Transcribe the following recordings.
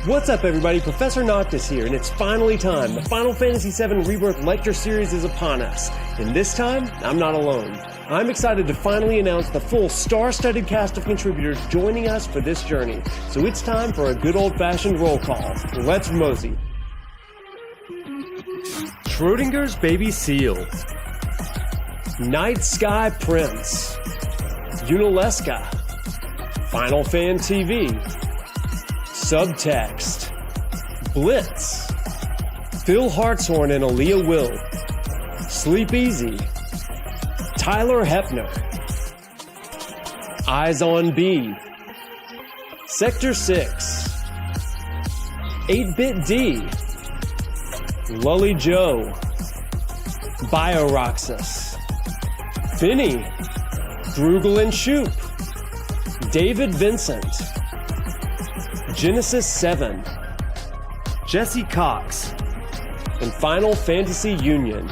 What's up everybody, ProfNoctis here, and it's finally time. The Final Fantasy VII Rebirth lecture series is upon us, and this time, I'm not alone. I'm excited to finally announce the full star-studded cast of contributors joining us for this journey, so it's time for a good old-fashioned roll call. Let's mosey. Schrodinger's Baby Seal, Night Sky Prince, Unalesca, Final Fan TV, Subtext, Blitz, Phil Hartshorn and Aaliyah Will, Sleep Easy, Tyler Hepner, Eyes on B, Sector 6, 8-Bit D, Lully Joe, Bioroxus, Finny, Droogle and Shoop, David Vincent, Genesis 7, Jesse Cox, and Final Fantasy Union.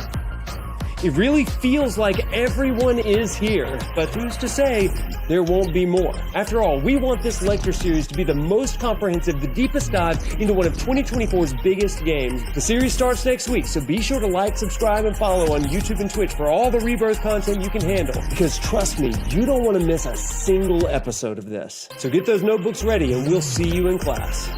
It really feels like everyone is here, but who's to say there won't be more? After all, we want this lecture series to be the most comprehensive, the deepest dive into one of 2024's biggest games. The series starts next week, so be sure to like, subscribe, and follow on YouTube and Twitch for all the Rebirth content you can handle. Because trust me, you don't want to miss a single episode of this. So get those notebooks ready and we'll see you in class.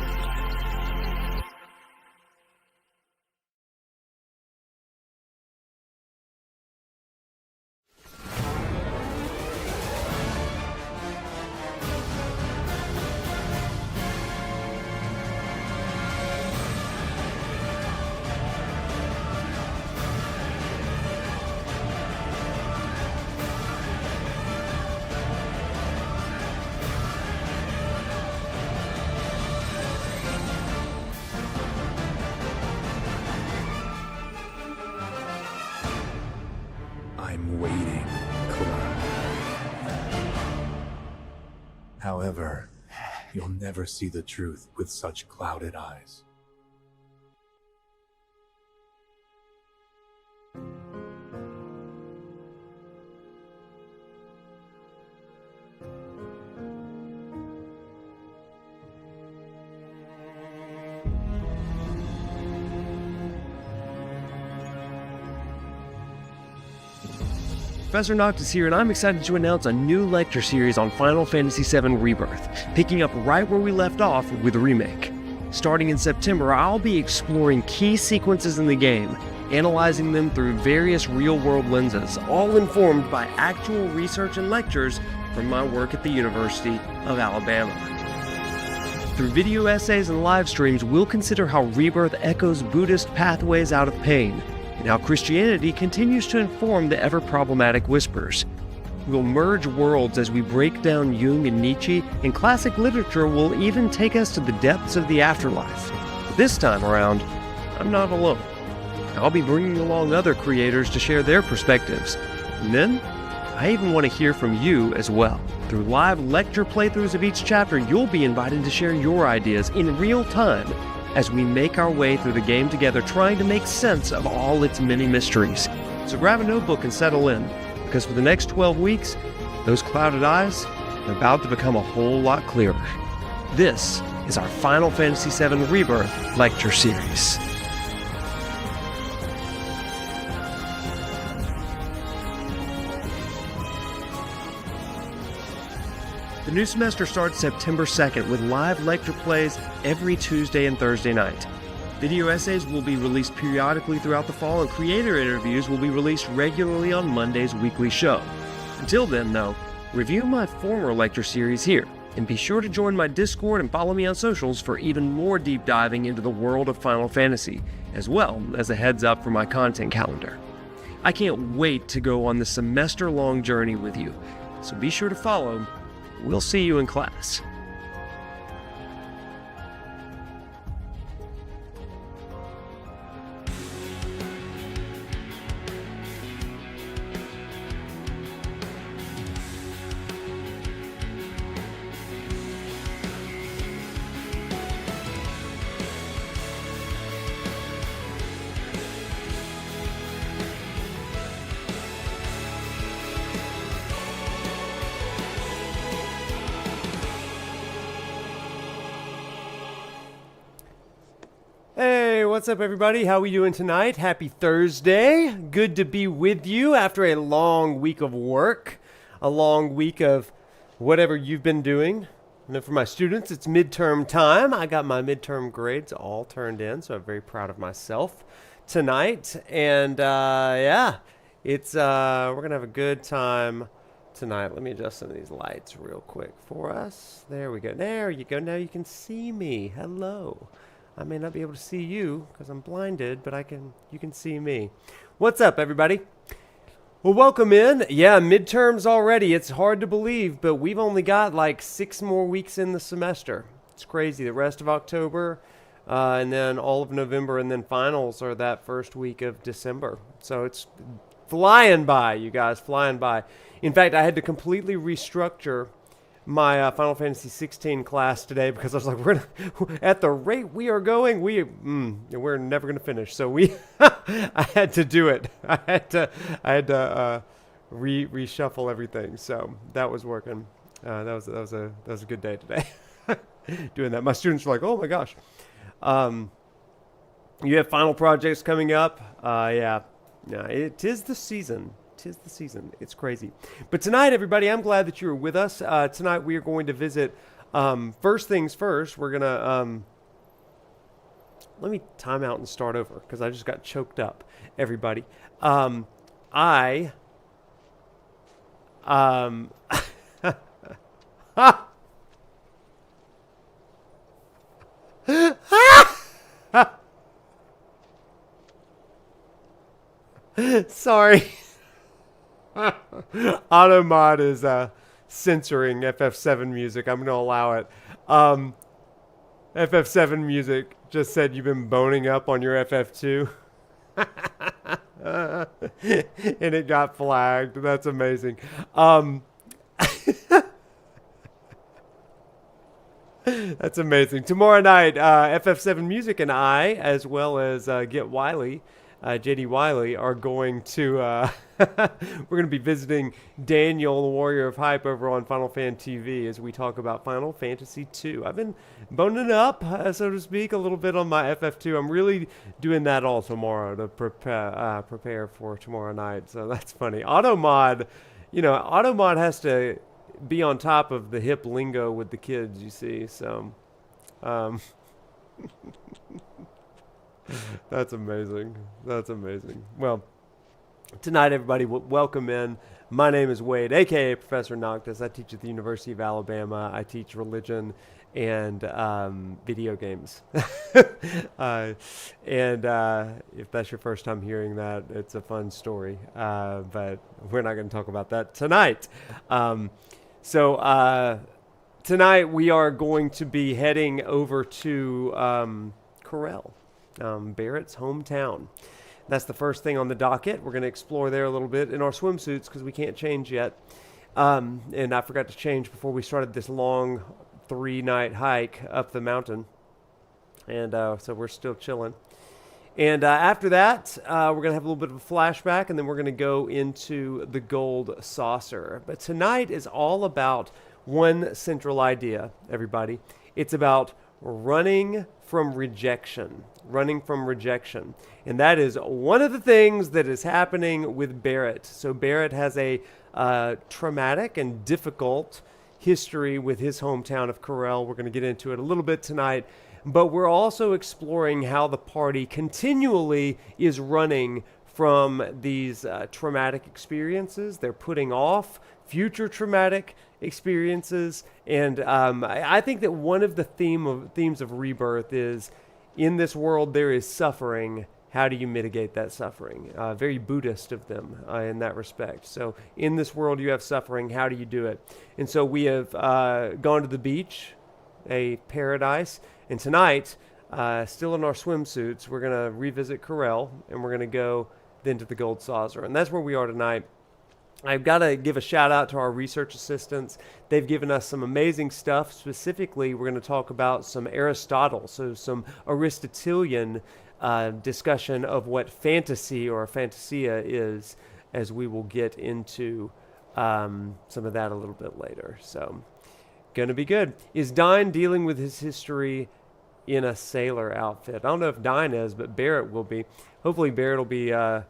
I'm waiting, Cloud. However, you'll never see the truth with such clouded eyes. ProfNoctis here, and I'm excited to announce a new lecture series on Final Fantasy VII Rebirth, picking up right where we left off with the remake. Starting in September, I'll be exploring key sequences in the game, analyzing them through various real-world lenses, all informed by actual research and lectures from my work at the University of Alabama. Through video essays and live streams, we'll consider how Rebirth echoes Buddhist pathways out of pain, and how Christianity continues to inform the ever-problematic Whispers. We'll merge worlds as we break down Jung and Nietzsche, and classic literature will even take us to the depths of the afterlife. But this time around, I'm not alone. I'll be bringing along other creators to share their perspectives. And then, I even want to hear from you as well. Through live lecture playthroughs of each chapter, you'll be invited to share your ideas in real time as we make our way through the game together, trying to make sense of all its many mysteries. So grab a notebook and settle in, because for the next 12 weeks, those clouded eyes are about to become a whole lot clearer. This is our Final Fantasy VII Rebirth lecture series. The new semester starts September 2nd with live lecture plays every Tuesday and Thursday night. Video essays will be released periodically throughout the fall, and creator interviews will be released regularly on Monday's weekly show. Until then, though, review my former lecture series here, and be sure to join my Discord and follow me on socials for even more deep diving into the world of Final Fantasy, as well as a heads up for my content calendar. I can't wait to go on this semester-long journey with you, so be sure to follow. We'll see you in class. What's up, everybody? How we doing tonight? Happy Thursday. Good to be with you after a long week of work, a long week of whatever you've been doing. And then for my students, it's midterm time. I got my midterm grades all turned in, so I'm very proud of myself tonight. And yeah, it's we're gonna have a good time tonight. Let me adjust some of these lights real quick for us. There we go. There you go. Now you can see me. Hello. I may not be able to see you because I'm blinded, but you can see me. What's up, everybody? Well, welcome in. Yeah, midterms already. It's hard to believe, but we've only got like 6 more weeks in the semester. It's crazy. The rest of October, and then all of November, and then finals are that first week of December. So it's flying by, you guys, flying by. In fact, I had to completely restructure my Final Fantasy 16 class today because I was like, at the rate we are going, we're never going to finish. So I had to do it. I had to reshuffle everything. So that was working. That was a good day today. Doing that. My students were like, oh my gosh. You have final projects coming up. Yeah, it is the season. 'Tis the season. It's crazy. But tonight, everybody, I'm glad that you were with us. Tonight, we are going to visit, first things first, we're going to, let me time out and start over because I just got choked up, everybody. Sorry. Automod is censoring FF7 music. I'm going to allow it. FF7 music just said you've been boning up on your FF2. And it got flagged. That's amazing. That's amazing. Tomorrow night, FF7 Music and I, as well as Get Wiley, JD Wiley, are going to we're going to be visiting Daniel, the Warrior of Hype, over on Final Fan TV as we talk about Final Fantasy II. I've been boning up, so to speak, a little bit on my FF2. I'm really doing that all tomorrow to prepare for tomorrow night. So that's funny. Automod has to be on top of the hip lingo with the kids, you see. So that's amazing. That's amazing. Well, tonight, everybody, welcome in. My name is Wade, a.k.a. Professor Noctis. I teach at the University of Alabama. I teach religion and video games. And if that's your first time hearing that, it's a fun story. But we're not going to talk about that tonight. So tonight, we are going to be heading over to Corel, Barrett's hometown. That's the first thing on the docket. We're going to explore there a little bit in our swimsuits because we can't change yet. And I forgot to change before we started this long 3-night hike up the mountain. And so we're still chilling. And after that, we're going to have a little bit of a flashback, and then we're going to go into the gold saucer. But tonight is all about one central idea, everybody. It's about running from rejection. Running from rejection. And that is one of the things that is happening with Barrett. So Barrett has a traumatic and difficult history with his hometown of Corel. We're going to get into it a little bit tonight. But we're also exploring how the party continually is running from these traumatic experiences. They're putting off future traumatic experiences. And I think that one of the themes of Rebirth is, in this world there is suffering. How do you mitigate that suffering? Very Buddhist of them in that respect. So in this world you have suffering. How do you do it? And so we have gone to the beach, a paradise. And tonight, still in our swimsuits, we're going to revisit Corel, and we're going to go then to the Gold Saucer. And that's where we are tonight. I've got to give a shout out to our research assistants. They've given us some amazing stuff. Specifically, we're going to talk about some Aristotle, so some Aristotelian discussion of what fantasy or fantasia is, as we will get into some of that a little bit later. So, going to be good. Is Dine dealing with his history in a sailor outfit. I don't know if Dine is, but Barrett will be. Hopefully Barrett will be, yeah.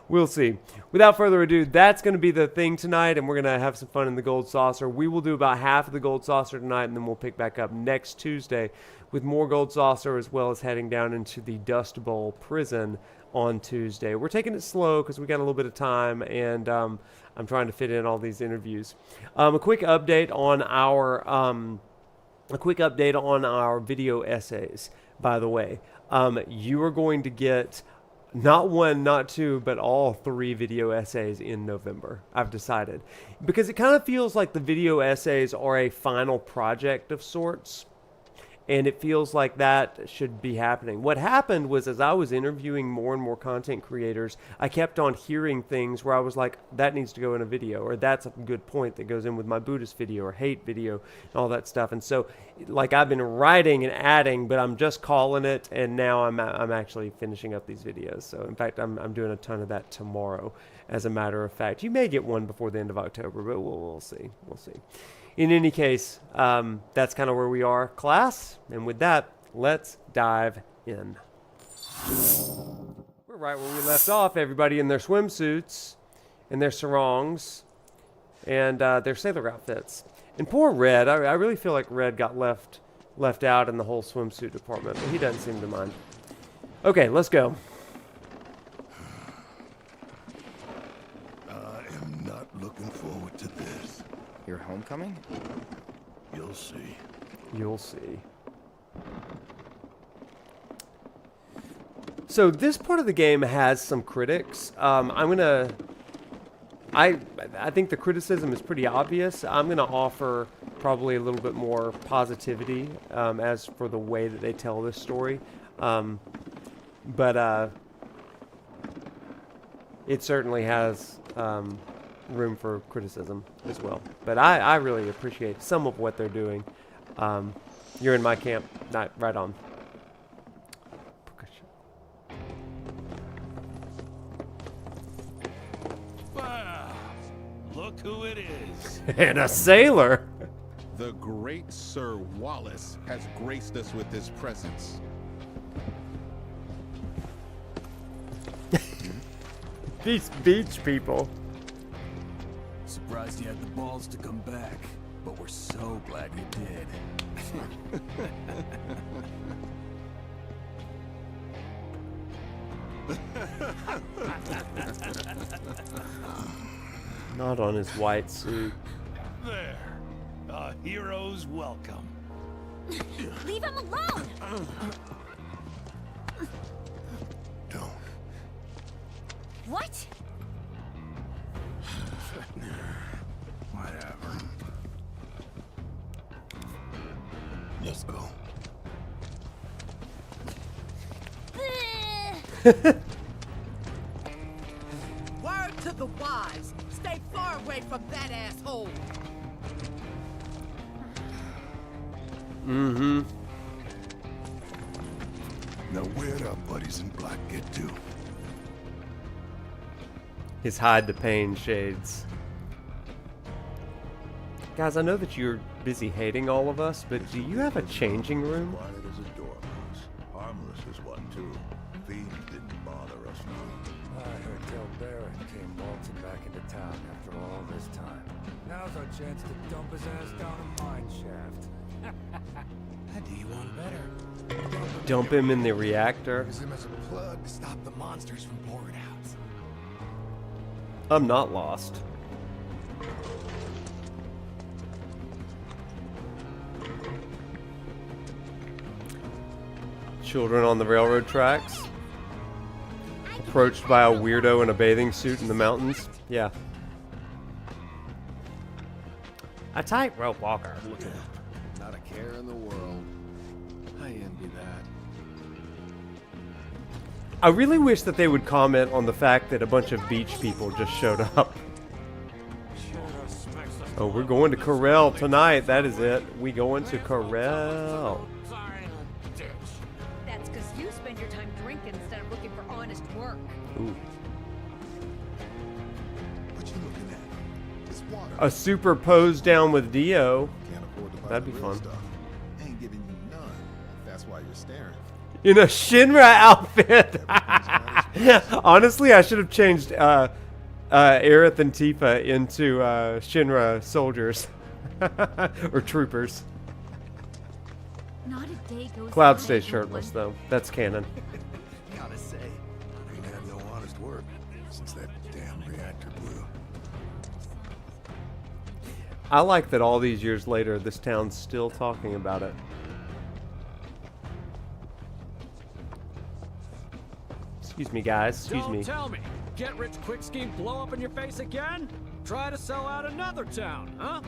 We'll see. Without further ado, that's going to be the thing tonight, and we're going to have some fun in the Gold Saucer. We will do about half of the Gold Saucer tonight, and then we'll pick back up next Tuesday with more Gold Saucer, as well as heading down into the Dust Bowl prison on Tuesday. We're taking it slow because we got a little bit of time, and I'm trying to fit in all these interviews. A quick update on our video essays, by the way. You are going to get not one, not two, but all 3 video essays in November. I've decided, because it kind of feels like the video essays are a final project of sorts. And it feels like that should be happening. What happened was, as I was interviewing more and more content creators, I kept on hearing things where I was like, that needs to go in a video, or that's a good point that goes in with my Buddhist video or hate video and all that stuff. And so, like, I've been writing and adding, but I'm just calling it, and now I'm actually finishing up these videos. So, in fact, I'm doing a ton of that tomorrow, as a matter of fact. You may get one before the end of October, but we'll see. We'll see. In any case, that's kind of where we are, class. And with that, let's dive in. We're right where we left off. Everybody in their swimsuits and their sarongs and their sailor outfits. And poor Red, I really feel like Red got left out in the whole swimsuit department, but he doesn't seem to mind. Okay, let's go. I am not looking forward to this. Your homecoming? You'll see. You'll see. So this part of the game has some critics. I think the criticism is pretty obvious. I'm gonna offer probably a little bit more positivity as for the way that they tell this story. But it certainly has room for criticism as well. But I really appreciate some of what they're doing. You're in my camp. Right on. Wow! Look who it is. And a sailor. The great Sir Wallace has graced us with his presence. These beach people. Surprised you had the balls to come back, but we're so glad you did. Not on his white suit. There. A hero's welcome. Leave him alone! Don't. What? Whatever. Let's go. Word to the wise. Stay far away from that asshole. Mm-hmm. Now where'd our buddies in black get to? His hide the pain shades. Guys, I know that you're busy hating all of us, but do you have a changing room? Quiet as a dormouse. Harmless as one, too. Fiends didn't bother us none. I heard Del Barrett came waltzing back into town after all this time. Now's our chance to dump his ass down a mine shaft. Do you want better? Dump him in the reactor. Use him as a plug to stop the monsters from pouring out. I'm not lost. Children on the railroad tracks. Approached by a weirdo in a bathing suit in the mountains. Yeah. A tightrope walker. Not a care in the world. I envy that. I really wish that they would comment on the fact that a bunch of beach people just showed up. Oh, we're going to Corel tonight. That is it. We going to Corel. That's because you spend your time drinking instead of looking for honest work. Ooh. What you looking at? It's water. A superposed down with Dio. Can't afford to That'd be fun. Stuff. Ain't giving you none. If that's why you're staring. In a Shinra outfit. Honestly, I should have changed Aerith and Tifa into Shinra soldiers or troopers. Not a day goes Cloud by stays when shirtless one- though. That's canon. Gotta say, ain't had no honest work since that damn reactor blew. I like that all these years later, this town's still talking about it. Excuse me, guys. Excuse me. Don't tell me. Get rich quick scheme blow up in your face again? Try to sell out another town, huh?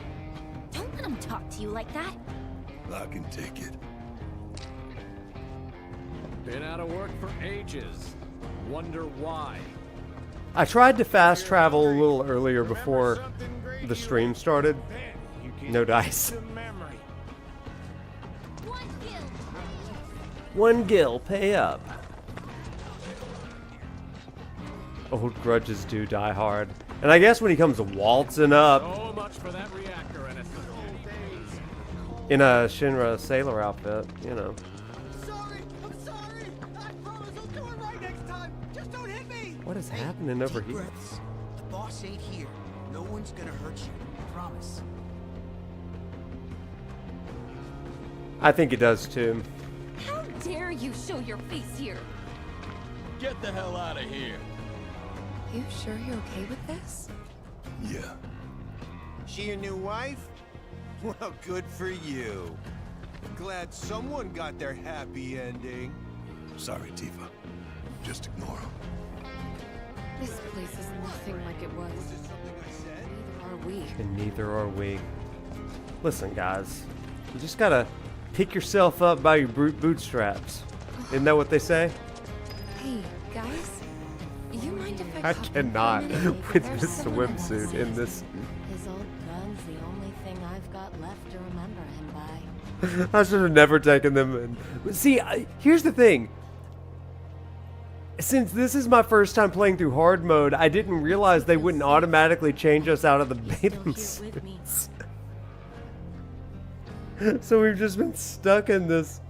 Don't let him talk to you like that. I can take it. Been out of work for ages. Wonder why. I tried to fast travel a little earlier before the stream started. No dice. One gil, pay up. Old grudges do die hard. And I guess when he comes waltzing up So much for that reactor and it's in a Shinra sailor outfit, you know. Sorry, I'm sorry. I promise I'll do it right next time. Just don't hit me. What is happening over Deep here? breaths. The boss ain't here. No one's gonna hurt you. Promise. I think it does too. How dare you show your face here? Get the hell out of here. You sure you're okay with this? Yeah. She your new wife? Well, good for you. Glad someone got their happy ending. Sorry, Tifa. Just ignore him. This place is nothing like it was. Was it something I said? Neither are we. And neither are we. Listen, guys. You just gotta pick yourself up by your bootstraps. Isn't that what they say? Hey, guys. You mind if I pop in for a cannot minute? with There's this someone I wanna swimsuit see. in this. His old gun's the only thing I've got left to remember him by. I should have never taken them in. See, here's the thing. Since this is my first time playing through hard mode, I didn't realize they wouldn't automatically change us out of the bathing Still here with me. suits. So we've just been stuck in this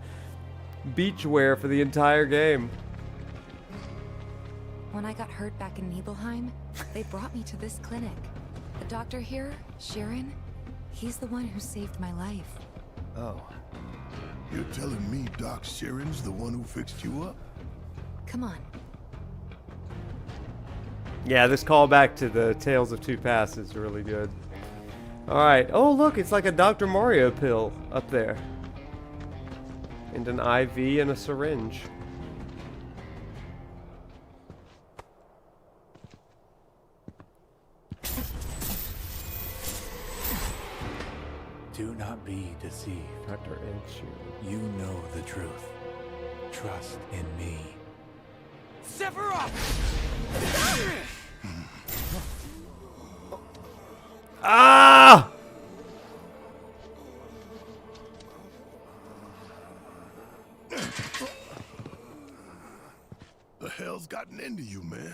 beachwear for the entire game. When I got hurt back in Nibelheim, they brought me to this clinic. The doctor here, Sharon, he's the one who saved my life. Oh. You're telling me Doc Sheeran's the one who fixed you up? Come on. Yeah, this callback to the Tales of Two Paths is really good. Alright. Oh, look, it's like a Dr. Mario pill up there. And an IV and a syringe. Do not be deceived. Dr. Enchu. You know the truth. Trust in me. Sephiroth! Ah! The hell's gotten into you, man?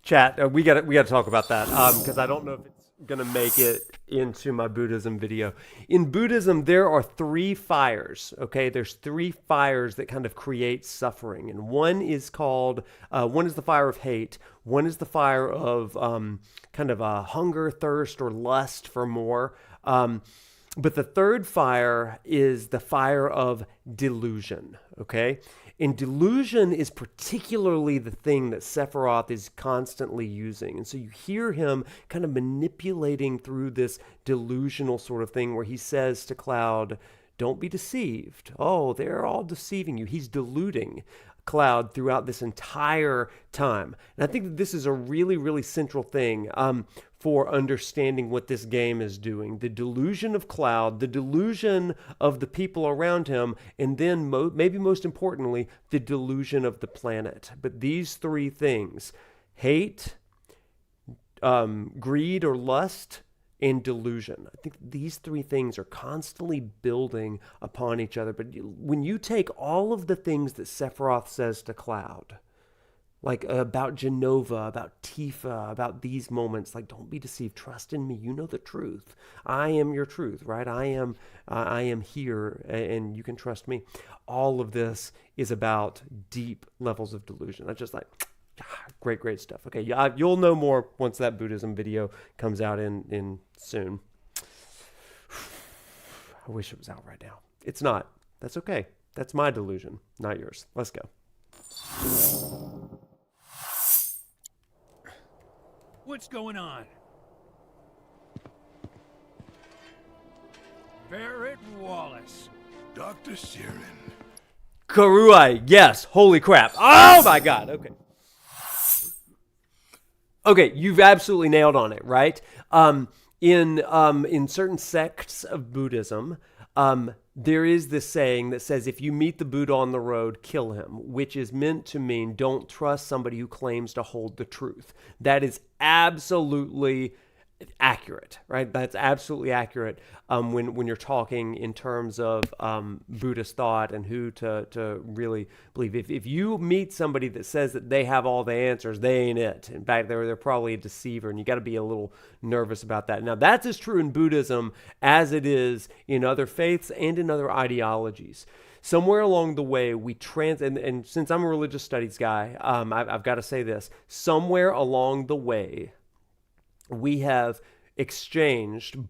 Chat, we gotta talk about that because I don't know if it's gonna make it into my Buddhism video. In Buddhism, there are three fires. Okay, there's three fires that kind of create suffering, and one is called one is the fire of hate. One is the fire of kind of hunger, thirst, or lust for more. But the third fire is the fire of delusion. Okay. And delusion is particularly the thing that Sephiroth is constantly using. And so you hear him kind of manipulating through this delusional sort of thing where he says to Cloud, don't be deceived. Oh, they're all deceiving you. He's deluding Cloud throughout this entire time. And I think that this is a really, really central thing for understanding what this game is doing. The delusion of Cloud, the delusion of the people around him, and then maybe most importantly, the delusion of the planet. But these three things, hate, greed or lust, and delusion. I think these three things are constantly building upon each other. But when you take all of the things that Sephiroth says to Cloud, like about Genova, about Tifa, about these moments. Like, don't be deceived. Trust in me. You know the truth. I am your truth, right? I am here, and you can trust me. All of this is about deep levels of delusion. I just like, great stuff. Okay, you'll know more once that Buddhism video comes out in soon. I wish it was out right now. It's not. That's okay. That's my delusion, not yours. Let's go. What's going on? Barrett Wallace. Dr. Sheeran. Karuai, yes. Holy crap. Oh my God. Okay. Okay, you've absolutely nailed on it, right? In certain sects of Buddhism, there is this saying that says, if you meet the Buddha on the road, kill him, which is meant to mean don't trust somebody who claims to hold the truth. That is absolutely accurate, right? That's absolutely accurate when you're talking in terms of Buddhist thought and who to really believe. If you meet somebody that says that they have all the answers, they ain't it. In fact, they're probably a deceiver, and you got to be a little nervous about that. Now, that's as true in Buddhism as it is in other faiths and in other ideologies. Somewhere along the way, and since I'm a religious studies guy, I've got to say this. Somewhere along the way, we have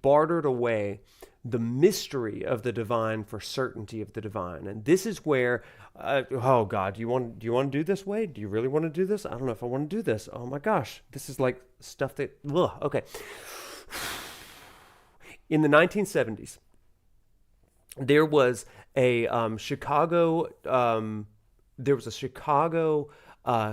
bartered away the mystery of the divine for certainty of the divine. And this is where, oh God, do you want to do this, Wade? Do you really want to do this? I don't know if I want to do this. Oh my gosh, this is like stuff that, okay. In the 1970s, there was a Chicago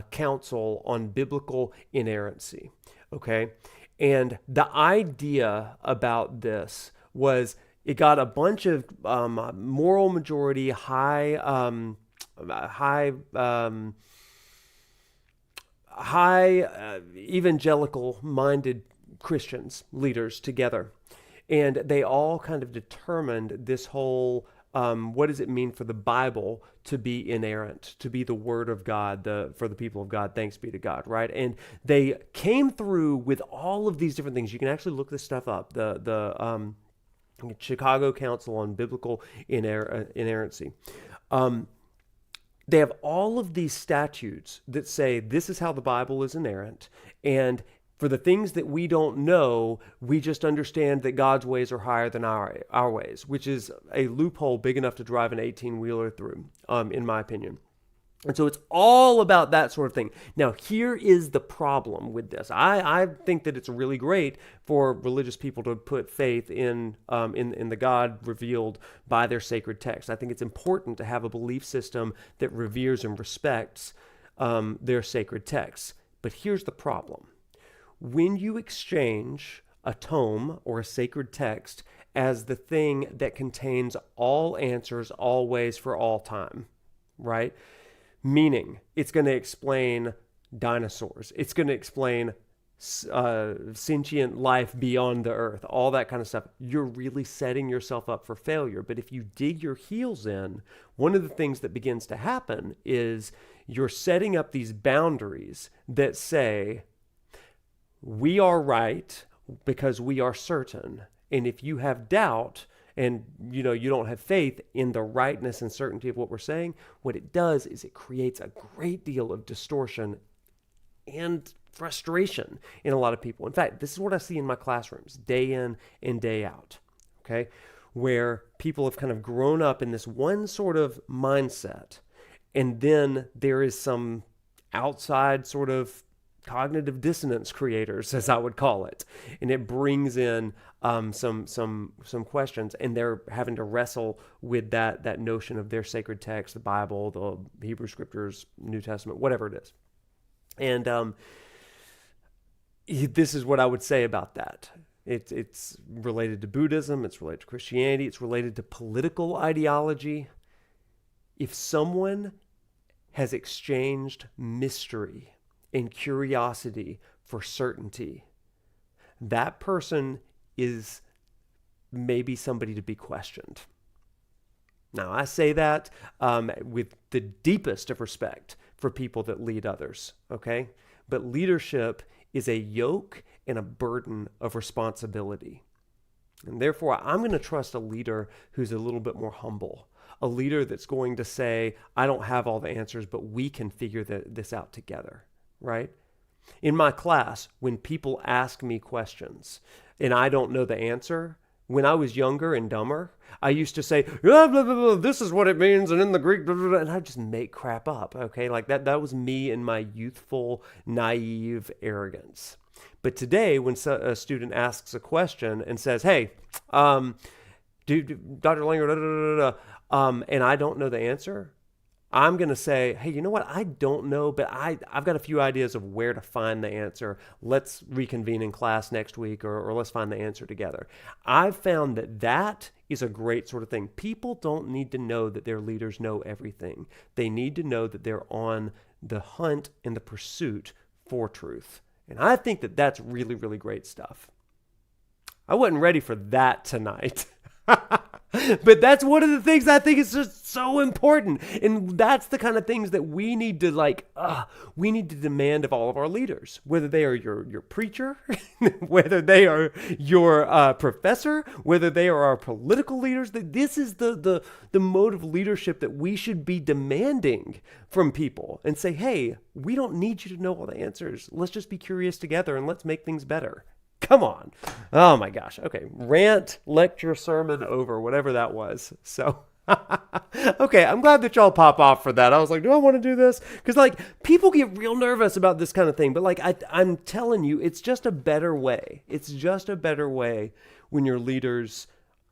Council on Biblical Inerrancy, okay? And the idea about this was it got a bunch of moral majority, high evangelical-minded Christians, leaders together. And they all kind of determined this whole, what does it mean for the Bible to be inerrant, to be the Word of God, for the people of God, thanks be to God, right? And they came through with all of these different things. You can actually look this stuff up, the Chicago Council on Biblical Inerrancy. They have all of these statutes that say this is how the Bible is inerrant, and for the things that we don't know, we just understand that God's ways are higher than our ways, which is a loophole big enough to drive an 18-wheeler through, in my opinion. And so it's all about that sort of thing. Now, here is the problem with this. I think that it's really great for religious people to put faith in the God revealed by their sacred text. I think it's important to have a belief system that reveres and respects their sacred texts. But here's the problem. When you exchange a tome or a sacred text as the thing that contains all answers, always, for all time, right? Meaning, it's going to explain dinosaurs. It's going to explain sentient life beyond the earth, all that kind of stuff. You're really setting yourself up for failure. But if you dig your heels in, one of the things that begins to happen is you're setting up these boundaries that say, we are right because we are certain. And if you have doubt and you don't have faith in the rightness and certainty of what we're saying, what it does is it creates a great deal of distortion and frustration in a lot of people. In fact, this is what I see in my classrooms day in and day out, okay? Where people have kind of grown up in this one sort of mindset, and then there is some outside sort of cognitive dissonance creators, as I would call it, and it brings in some questions, and they're having to wrestle with that notion of their sacred text, the Bible, the Hebrew Scriptures, New Testament, whatever it is. And this is what I would say about that. It's related to Buddhism, it's related to Christianity, it's related to political ideology. If someone has exchanged mystery and curiosity for certainty, that person is maybe somebody to be questioned. Now, I say that with the deepest of respect for people that lead others, okay? But leadership is a yoke and a burden of responsibility. And therefore, I'm going to trust a leader who's a little bit more humble, a leader that's going to say, I don't have all the answers, but we can figure this out together, right? In my class, when people ask me questions and I don't know the answer, when I was younger and dumber, I used to say, blah, blah, blah, blah, this is what it means, and in the Greek, blah, blah, blah, and I just make crap up, okay? Like that was me and my youthful, naive arrogance. But today, when a student asks a question and says, hey, Dr. Langer, da, da, da, da, da, and I don't know the answer, I'm going to say, hey, you know what? I don't know, but I've got a few ideas of where to find the answer. Let's reconvene in class next week, or let's find the answer together. I've found that is a great sort of thing. People don't need to know that their leaders know everything. They need to know that they're on the hunt and the pursuit for truth. And I think that that's really, really great stuff. I wasn't ready for that tonight. But that's one of the things I think is just so important. And that's the kind of things that we need to we need to demand of all of our leaders, whether they are your preacher, whether they are your professor, whether they are our political leaders. That this is the mode of leadership that we should be demanding from people and say, hey, we don't need you to know all the answers. Let's just be curious together and let's make things better. Come on. Oh my gosh. Okay. Rant, lecture, sermon over, whatever that was. So, okay. I'm glad that y'all pop off for that. I was like, do I want to do this? Because people get real nervous about this kind of thing. But I'm telling you, it's just a better way. It's just a better way when your leaders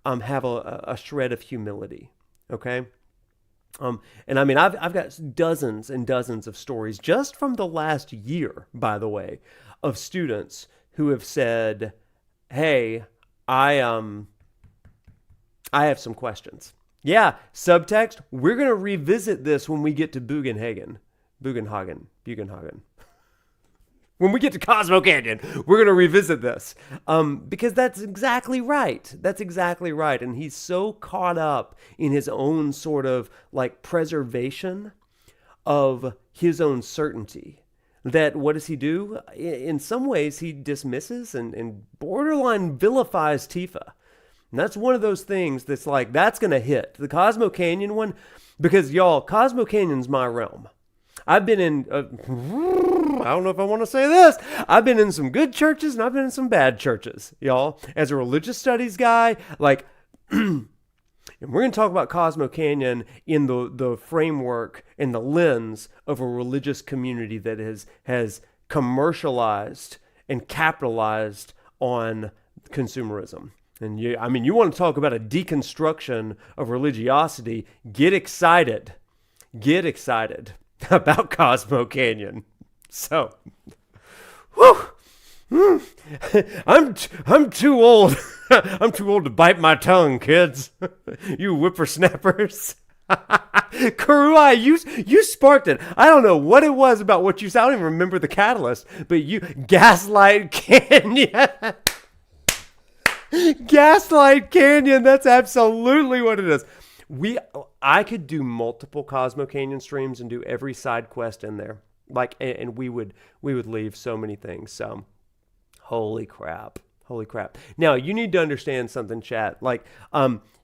have a shred of humility. Okay. And I mean, I've got dozens and dozens of stories just from the last year, by the way, of students who have said, hey, I have some questions. Yeah, subtext, we're going to revisit this when we get to Bugenhagen. When we get to Cosmo Canyon, we're going to revisit this. Because that's exactly right. That's exactly right. And he's so caught up in his own sort of preservation of his own certainty that what does he do? In some ways, he dismisses and borderline vilifies Tifa. And that's one of those things that's that's going to hit. The Cosmo Canyon one, because y'all, Cosmo Canyon's my realm. I've been in, I don't know if I want to say this, I've been in some good churches and I've been in some bad churches, y'all. As a religious studies guy, and we're going to talk about Cosmo Canyon in the framework and the lens of a religious community that has commercialized and capitalized on consumerism. And you want to talk about a deconstruction of religiosity, get excited about Cosmo Canyon. So, I'm too old. I'm too old to bite my tongue, kids. You whippersnappers. Karui, you sparked it. I don't know what it was about what you said. I don't even remember the catalyst, but you Gaslight Canyon. Gaslight Canyon. That's absolutely what it is. I could do multiple Cosmo Canyon streams and do every side quest in there. And we would leave so many things. So, holy crap. Now, you need to understand something, chat.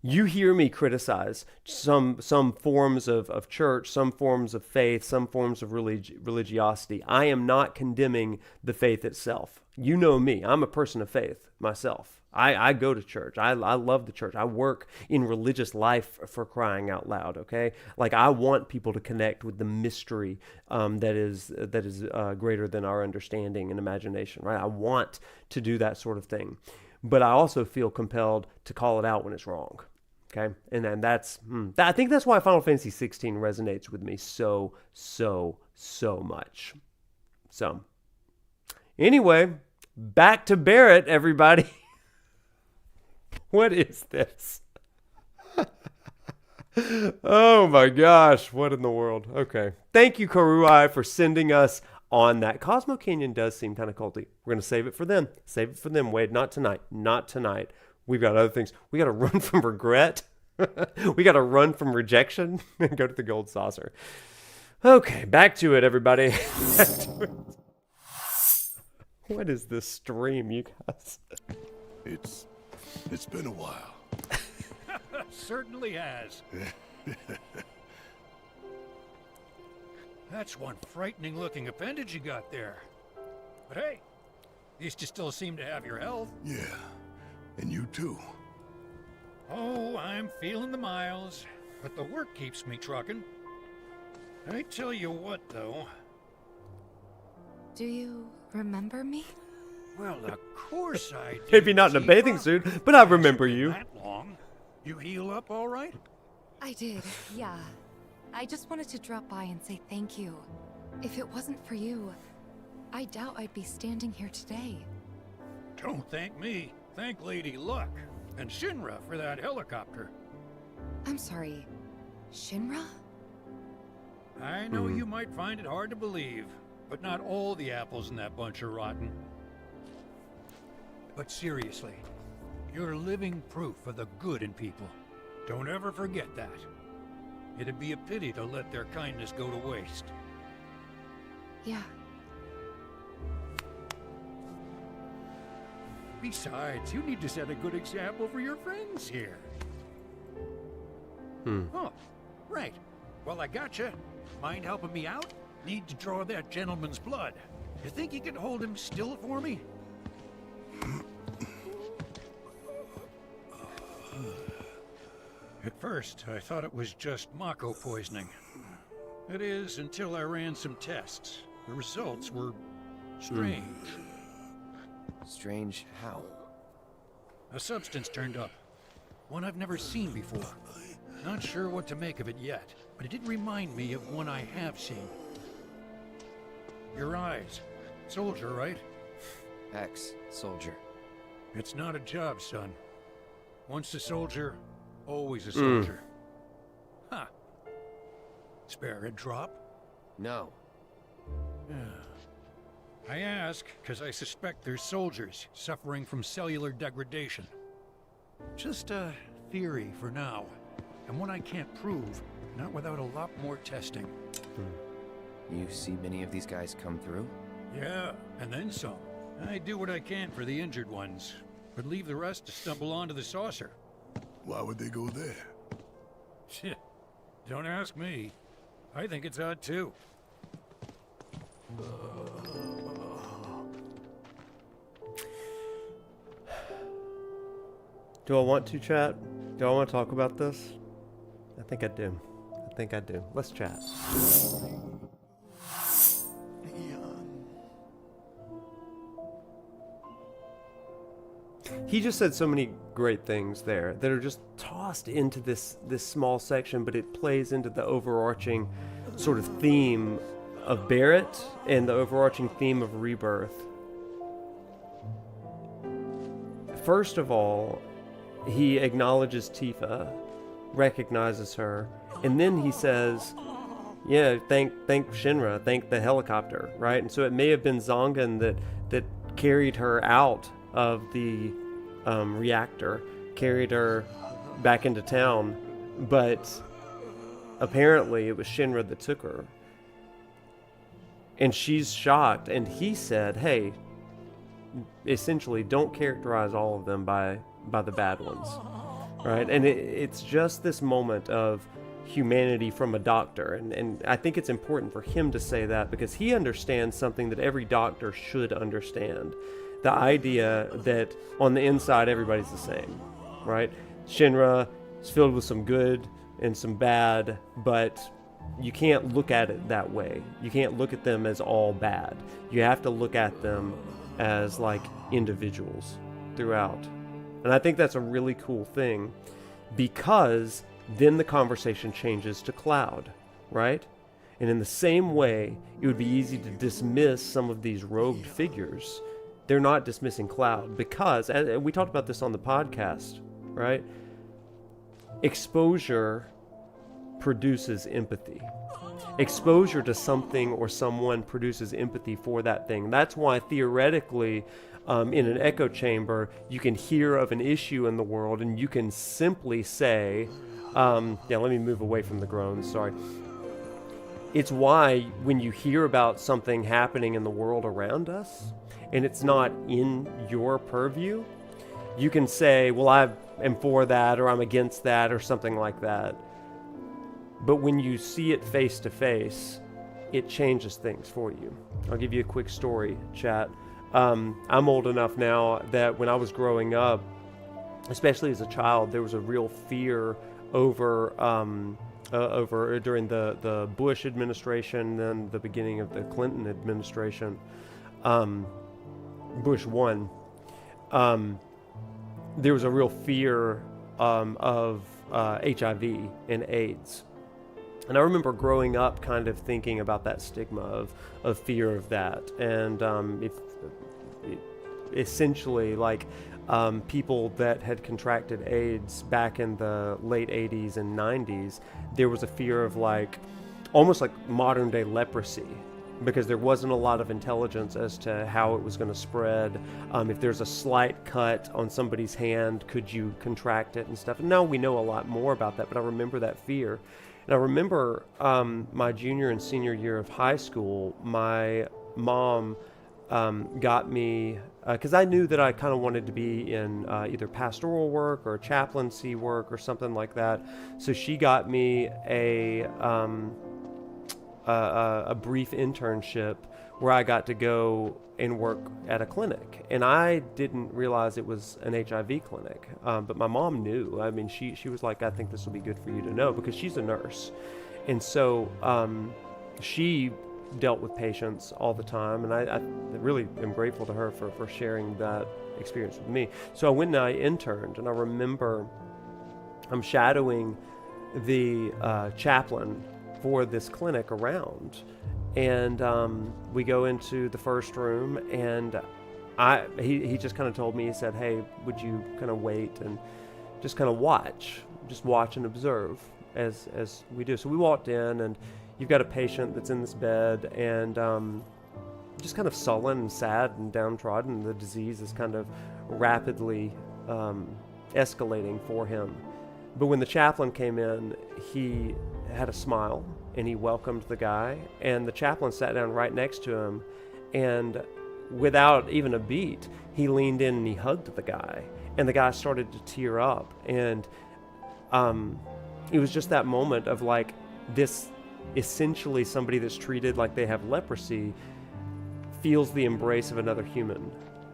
You hear me criticize some forms of church, some forms of faith, some forms of religiosity. I am not condemning the faith itself. You know me. I'm a person of faith myself. I go to church. I love the church. I work in religious life, for crying out loud, okay? I want people to connect with the mystery that is greater than our understanding and imagination, right? I want to do that sort of thing. But I also feel compelled to call it out when it's wrong, okay? And then I think that's why Final Fantasy 16 resonates with me so much. So, anyway, back to Barrett, everybody. What is this? Oh my gosh, what in the world? Okay. Thank you, Karui, for sending us on that. Cosmo Canyon does seem kind of culty. We're going to save it for them. Save it for them, Wade. Not tonight. We've got other things. We got to run from regret. We got to run from rejection and go to the gold saucer. Okay, back to it, everybody. Back to it. What is this stream, you guys? It's been a while. Certainly has. That's one frightening looking appendage you got there. But hey, at least you still seem to have your health. Yeah, and you too. Oh, I'm feeling the miles, but the work keeps me trucking. I tell you what, though. Do you remember me? Well, of course I do. Maybe not in a bathing suit, but I remember you. That long. You heal up all right? I did, yeah. I just wanted to drop by and say thank you. If it wasn't for you, I doubt I'd be standing here today. Don't thank me. Thank Lady Luck and Shinra for that helicopter. I'm sorry, Shinra? I know you might find it hard to believe, but not all the apples in that bunch are rotten. But seriously, you're living proof of the good in people. Don't ever forget that. It'd be a pity to let their kindness go to waste. Yeah. Besides, you need to set a good example for your friends here. Oh, right. Well, I gotcha. Mind helping me out? Need to draw that gentleman's blood. You think you can hold him still for me? At first, I thought it was just Mako poisoning. That is, until I ran some tests. The results were strange. Strange how? A substance turned up. One I've never seen before. Not sure what to make of it yet, but it did remind me of one I have seen. Your eyes. Soldier, right? Ex-soldier. It's not a job, son. Once a soldier, always a soldier. Huh. Spare a drop? No. I ask because I suspect there's soldiers suffering from cellular degradation. Just a theory for now, and one I can't prove, not without a lot more testing. You see many of these guys come through? Yeah, and then some. I do what I can for the injured ones, but leave the rest to stumble onto the saucer. Why would they go there? Shit. Don't ask me. I think it's odd too. Do I want to chat? Do I want to talk about this? I think I do. Let's chat. He just said so many great things there that are just tossed into this small section, but it plays into the overarching sort of theme of Barrett and the overarching theme of Rebirth. First of all, he acknowledges Tifa, recognizes her, and then he says, yeah, thank Shinra, thank the helicopter, right? And so it may have been Zongan that carried her out of the reactor, carried her back into town, but apparently it was Shinra that took her. And she's shocked, and he said, hey, essentially don't characterize all of them by the bad ones, right? And it's just this moment of humanity from a doctor, and I think it's important for him to say that because he understands something that every doctor should understand. The idea that on the inside everybody's the same, right? Shinra is filled with some good and some bad, but you can't look at it that way. You can't look at them as all bad. You have to look at them as like individuals throughout. And I think that's a really cool thing because then the conversation changes to Cloud, right? And in the same way, it would be easy to dismiss some of these robed figures. They're not dismissing Cloud because, as we talked about this on the podcast, right? Exposure produces empathy. Exposure to something or someone produces empathy for that thing. That's why theoretically, in an echo chamber, you can hear of an issue in the world and you can simply say, yeah, let me move away from the groans, sorry. it's why when you hear about something happening in the world around us and it's not in your purview, you can say, well, I am for that, or I'm against that, or something like that. But when you see it face to face, it changes things for you. I'll give you a quick story, chat. I'm old enough now that when I was growing up, especially as a child, there was a real fear over during the Bush administration, then the beginning of the Clinton administration, Bush 1. There was a real fear of HIV and AIDS. And I remember growing up kind of thinking about that stigma of fear of that. And essentially, like, people that had contracted AIDS back in the late 80s and 90s, there was a fear of, like, almost like modern day leprosy, because there wasn't a lot of intelligence as to how it was going to spread. If there's a slight cut on somebody's hand, could you contract it and stuff? And now we know a lot more about that, but I remember that fear. And I remember my junior and senior year of high school, my mom got me, because I knew that I kind of wanted to be in either pastoral work or chaplaincy work or something like that. So she got me a brief internship where I got to go and work at a clinic. And I didn't realize it was an HIV clinic, but my mom knew. I mean, she was like, I think this will be good for you to know, because she's a nurse. And so she dealt with patients all the time, and I really am grateful to her for sharing that experience with me. So I went and I interned, and I remember I'm shadowing the chaplain for this clinic around, and we go into the first room, and he just kind of told me, he said, hey, would you kind of wait and just kind of watch and observe as we do. So we walked in, and you've got a patient that's in this bed, and just kind of sullen and sad and downtrodden. The disease is kind of rapidly escalating for him. But when the chaplain came in, he had a smile, and he welcomed the guy, and the chaplain sat down right next to him, and without even a beat, he leaned in and he hugged the guy, and the guy started to tear up. And it was just that moment of, like, this essentially somebody that's treated like they have leprosy feels the embrace of another human,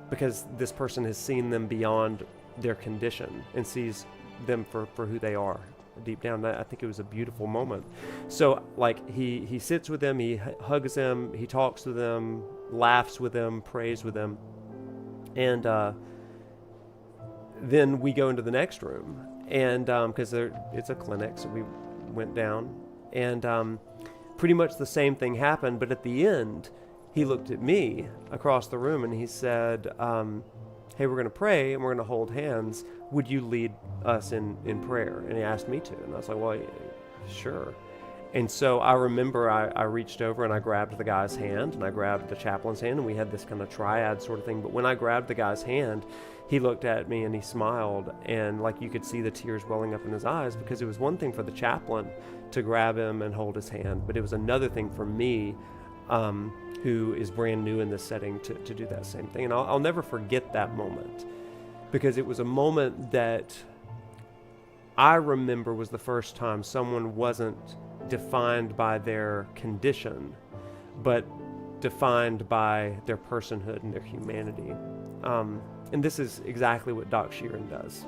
because this person has seen them beyond their condition and sees them for who they are deep down. I think it was a beautiful moment. So, like, he sits with them, he hugs them, he talks with them, laughs with them, prays with them, and then we go into the next room, and because it's a clinic, so we went down, and pretty much the same thing happened. But at the end, he looked at me across the room, and he said, hey, we're going to pray, and we're going to hold hands. Would you lead us in prayer? And he asked me to, and I was like, well, sure. And so I remember I reached over and I grabbed the guy's hand, and I grabbed the chaplain's hand, and we had this kind of triad sort of thing. But when I grabbed the guy's hand, he looked at me and he smiled, and, like, you could see the tears welling up in his eyes, because it was one thing for the chaplain to grab him and hold his hand, but it was another thing for me, who is brand new in this setting, to do that same thing. And I'll never forget that moment, because it was a moment that I remember was the first time someone wasn't defined by their condition, but defined by their personhood and their humanity. And this is exactly what Doc Sheeran does,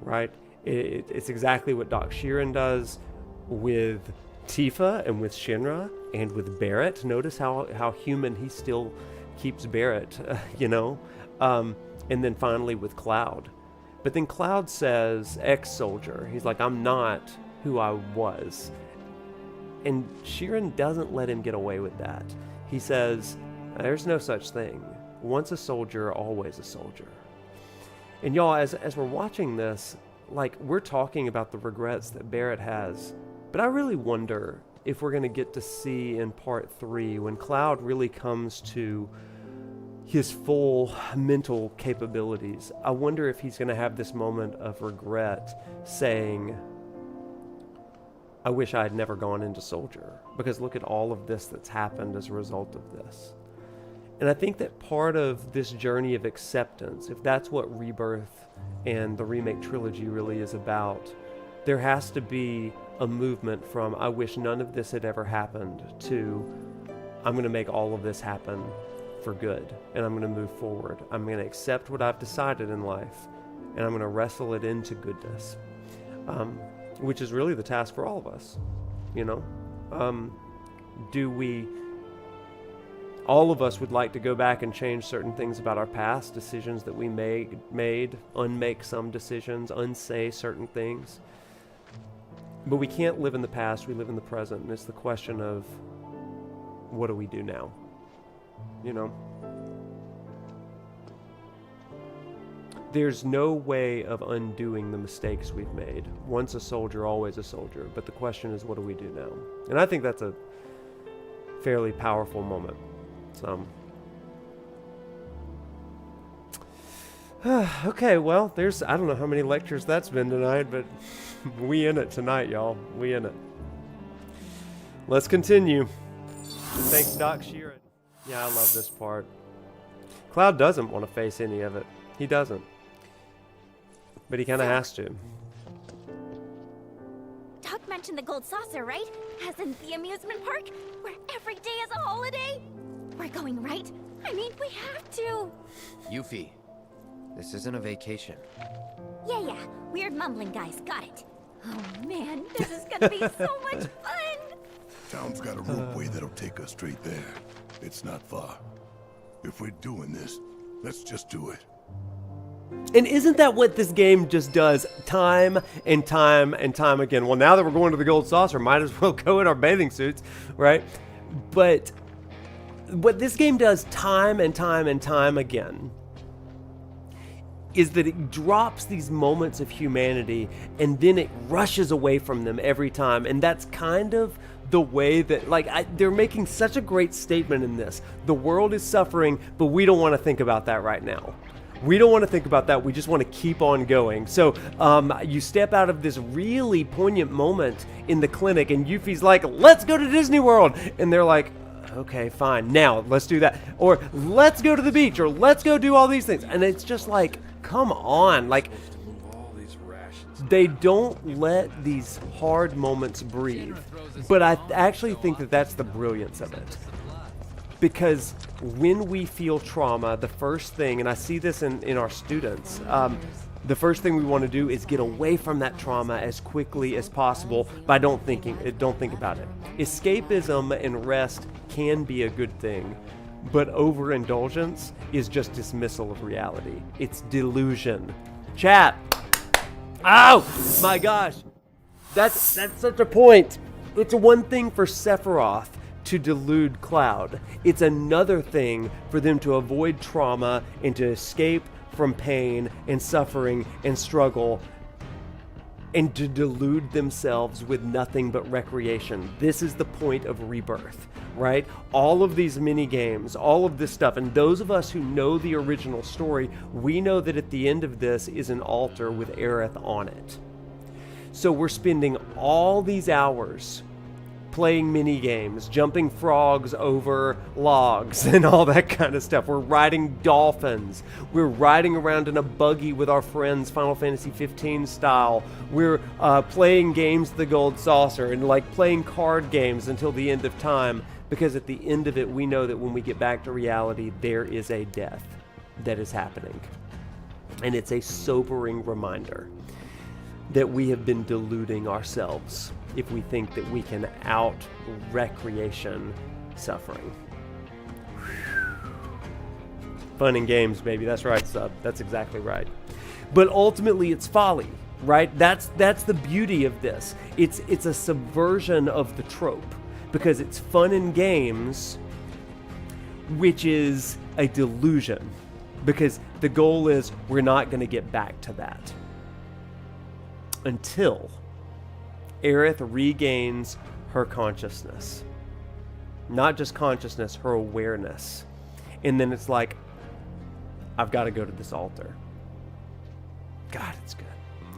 right? It's exactly what Doc Sheeran does with Tifa and with Shinra and with Barrett. Notice how human he still keeps Barrett, you know? And then finally with Cloud. But then Cloud says, ex-soldier. He's like, I'm not who I was. And Sheeran doesn't let him get away with that. He says, there's no such thing. Once a soldier, always a soldier. And y'all, as we're watching this, like, we're talking about the regrets that Barrett has, but I really wonder if we're going to get to see in part 3, when Cloud really comes to his full mental capabilities, I wonder if he's going to have this moment of regret, saying, I wish I had never gone into soldier, because look at all of this that's happened as a result of this. And I think that part of this journey of acceptance, if that's what Rebirth and the remake trilogy really is about, there has to be a movement from I wish none of this had ever happened to I'm going to make all of this happen for good, and I'm going to move forward. I'm going to accept what I've decided in life, and I'm going to wrestle it into goodness, which is really the task for all of us, you know? All of us would like to go back and change certain things about our past, decisions that we made, unmake some decisions, unsay certain things. But we can't live in the past, we live in the present, and it's the question of, what do we do now? You know? There's no way of undoing the mistakes we've made. Once a soldier, always a soldier. But the question is, what do we do now? And I think that's a fairly powerful moment. So, okay, well, I don't know how many lectures that's been tonight, but we in it tonight, y'all. We in it. Let's continue. Thanks, Doc Sheeran. Yeah, I love this part. Cloud doesn't want to face any of it. He doesn't. But he kind of has to. Doc mentioned the gold saucer, right? As in the amusement park, where every day is a holiday? We're going, right? I mean, we have to. Yuffie, this isn't a vacation. Yeah, weird mumbling guys, got it. Oh man, this is gonna be so much fun! Town's got a ropeway that'll take us straight there. It's not far. If we're doing this, let's just do it. And isn't that what this game just does time and time and time again? Well, now that we're going to the gold saucer, might as well go in our bathing suits, right? But what this game does time and time and time again is that it drops these moments of humanity and then it rushes away from them every time. And that's kind of the way that, they're making such a great statement in this. The world is suffering, but we don't want to think about that right now. We don't want to think about that. We just want to keep on going. So you step out of this really poignant moment in the clinic and Yuffie's like, let's go to Disney World. And they're like, okay, fine. Now let's do that. Or let's go to the beach, or let's go do all these things. And it's just like, come on. Like, they don't let these hard moments breathe. But I actually think that that's the brilliance of it. Because when we feel trauma, the first thing, and I see this in our students, the first thing we want to do is get away from that trauma as quickly as possible by don't think about it. Escapism and rest can be a good thing, but overindulgence is just dismissal of reality. It's delusion. Chat. Oh my gosh. That's such a point. It's one thing for Sephiroth to delude Cloud. It's another thing for them to avoid trauma and to escape from pain and suffering and struggle and to delude themselves with nothing but recreation. This is the point of Rebirth, right? All of these mini games, all of this stuff, and those of us who know the original story, we know that at the end of this is an altar with Aerith on it. So we're spending all these hours playing mini games, jumping frogs over logs and all that kind of stuff. We're riding dolphins. We're riding around in a buggy with our friends, Final Fantasy 15 style. We're playing games the gold saucer and playing card games until the end of time, because at the end of it, we know that when we get back to reality, there is a death that is happening. And it's a sobering reminder that we have been deluding ourselves if we think that we can out-recreation suffering. Fun and games, baby. That's right, Sub. That's exactly right. But ultimately, it's folly, right? That's the beauty of this. It's a subversion of the trope, because it's fun and games, which is a delusion, because the goal is we're not going to get back to that until Aerith regains her consciousness. Not just consciousness, her awareness. And then it's like, I've got to go to this altar. God, it's good.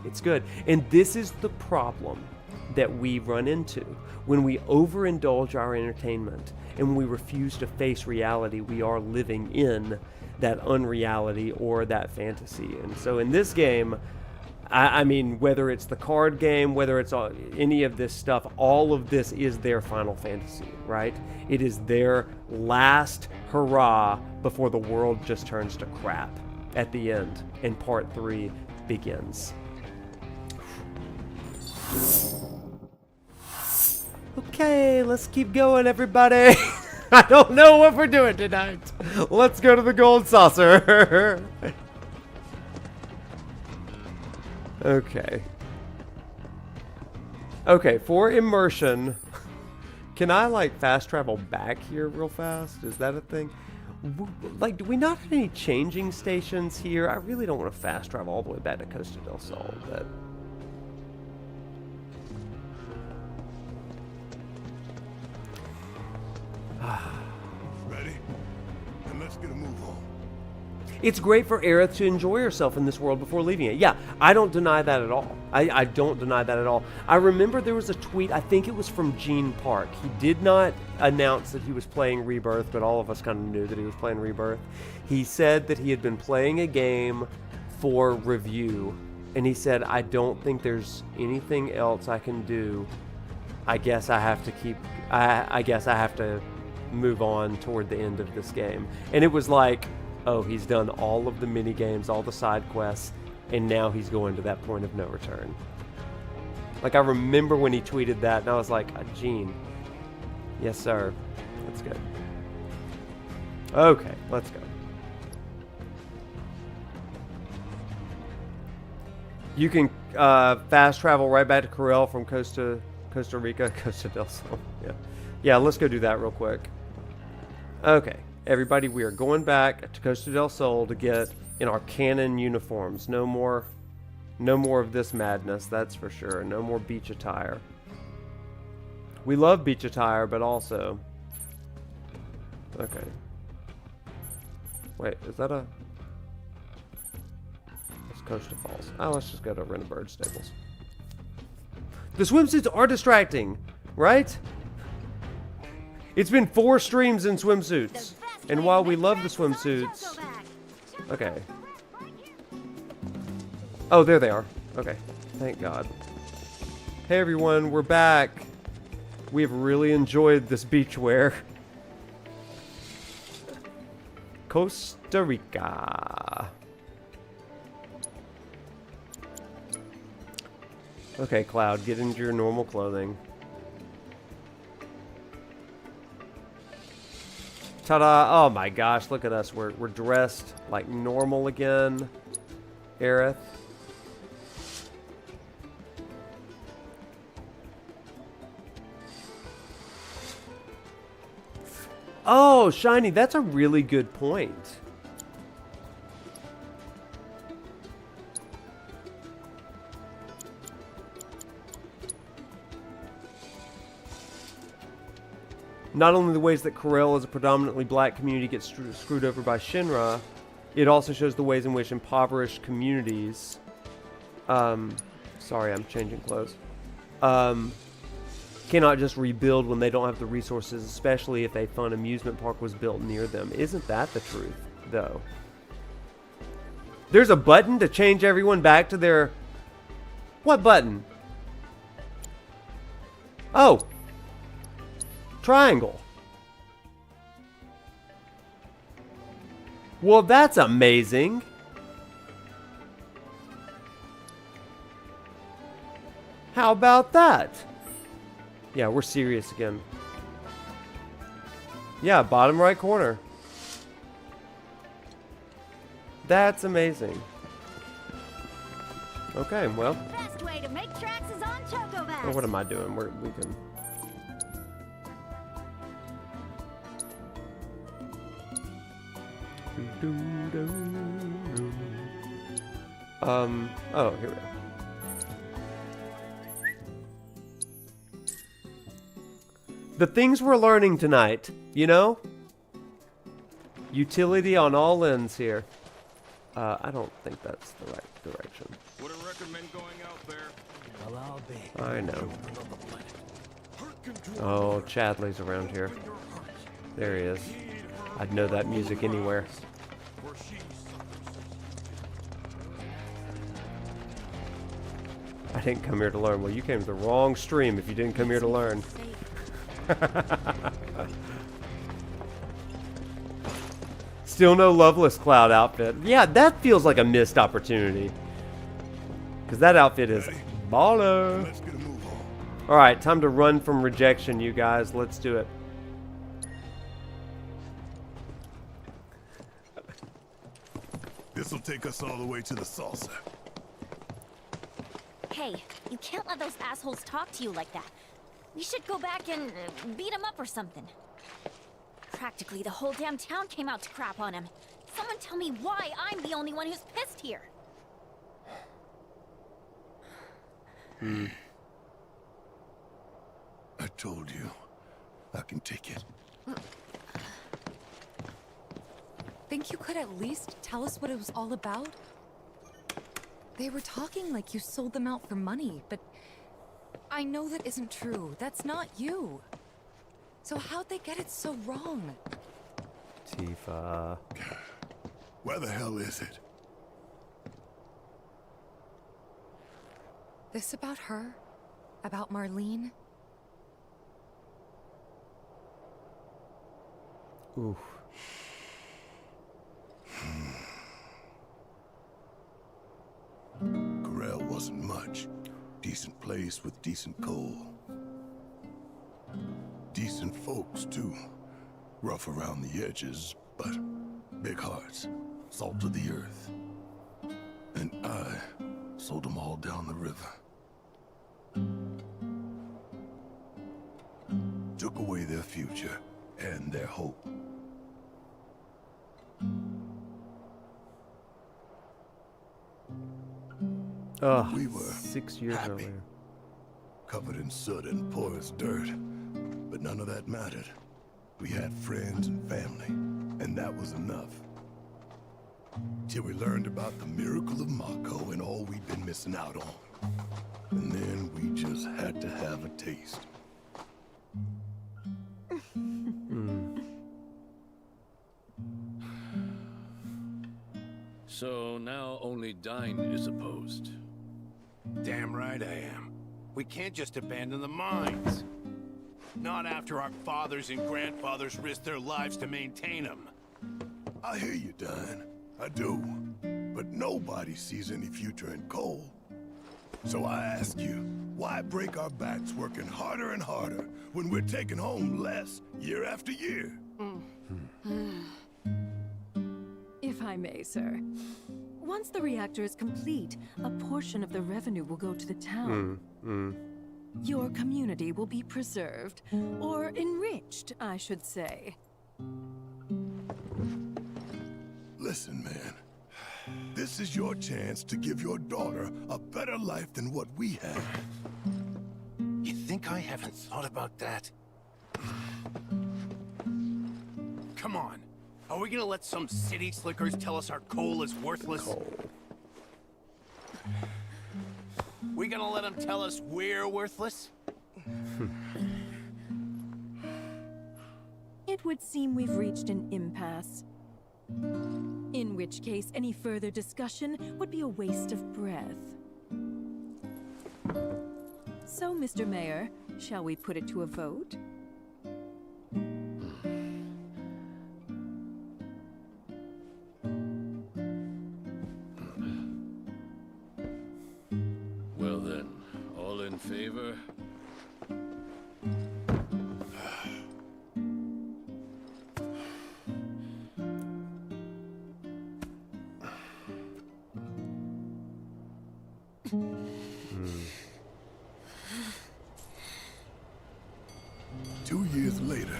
It's good. And this is the problem that we run into when we overindulge our entertainment and when we refuse to face reality. We are living in that unreality or that fantasy. And so in this game, I mean, whether it's the card game, whether it's any of this stuff, all of this is their Final Fantasy, right? It is their last hurrah before the world just turns to crap at the end and part 3 begins. Okay, let's keep going, everybody. I don't know what we're doing tonight. Let's go to the gold saucer. Okay. Okay, for immersion, can I, like, fast travel back here real fast? Is that a thing? Like, do we not have any changing stations here? I really don't want to fast travel all the way back to Costa del Sol, but... Ready? And let's get a move on. It's great for Aerith to enjoy herself in this world before leaving it. Yeah, I don't deny that at all. I don't deny that at all. I remember there was a tweet, I think it was from Gene Park. He did not announce that he was playing Rebirth, but all of us kind of knew that he was playing Rebirth. He said that he had been playing a game for review, and he said, I don't think there's anything else I can do. I guess I have to move on toward the end of this game. And it was like, oh, he's done all of the mini games, all the side quests, and now he's going to that point of no return. Like, I remember when he tweeted that, and I was like, Gene, yes, sir. That's good. Okay, let's go. You can fast travel right back to Corel from Costa Rica, Costa del Sol. Yeah, let's go do that real quick. Okay. Everybody, we are going back to Costa del Sol to get in our canon uniforms. No more of this madness, that's for sure. No more beach attire. We love beach attire, but also... Okay. Wait, is that a... It's Costa Falls. Oh, let's just go to Renabird Stables. The swimsuits are distracting, right? It's been 4 streams in swimsuits. And while we love the swimsuits... Okay. Oh, there they are. Okay. Thank God. Hey everyone, we're back. We've really enjoyed this beach wear. Costa Rica. Okay, Cloud, get into your normal clothing. Ta-da! Oh my gosh, look at us. We're dressed like normal again. Aerith. Oh, Shiny, that's a really good point. Not only the ways that Corel as a predominantly black community gets screwed over by Shinra, it also shows the ways in which impoverished communities, sorry, I'm changing clothes, cannot just rebuild when they don't have the resources, especially if a fun amusement park was built near them. Isn't that the truth, though? There's a button to change everyone back to their... What button? Oh! Triangle. Well, that's amazing. How about that? Yeah, we're serious again. Yeah, bottom right corner. That's amazing. Okay, well. Best way to make tracks is on Chocoback. What am I doing? We can... Oh, here we go. The things we're learning tonight, you know? Utility on all ends here. I don't think that's the right direction. Wouldn't recommend going out there. Well, I'll be. I know. Oh, Chadley's around here. There he is. I'd know that music anywhere. I didn't come here to learn. Well, you came to the wrong stream if you didn't come here to learn. Still no Loveless Cloud outfit. Yeah, that feels like a missed opportunity. Because that outfit is baller. Alright, time to run from Rejection, you guys. Let's do it. This'll take us all the way to the saucer. Hey, you can't let those assholes talk to you like that. We should go back and beat them up or something. Practically the whole damn town came out to crap on him. Someone tell me why I'm the only one who's pissed here. I told you. I can take it. Think you could at least tell us what it was all about? They were talking like you sold them out for money, but I know that isn't true. That's not you. So how'd they get it so wrong? Tifa. Where the hell is it? This about her? About Marlene? Oof. Corel wasn't much. Decent place with decent coal. Decent folks, too. Rough around the edges, but big hearts. Salt of the earth. And I sold them all down the river. Took away their future and their hope. Oh, We were 6 years happy. earlier. Covered in soot and poor as dirt. But none of that mattered. We had friends and family, and that was enough. Till we learned about the miracle of Mako and all we'd been missing out on. And then we just had to have a taste. So now only Dine is opposed. Damn right I am. We can't just abandon the mines. Not after our fathers and grandfathers risked their lives to maintain them. I hear you, Dine. I do. But nobody sees any future in coal. So I ask you, why break our backs working harder and harder when we're taking home less year after year? If I may, sir. Once the reactor is complete, a portion of the revenue will go to the town. Your community will be preserved, or enriched, I should say. Listen, man. This is your chance to give your daughter a better life than what we had. You think I haven't thought about that? Come on. Are we gonna let some city slickers tell us our coal is worthless? We gonna let them tell us we're worthless? It would seem we've reached an impasse. In which case, any further discussion would be a waste of breath. So, Mr. Mayor, shall we put it to a vote? Well then, all in favor? Two years later,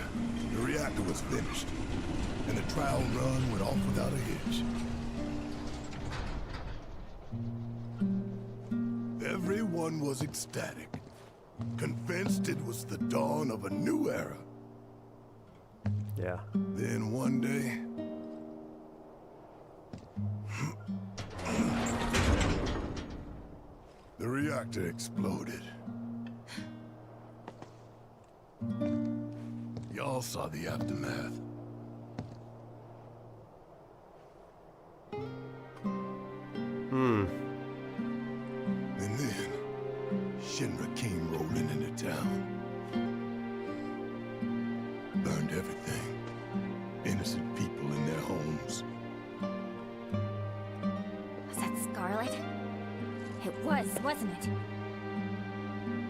the reactor was finished, and the trial run went off without a hitch. Everyone was ecstatic, convinced it was the dawn of a new era. Yeah. Then one day, reactor exploded. Y'all saw the aftermath. And then, Shinra came rolling into town. Burned everything. Innocent people in their homes. Was that Scarlet? It was, wasn't it?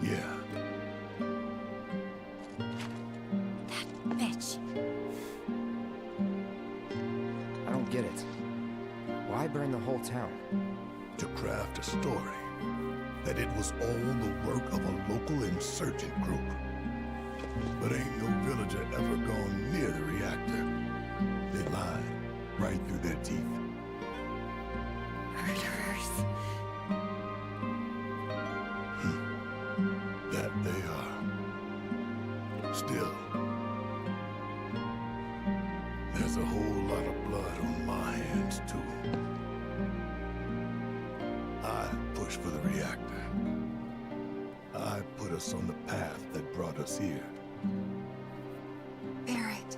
Yeah. That bitch. I don't get it. Why burn the whole town? To craft a story that it was all the work of a local insurgent group. But ain't no villager ever gone near the reactor. They lied right through their teeth. Murderers. That they are. Still, there's a whole lot of blood on my hands, too. I pushed for the reactor. I put us on the path that brought us here. Barrett.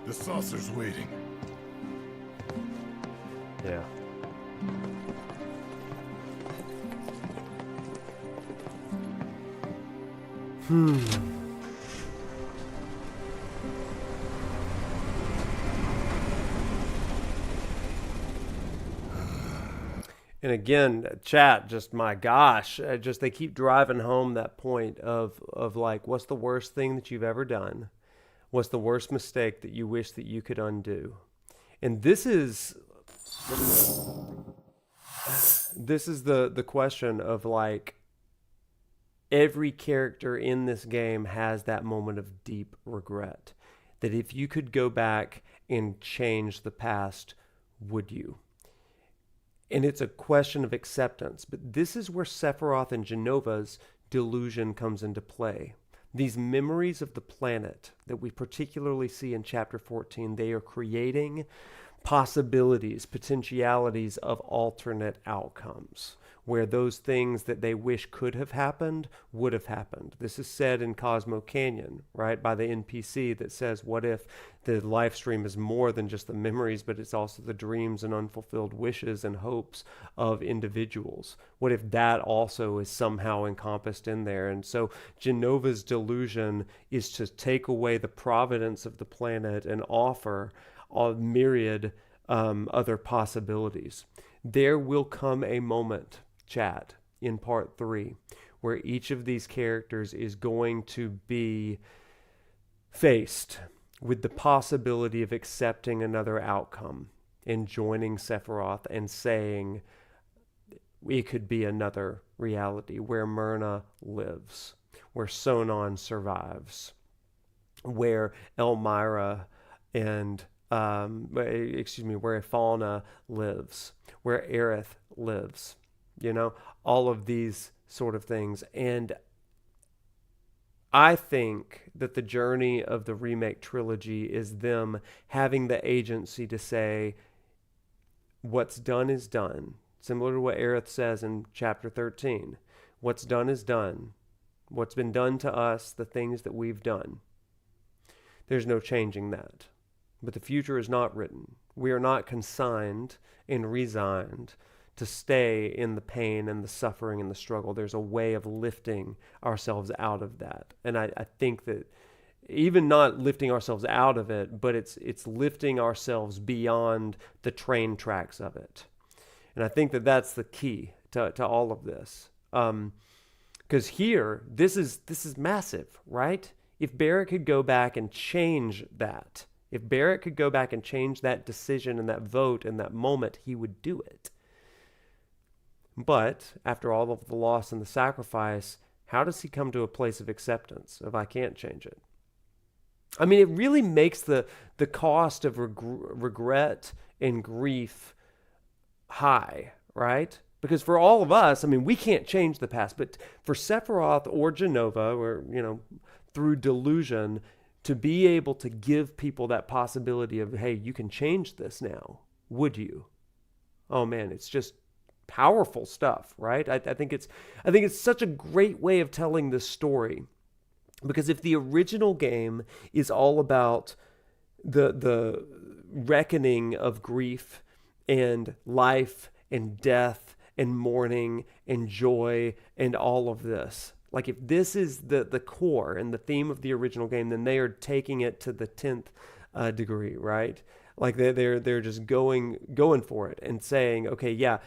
The saucer's waiting. Yeah. And again, chat, just my gosh, just they keep driving home that point of like, what's the worst thing that you've ever done? What's the worst mistake that you wish that you could undo? And this is the question of like, every character in this game has that moment of deep regret. That if you could go back and change the past, would you? And it's a question of acceptance. But this is where Sephiroth and Genova's delusion comes into play. These memories of the planet that we particularly see in Chapter 14, they are creating possibilities, potentialities of alternate outcomes, where those things that they wish could have happened would have happened. This is said in Cosmo Canyon, right, by the NPC that says, what if the live stream is more than just the memories, but it's also the dreams and unfulfilled wishes and hopes of individuals? What if that also is somehow encompassed in there? And so Genova's delusion is to take away the providence of the planet and offer a myriad other possibilities. There will come a moment, chat, in part 3, where each of these characters is going to be faced with the possibility of accepting another outcome and joining Sephiroth and saying it could be another reality where Myrna lives, where Sonon survives, where Elmira and where Falna lives, where Aerith lives, all of these sort of things. And I think that the journey of the remake trilogy is them having the agency to say, what's done is done. Similar to what Aerith says in Chapter 13. What's done is done. What's been done to us, the things that we've done. There's no changing that. But the future is not written. We are not consigned and resigned to stay in the pain and the suffering and the struggle. There's a way of lifting ourselves out of that. And I think that even not lifting ourselves out of it, but it's lifting ourselves beyond the train tracks of it. And I think that that's the key to all of this. Because here, this is massive, right? If Barrett could go back and change that, if Barrett could go back and change that decision and that vote and that moment, he would do it. But after all of the loss and the sacrifice, how does he come to a place of acceptance of I can't change it? I mean, it really makes the cost of regret and grief high, right? Because for all of us, I mean, we can't change the past. But for Sephiroth or Jenova, or, through delusion, to be able to give people that possibility of, hey, you can change this now. Would you? Oh man, it's just powerful stuff, right? I think it's such a great way of telling this story, because if the original game is all about the reckoning of grief and life and death and mourning and joy and all of this, like if this is the core and the theme of the original game, then they are taking it to the 10th degree, right? Like they're just going for it and saying, okay, yeah,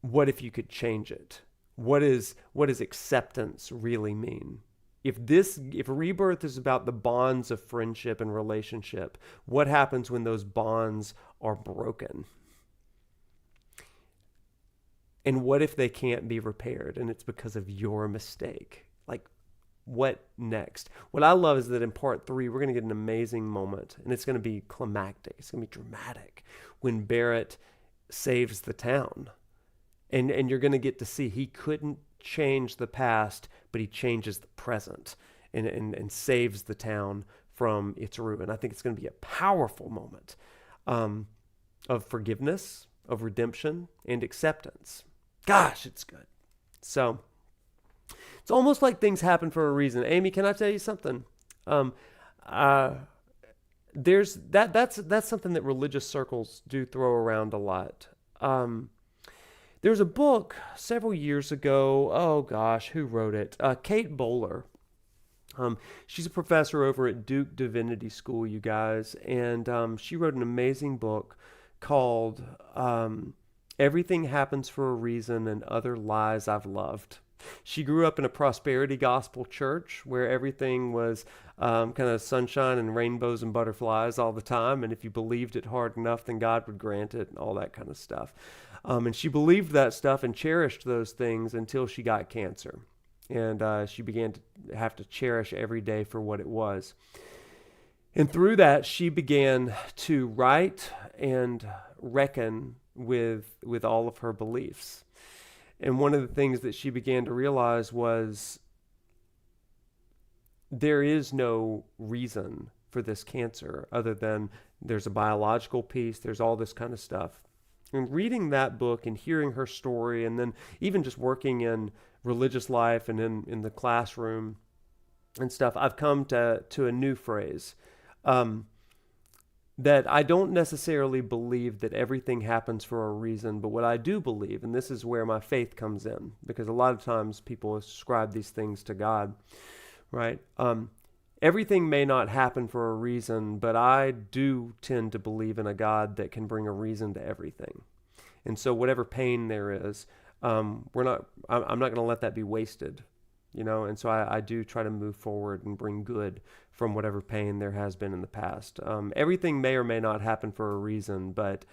what if you could change it? What does acceptance really mean? If Rebirth is about the bonds of friendship and relationship, what happens when those bonds are broken? And what if they can't be repaired and it's because of your mistake? Like, what next? What I love is that in part 3, we're going to get an amazing moment, and it's going to be climactic. It's going to be dramatic when Barrett saves the town. And you're going to get to see he couldn't change the past, but he changes the present and saves the town from its ruin. I think it's going to be a powerful moment of forgiveness, of redemption, and acceptance. Gosh, it's good. So it's almost like things happen for a reason. Amy, can I tell you something? There's that's something that religious circles do throw around a lot. There's a book several years ago. Oh gosh, who wrote it? Kate Bowler. She's a professor over at Duke Divinity School, you guys, and she wrote an amazing book called Everything Happens for a Reason and Other Lies I've Loved. She grew up in a prosperity gospel church where everything was kind of sunshine and rainbows and butterflies all the time. And if you believed it hard enough, then God would grant it and all that kind of stuff. And she believed that stuff and cherished those things until she got cancer. And she began to have to cherish every day for what it was. And through that, she began to write and reckon with all of her beliefs. And one of the things that she began to realize was there is no reason for this cancer other than there's a biological piece, there's all this kind of stuff. And reading that book and hearing her story, and then even just working in religious life and in the classroom and stuff, I've come to a new phrase. That I don't necessarily believe that everything happens for a reason, but what I do believe, and this is where my faith comes in, because a lot of times people ascribe these things to God, right? Everything may not happen for a reason, but I do tend to believe in a God that can bring a reason to everything. And so whatever pain there is, I'm not going to let that be wasted, you know? And so I do try to move forward and bring good from whatever pain there has been in the past. Everything may or may not happen for a reason, but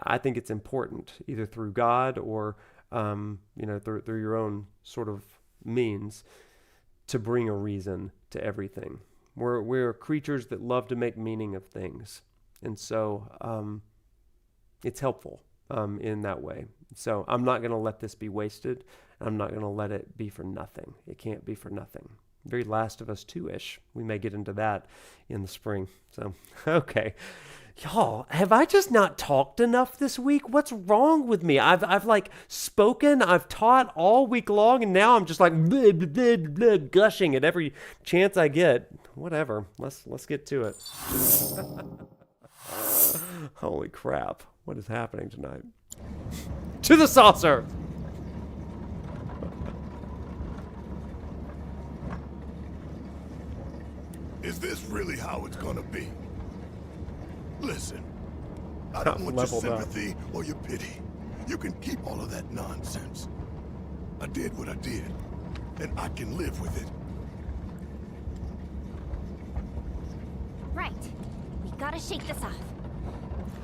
I think it's important, either through God or through your own sort of means, to bring a reason to everything. We're creatures that love to make meaning of things, and so it's helpful in that way. So I'm not going to let this be wasted. I'm not going to let it be for nothing. It can't be for nothing. Very Last of Us 2-ish. We may get into that in the spring. So, okay. Y'all, have I just not talked enough this week? What's wrong with me? I've like spoken, I've taught all week long, and now I'm just like blah, blah, blah, blah, gushing at every chance I get. Whatever. Let's get to it. Holy crap. What is happening tonight? To the saucer! Is this really how it's gonna be? Listen, I don't want your sympathy or your pity. You can keep all of that nonsense. I did what I did, and I can live with it. Right. We gotta shake this off.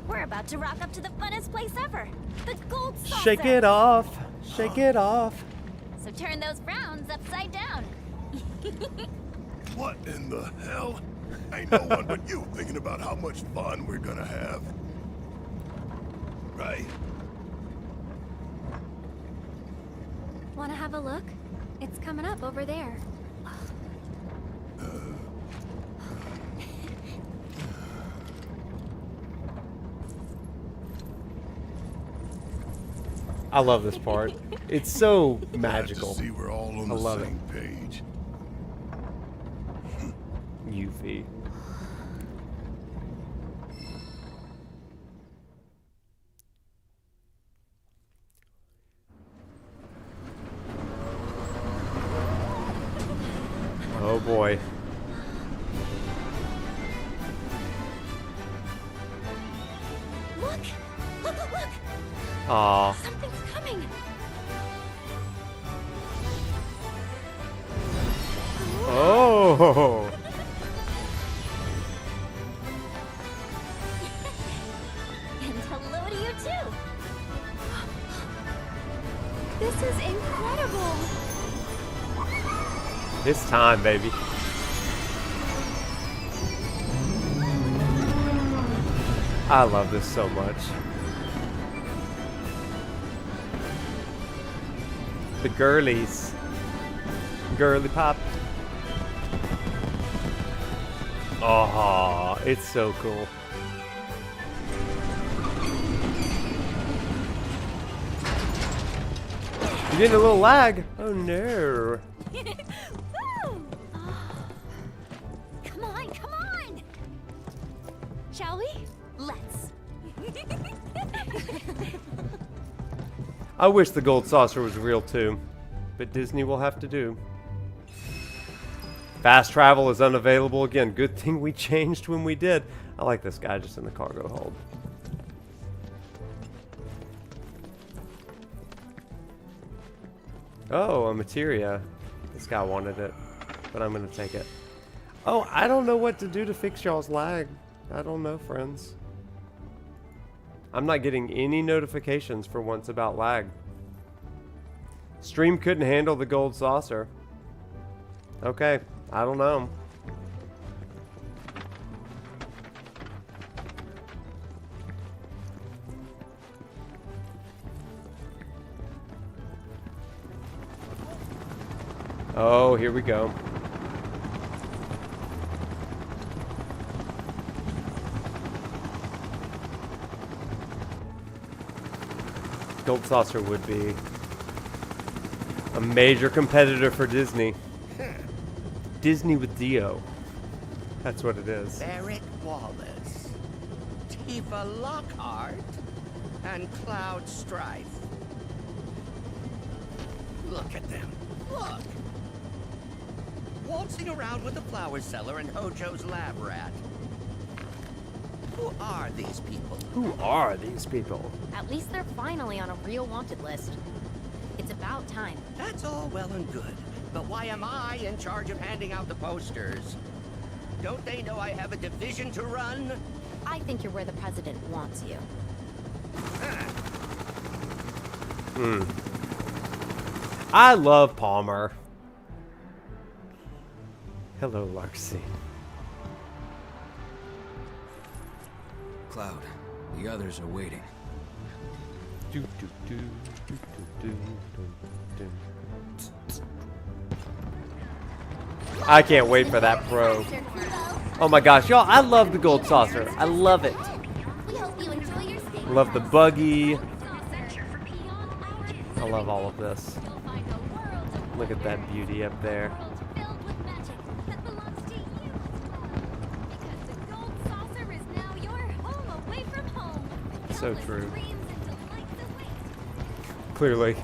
We're about to rock up to the funnest place ever. The Gold Saucer! Shake it off. Shake it off. So turn those frowns upside down. What in the hell? Ain't no one but you thinking about how much fun we're gonna have. Right? Wanna have a look? It's coming up over there. I love this part. It's so magical. Glad to see we're all on I the love same page. Yuffie. Oh boy. Look! Look! Look! Aw. Something's coming! Oh! And hello to you too! This is incredible! It's time, baby. I love this so much. The girlies. Girly pop. Oh, it's so cool. You're getting a little lag. Oh no. Come on, come on! Shall we? Let's. I wish the gold saucer was real too, but Disney will have to do. Fast travel is unavailable again. Good thing we changed when we did. I like this guy just in the cargo hold. Oh, a materia. This guy wanted it, but I'm gonna take it. Oh, I don't know what to do to fix y'all's lag. I don't know, friends. I'm not getting any notifications for once about lag. Stream couldn't handle the gold saucer. Okay, I don't know. Oh, here we go. Gold saucer would be a major competitor for Disney. Disney with Dio. That's what it is. Barrett Wallace, Tifa Lockhart, and Cloud Strife. Look at them. Look! Waltzing around with the flower seller and Hojo's lab rat. Who are these people? Who are these people? At least they're finally on a real wanted list. It's about time. That's all well and good, but why am I in charge of handing out the posters? Don't they know I have a division to run? I think you're where the president wants you. I love Palmer. Hello, Larksy. Cloud, the others are waiting. I can't wait for that pro. Oh my gosh, y'all, I love the gold saucer. I love it. Love the buggy. I love all of this. Look at that beauty up there. So true. Clearly.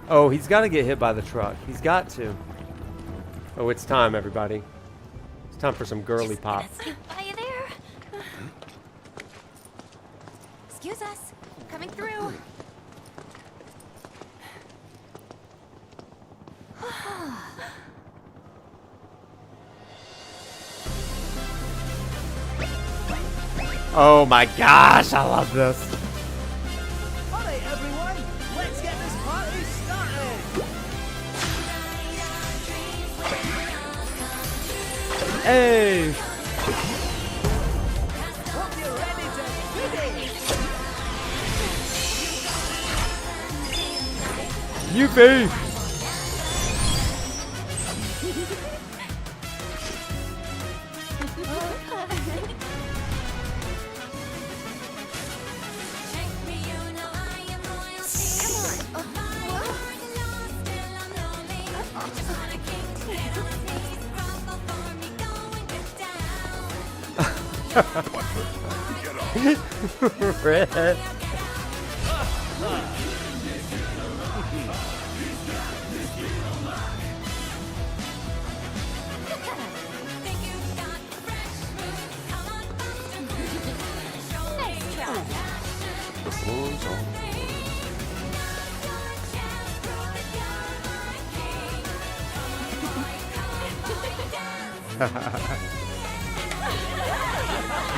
Oh, he's got to get hit by the truck. He's got to. Oh, it's time, everybody. It's time for some girly pop. Are you there? Excuse us. Coming through. Oh my gosh, I love this. Alright, everyone, let's get this party started. Hey! Hope you're ready to begin. Yuffie! Red. The floor's on.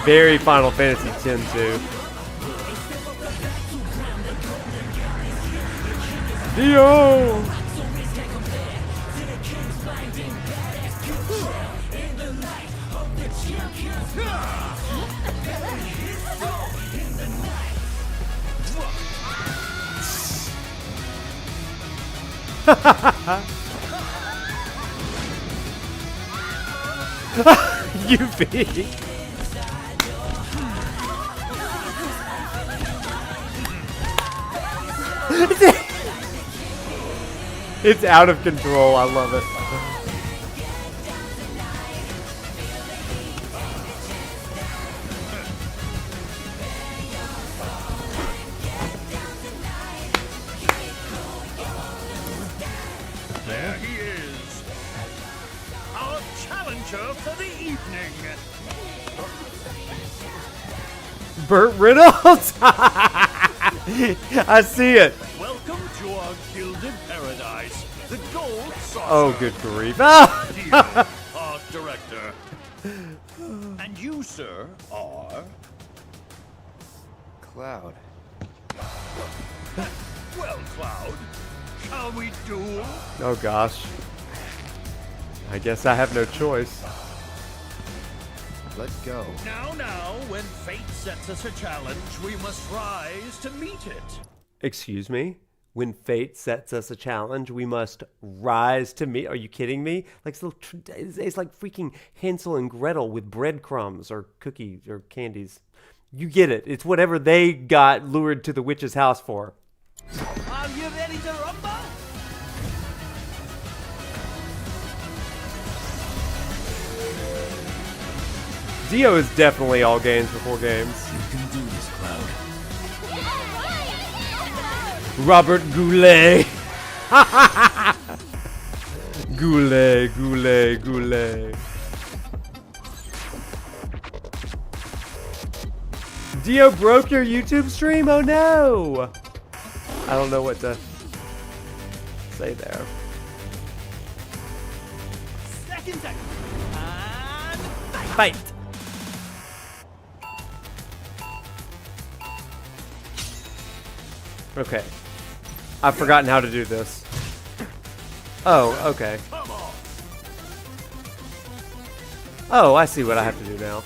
Very Final Fantasy X too. Dio! Yuffie! It's out of control. I love it. There he is. Our challenger for the evening. Burt Reynolds. I see it. Welcome to our gilded paradise. The gold saucer. Oh, good grief. Ah! Dio, art director. And you, sir, are... Cloud. Well, Cloud, shall we duel? Oh gosh. I guess I have no choice. Let's go. Now, when fate sets us a challenge, we must rise to meet it. Excuse me? When fate sets us a challenge, we must rise to meet. Are you kidding me? Like it's like freaking Hansel and Gretel with breadcrumbs or cookies or candies. You get it. It's whatever they got lured to the witch's house for. Are you ready to rumble? Dio is definitely all games before games. You can do this, Cloud. Robert Goulet. Goulet, Goulet, Goulet. Dio broke your YouTube stream? Oh no! I don't know what to say there. Second time. And Fight! Okay. I've forgotten how to do this. Oh, okay. Oh, I see what I have to do now.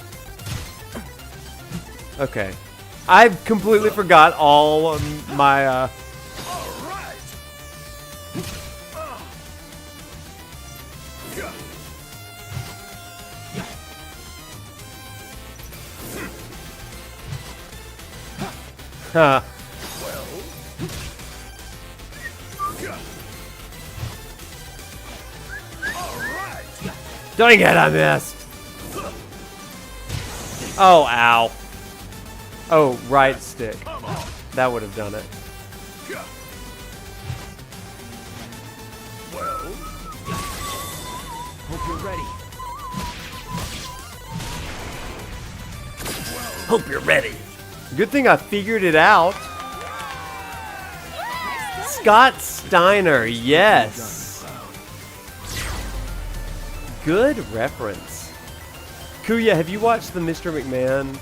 Okay. I completely forgot all my, Huh. Dang it, I missed. Oh, ow. Oh, right stick. That would have done it. hope you're ready. Hope you're ready. Good thing I figured it out. Scott Steiner, yes. Good reference. Kuya, have you watched the Mr. McMahon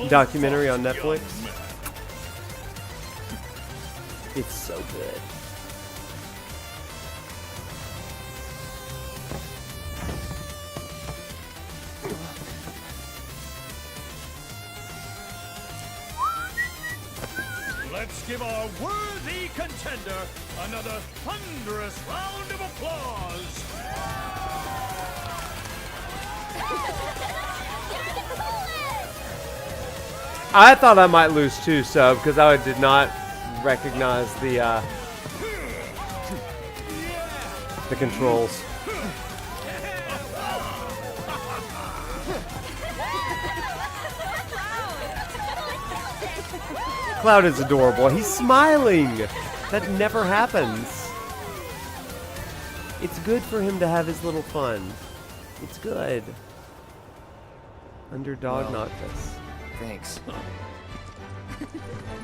documentary on Netflix? It's so good. Let's give our worthy contender another thunderous round of applause. I thought I might lose too, Sub, because I did not recognize the controls. Cloud is adorable. He's smiling. That never happens. It's good for him to have his little fun. It's good. Underdog Noctis. Thanks.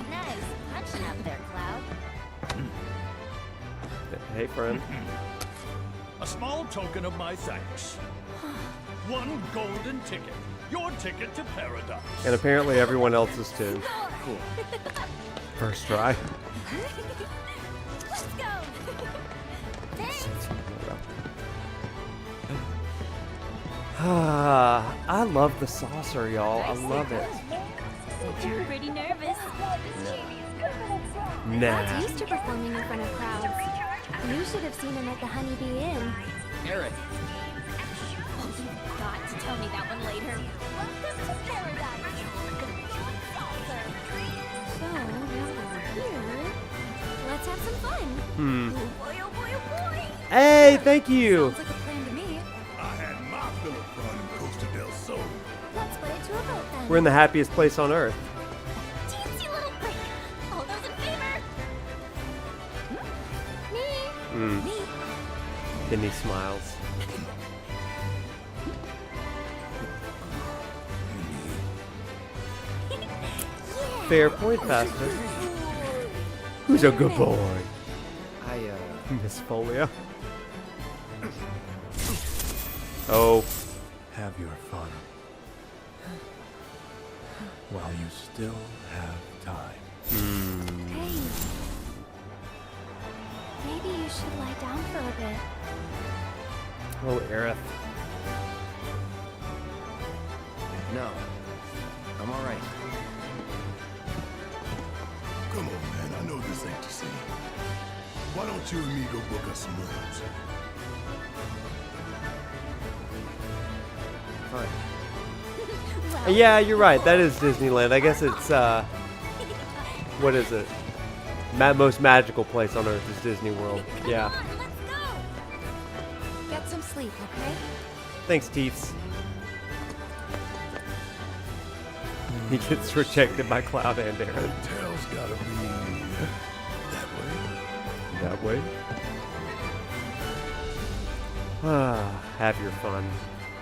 Nice punching up there, Cloud. Hey, friend. A small token of my thanks. One golden ticket. Your ticket to paradise. And apparently everyone else's too. Cool. First try. Let's go. Thanks. I love the saucer, y'all. I love it. You're pretty nervous. Nah. Cloud's used to performing in front of crowds. You should have seen him at the Honeybee Inn. Eric. You've got to tell me that one later. Welcome to paradise. So, now that we're here, let's have some fun. Oh boy, oh boy, oh boy. Hey, thank you. Sounds like a plan to me. I had my fill of fun in Costa del Sol. Let's put it to a vote then. We're in the happiest place on earth. Teensy little break. All those in favor? Me. Me. Then he smiles. Fair point, Pastor. Who's a good boy? Miss Folio. Oh. Have your fun. While you still have time. Hey. Maybe you should lie down for a bit. Oh, Aerith. No. I'm all right. Come on, man. I know this ain't the same. Why don't you and me go book us some rooms? Fine. Yeah, you're right. That is Disneyland. I guess it's, what is it? Most magical place on earth is Disney World. Yeah. Get some sleep, okay? Thanks, Teeths. He gets rejected by Cloud and Aaron. Hotel's gotta be that way. Have your fun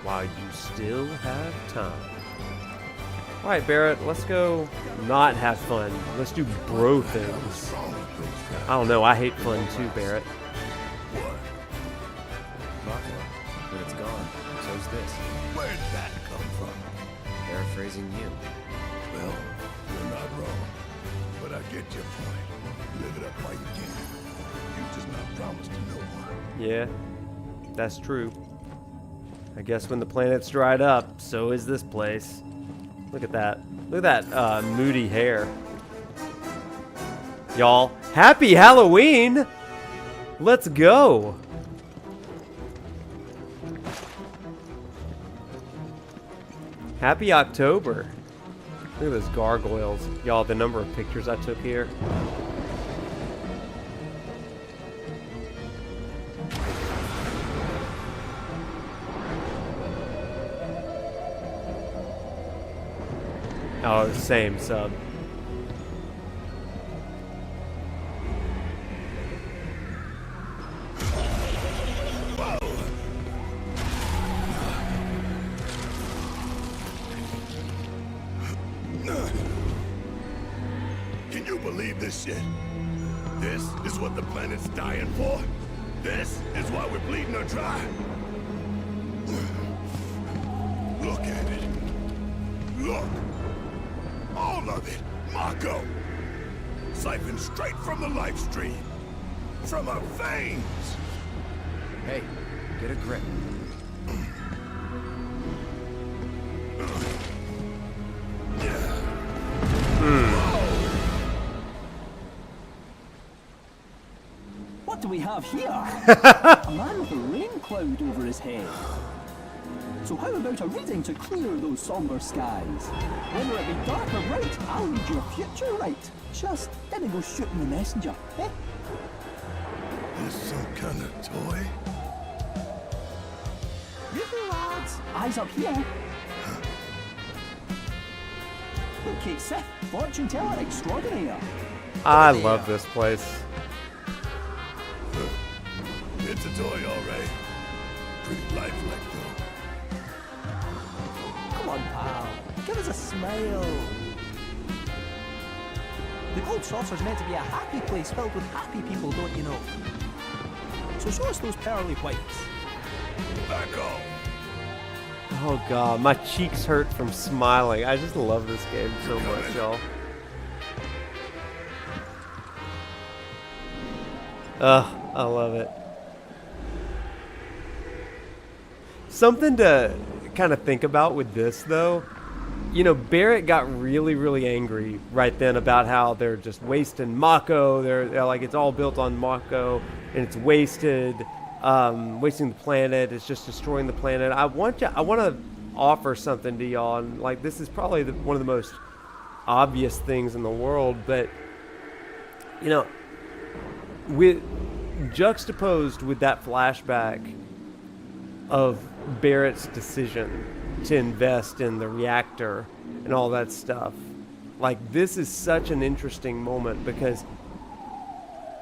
while you still have time. Alright, Barrett, let's go not have fun. Let's do bro things. I don't know, I hate fun too, Barrett. But it's gone. So's this. Where'd that come from? Paraphrasing you. Well, you're not wrong. But I get your point. Live it up while you can. You just not promised to no one. Yeah, that's true. I guess when the planet's dried up, so is this place. Look at that. Look at that moody hair. Y'all, happy Halloween! Let's go! Happy October. Look at those gargoyles. Y'all, the number of pictures I took here. Oh, same sub. Can you believe this shit? This is what the planet's dying for? This is why we're bleeding her dry? Look at it. Look. All of it. Mako. Siphoned straight from the life stream. From her veins. Hey, get a grip. What do we have here? A man with a rain cloud over his head. So how about a reading to clear those somber skies? Whether it be dark or bright, I'll read your future right. Just didn't go shooting the messenger, eh? This some kind of toy? You lads, eyes up here. Kate Sith, fortune teller extraordinaire. I love this place. It's a toy, all right. Pretty lifelike, though. Come on, pal. Give us a smile. The gold saucer's meant to be a happy place filled with happy people, don't you know? So show us those pearly whites. Back off. Oh god, my cheeks hurt from smiling. I just love this game so much, y'all. Ugh, I love it. Something to kind of think about with this, though. You know, Barrett got really, really angry right then about how they're just wasting Mako. They're like, it's all built on Mako, and it's wasted. Wasting the planet. It's just destroying the planet. I want to offer something to y'all, and like this is probably one of the most obvious things in the world, but you know, with juxtaposed with that flashback of Barrett's decision to invest in the reactor and all that stuff, like this is such an interesting moment because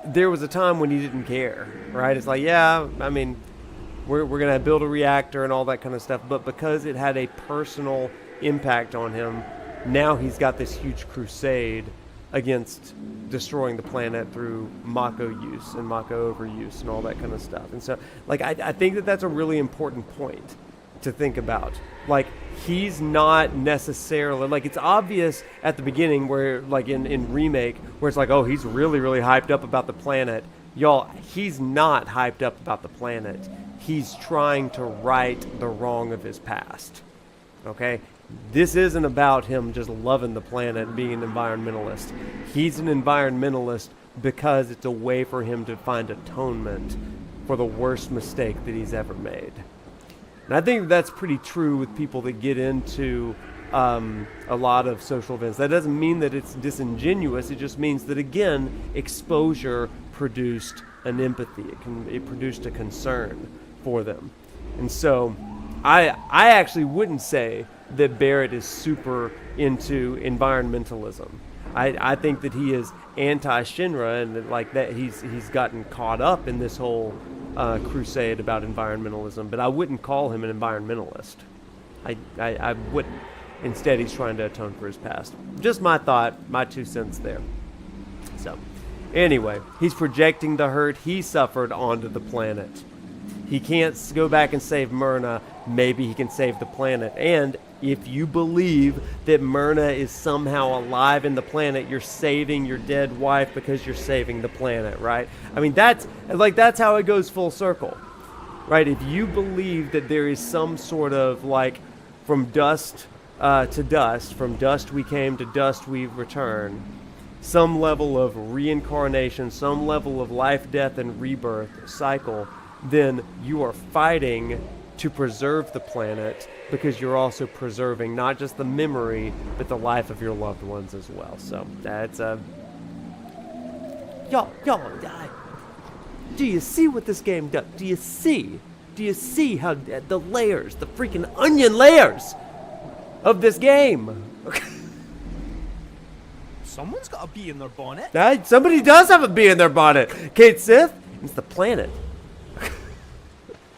there was a time when he didn't care, right? It's like, yeah, I mean, we're going to build a reactor and all that kind of stuff, but because it had a personal impact on him, now he's got this huge crusade against destroying the planet through Mako use and Mako overuse and all that kind of stuff. And so, like, I think that that's a really important point to think about. Like, he's not necessarily, like, it's obvious at the beginning where, like, in Remake, where it's like, oh, he's really, really hyped up about the planet. Y'all, he's not hyped up about the planet. He's trying to right the wrong of his past. Okay? This isn't about him just loving the planet and being an environmentalist. He's an environmentalist because it's a way for him to find atonement for the worst mistake that he's ever made. And I think that's pretty true with people that get into a lot of social events. That doesn't mean that it's disingenuous. It just means that, again, exposure produced an empathy. It produced a concern for them. And so I actually wouldn't say that Barrett is super into environmentalism. I think that he is anti-Shinra, and like that he's gotten caught up in this whole crusade about environmentalism, but I wouldn't call him an environmentalist. I wouldn't. Instead, he's trying to atone for his past. Just my thought, my 2 cents there. So, anyway, he's projecting the hurt he suffered onto the planet. He can't go back and save Myrna. Maybe he can save the planet. And if you believe that Myrna is somehow alive in the planet, you're saving your dead wife because you're saving the planet, right? I mean, that's how it goes full circle, right? If you believe that there is some sort of, like, from dust to dust, from dust we came to dust we return, some level of reincarnation, some level of life, death, and rebirth cycle, then you are fighting to preserve the planet because you're also preserving not just the memory, but the life of your loved ones as well. So that's y'all, do you see what this game does? Do you see how the layers, the freaking onion layers of this game? Someone's got a bee in their bonnet. Somebody does have a bee in their bonnet. Kate Sith, it's the planet.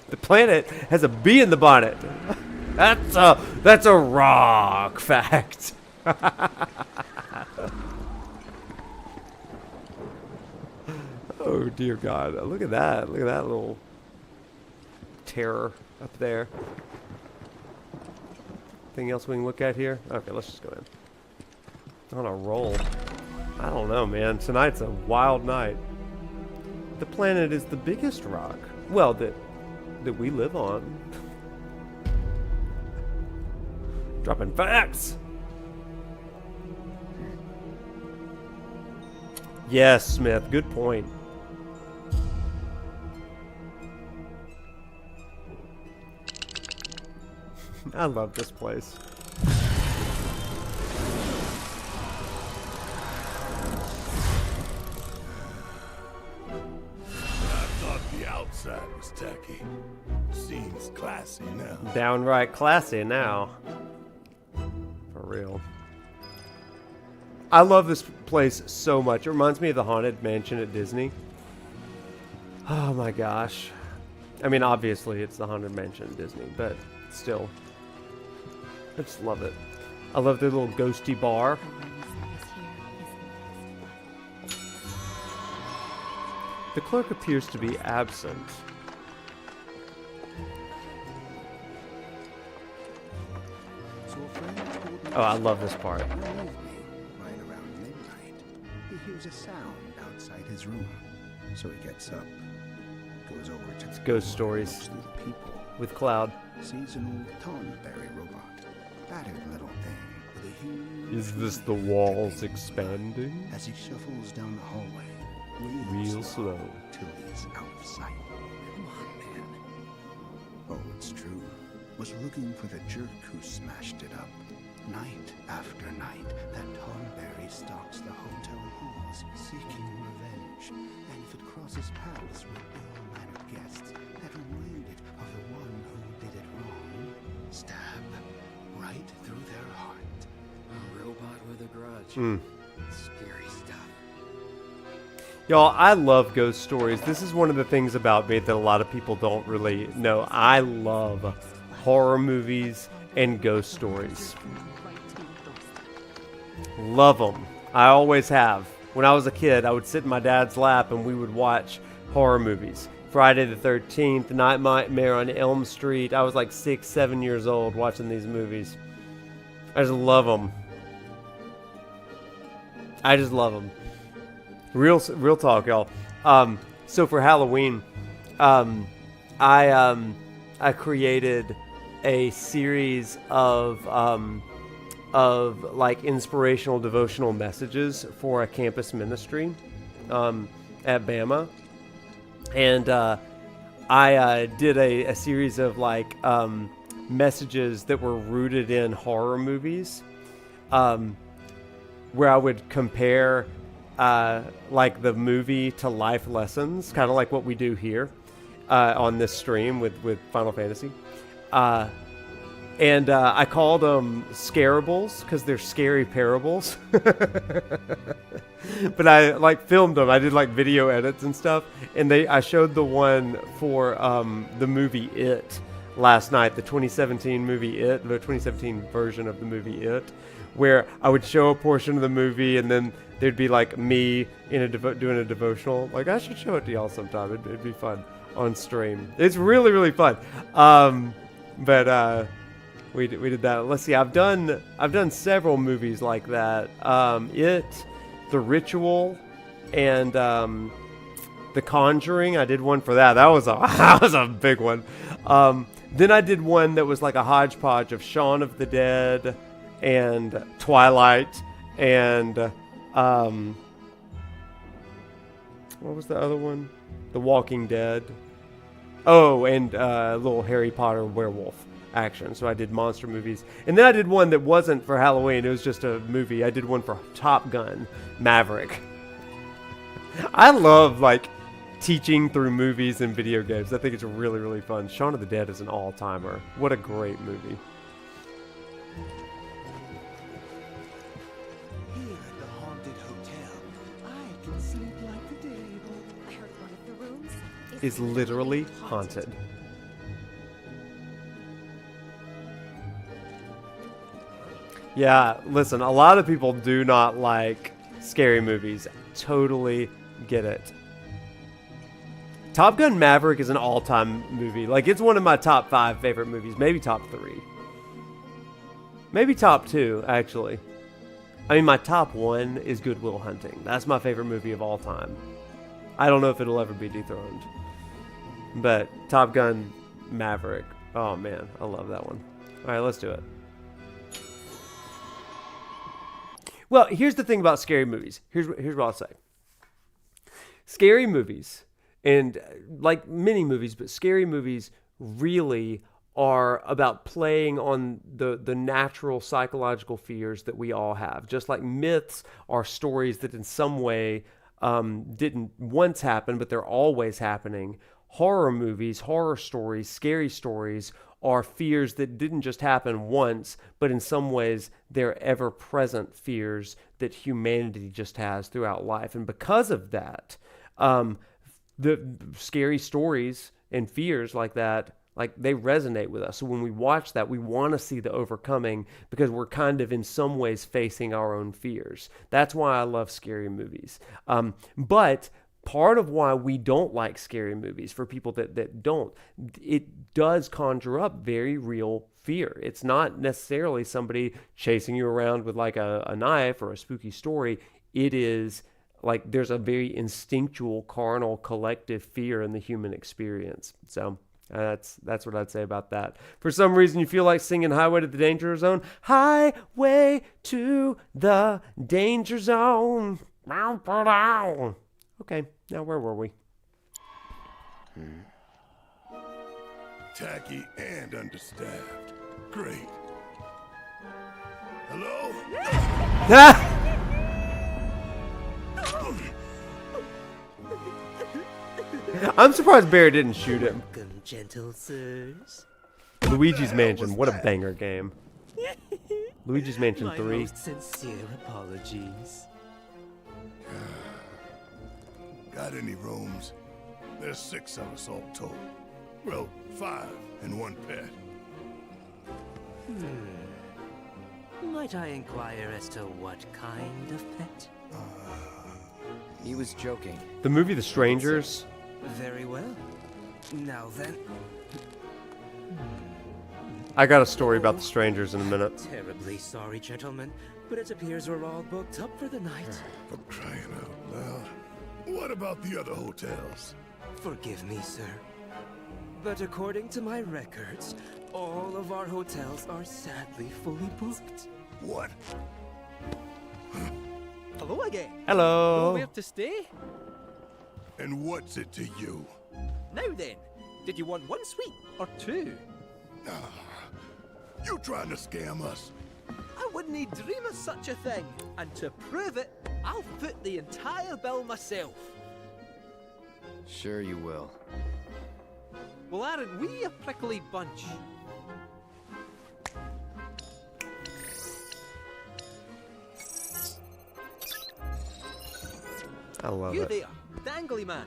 The planet has a bee in the bonnet. That's a rock fact. Oh dear God! Look at that! Look at that little terror up there. Anything else we can look at here? Okay, let's just go in. On a roll. I don't know, man. Tonight's a wild night. The planet is the biggest rock. Well, that we live on. Dropping facts. Yes, Smith. Good point. I love this place. Outside was tacky. Seems classy now. Downright classy now. For real. I love this place so much. It reminds me of the Haunted Mansion at Disney. Oh my gosh. I mean, obviously it's the Haunted Mansion at Disney, but still. I just love it. I love their little ghosty bar. The clerk appears to be absent. Oh, I love this part. Right around midnight, he hears a sound outside his room. So he gets up, goes over to It's Ghost Stories with Cloud. Sees an old Thornberry robot, battered little thing with a huge... Is this the walls expanding? As he shuffles down the hallway, real slow. Till he's out of sight. Come on, man. Oh, it's true. Was looking for the jerk who smashed it up. Night after night, that Thornberry stalks the hotel halls, seeking revenge. And if it crosses paths with ill-mannered guests that reminded of the one who did it wrong, stab right through their heart. A robot with a grudge. Scary stuff. Y'all, I love ghost stories. This is one of the things about me that a lot of people don't really know. I love horror movies and ghost stories. Love them. I always have. When I was a kid, I would sit in my dad's lap and we would watch horror movies. Friday the 13th, Nightmare on Elm Street. I was like 6, 7 years old watching these movies. I just love them. I just love them. Real talk, y'all. So for Halloween, I created a series of like inspirational devotional messages for a campus ministry at Bama, and I did a series of like messages that were rooted in horror movies, where I would compare like the movie to life lessons, kind of like what we do here on this stream with Final Fantasy. And I called them Scarables because they're scary parables. But I like filmed them. I did like video edits and stuff. And I showed the one for the movie It last night, the 2017 movie It, the 2017 version of the movie It, where I would show a portion of the movie and then there'd be like me in doing a devotional. Like, I should show it to y'all sometime. It'd be fun on stream. It's really, really fun. But we did that. Let's see. I've done several movies like that. It, The Ritual, and The Conjuring. I did one for that. That was a big one. Then I did one that was like a hodgepodge of Shaun of the Dead and Twilight and what was the other one? The Walking Dead. Oh, and little Harry Potter werewolf action. So I did monster movies. And then I did one that wasn't for Halloween. It was just a movie. I did one for Top Gun Maverick. I love like teaching through movies and video games. I think it's really, really fun. Shaun of the Dead is an all-timer. What a great movie. Here at the haunted hotel, I can sleep like the devil. I heard one of the rooms Is literally haunted. Yeah, listen, a lot of people do not like scary movies. Totally get it. Top Gun Maverick is an all-time movie. Like, it's one of my top 5 favorite movies. Maybe top 3. Maybe top 2, actually. I mean, my top 1 is Good Will Hunting. That's my favorite movie of all time. I don't know if it'll ever be dethroned. But Top Gun Maverick. Oh, man. I love that one. All right, let's do it. Well, here's the thing about scary movies. Here's what I'll say. Scary movies, and like many movies, but scary movies really are about playing on the natural psychological fears that we all have. Just like myths are stories that in some way didn't once happen, but they're always happening. Horror movies, horror stories, scary stories are fears that didn't just happen once, but in some ways they're ever-present fears that humanity just has throughout life. And because of that, the scary stories and fears like that, like, they resonate with us. So when we watch that, we want to see the overcoming because we're kind of in some ways facing our own fears. That's why I love scary movies. But part of why we don't like scary movies, for people that don't, it does conjure up very real fear. It's not necessarily somebody chasing you around with like a knife or a spooky story. It is like there's a very instinctual, carnal, collective fear in the human experience. So that's what I'd say about that. For some reason, you feel like singing Highway to the Danger Zone. Highway to the Danger Zone. Okay, now where were we? Tacky and understaffed. Great. Hello? I'm surprised Barry didn't shoot him. Welcome, gentle sirs. Luigi's Mansion, what a banger game. Luigi's Mansion 3. My most sincere apologies. Got any rooms? There's 6 of us all told. Well, 5 and 1 pet. Might I inquire as to what kind of pet? He was joking. The movie The Strangers. Very well. Now then. I got a story about The Strangers in a minute. Terribly sorry, gentlemen, but it appears we're all booked up for the night. For crying out loud. What about the other hotels? Forgive me, sir. But according to my records, all of our hotels are sadly fully booked. What? Hello again. Hello. Nowhere to stay? And what's it to you? Now then, did you want 1 suite or 2? You trying to scam us? I wouldn't dream of such a thing. And to prove it, I'll foot the entire bill myself. Sure you will. Well, aren't we a prickly bunch? I love you it. there, dangly man.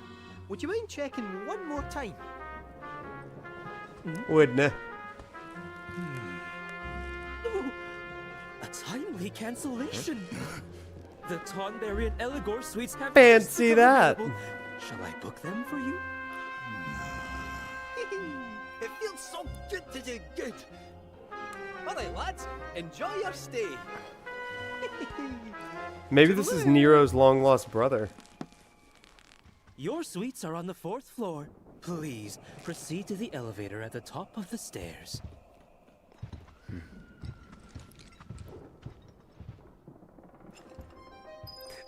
Would you mind checking one more time? Wouldn't it? Oh, a timely cancellation. The Tonberry and Eligor suites have Fancy that. available. Shall I book them for you? It feels so good to do good. All right, lads, enjoy your stay. Maybe this is Nero's long-lost brother. Your suites are on the 4th floor. Please proceed to the elevator at the top of the stairs.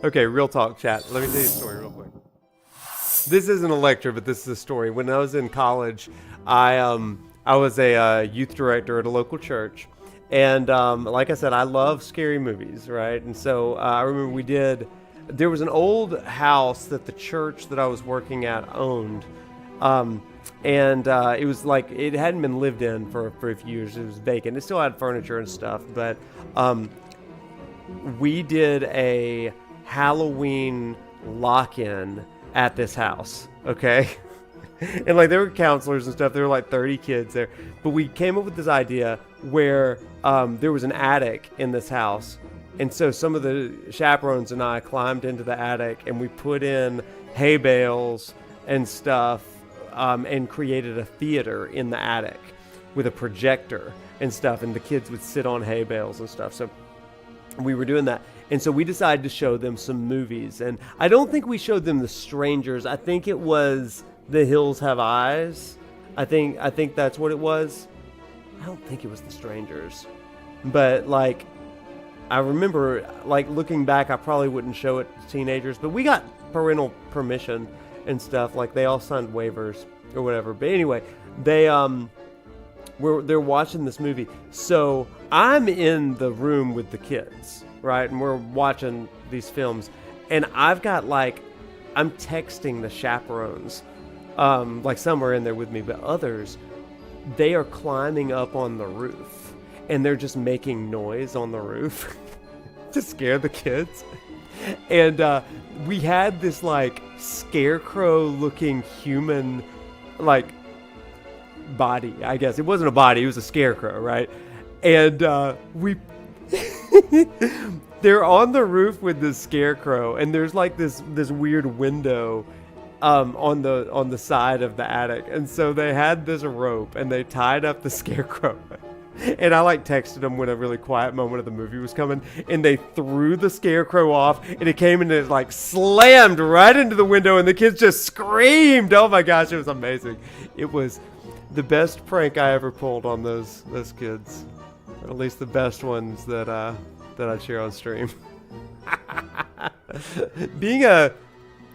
Okay, real talk, chat. Let me tell you a story real quick. This isn't a lecture, but this is a story. When I was in college, I was a youth director at a local church. And like I said, I love scary movies, right? And so I remember there was an old house that the church that I was working at owned. And it was like, it hadn't been lived in for a few years. It was vacant. It still had furniture and stuff. But we did a Halloween lock-in at this house, okay? And like there were counselors and stuff. There were like 30 kids there. But we came up with this idea where there was an attic in this house. And so some of the chaperones and I climbed into the attic and we put in hay bales and stuff and created a theater in the attic with a projector and stuff. And the kids would sit on hay bales and stuff. So we were doing that. And so we decided to show them some movies. And I don't think we showed them The Strangers. I think it was The Hills Have Eyes. I think that's what it was. I don't think it was The Strangers. But like, I remember like looking back, I probably wouldn't show it to teenagers, but we got parental permission and stuff. Like they all signed waivers or whatever. But anyway, they're watching this movie. So I'm in the room with the kids, right? And we're watching these films. And I've got like, I'm texting the chaperones. Like some are in there with me, but others they are climbing up on the roof, and they're just making noise on the roof to scare the kids. And we had this like scarecrow-looking human, like, body. I guess it wasn't a body; it was a scarecrow, right? And we. They're on the roof with this scarecrow, and there's like this weird window on the side of the attic, and so they had this rope and they tied up the scarecrow. And I like texted them when a really quiet moment of the movie was coming, and they threw the scarecrow off, and it came and it like slammed right into the window, and the kids just screamed. Oh my gosh, it was amazing. It was the best prank I ever pulled on those kids, or at least the best ones that I'd share on stream.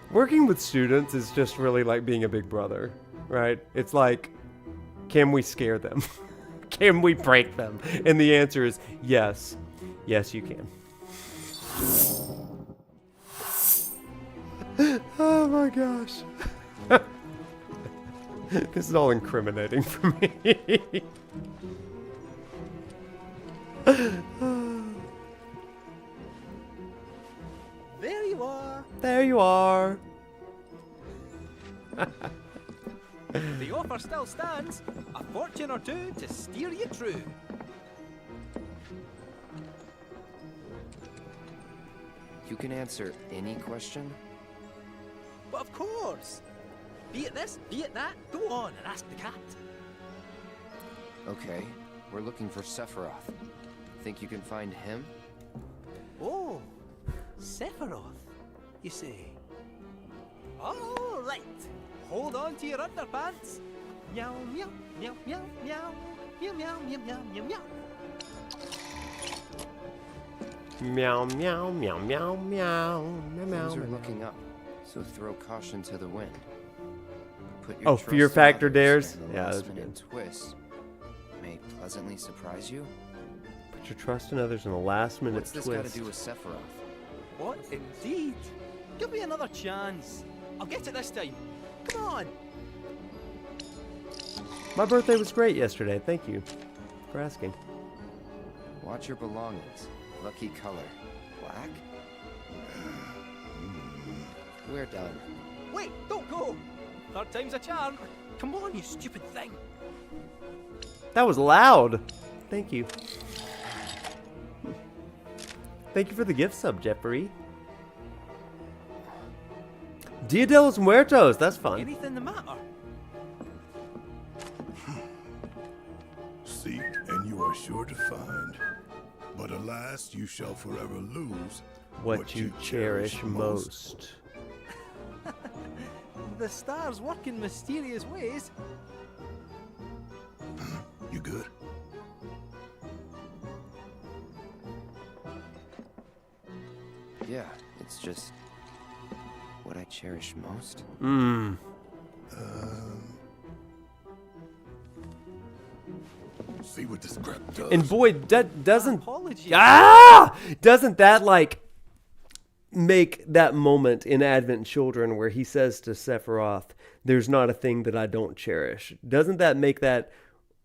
Working with students is just really like being a big brother, right? It's like, can we scare them? Can we break them? And the answer is yes. Yes, you can. Oh my gosh. This is all incriminating for me. There you are. There you are. The offer still stands. A fortune or two to steer you true. You can answer any question? But of course. Be it this, be it that, go on and ask the cat. Okay, we're looking for Sephiroth. Think you can find him? Oh, Sephiroth, you say? All right. Hold on to your underpants. Meow, meow, meow, meow, meow, meow, meow, meow, meow, meow, meow. Meow, meow, meow, meow, meow, meow, Things are meow. looking up, so throw caution to the wind. Put your Oh, trust fear in factor others, dares? and the Yeah, that's last-minute twist may pleasantly surprise you. Put your trust in others in a last-minute What's this twist. got to do with Sephiroth? What indeed? Give me another chance. I'll get it this time. Come on. My birthday was great yesterday. Thank you for asking. Watch your belongings. Lucky color. Black? We're done. Wait, don't go. Third time's a charm. Come on, you stupid thing. That was loud. Thank you. Thank you for the gift sub, Jeffrey. Dia de los Muertos. That's fun. Anything the matter? Seek, and you are sure to find. But alas, you shall forever lose What you cherish most. The stars work in mysterious ways. You good? Yeah, it's just what I cherish most. See what this crap does. And boy, doesn't Apologies. doesn't that like make that moment in Advent Children where he says to Sephiroth, "There's not a thing that I don't cherish." Doesn't that make that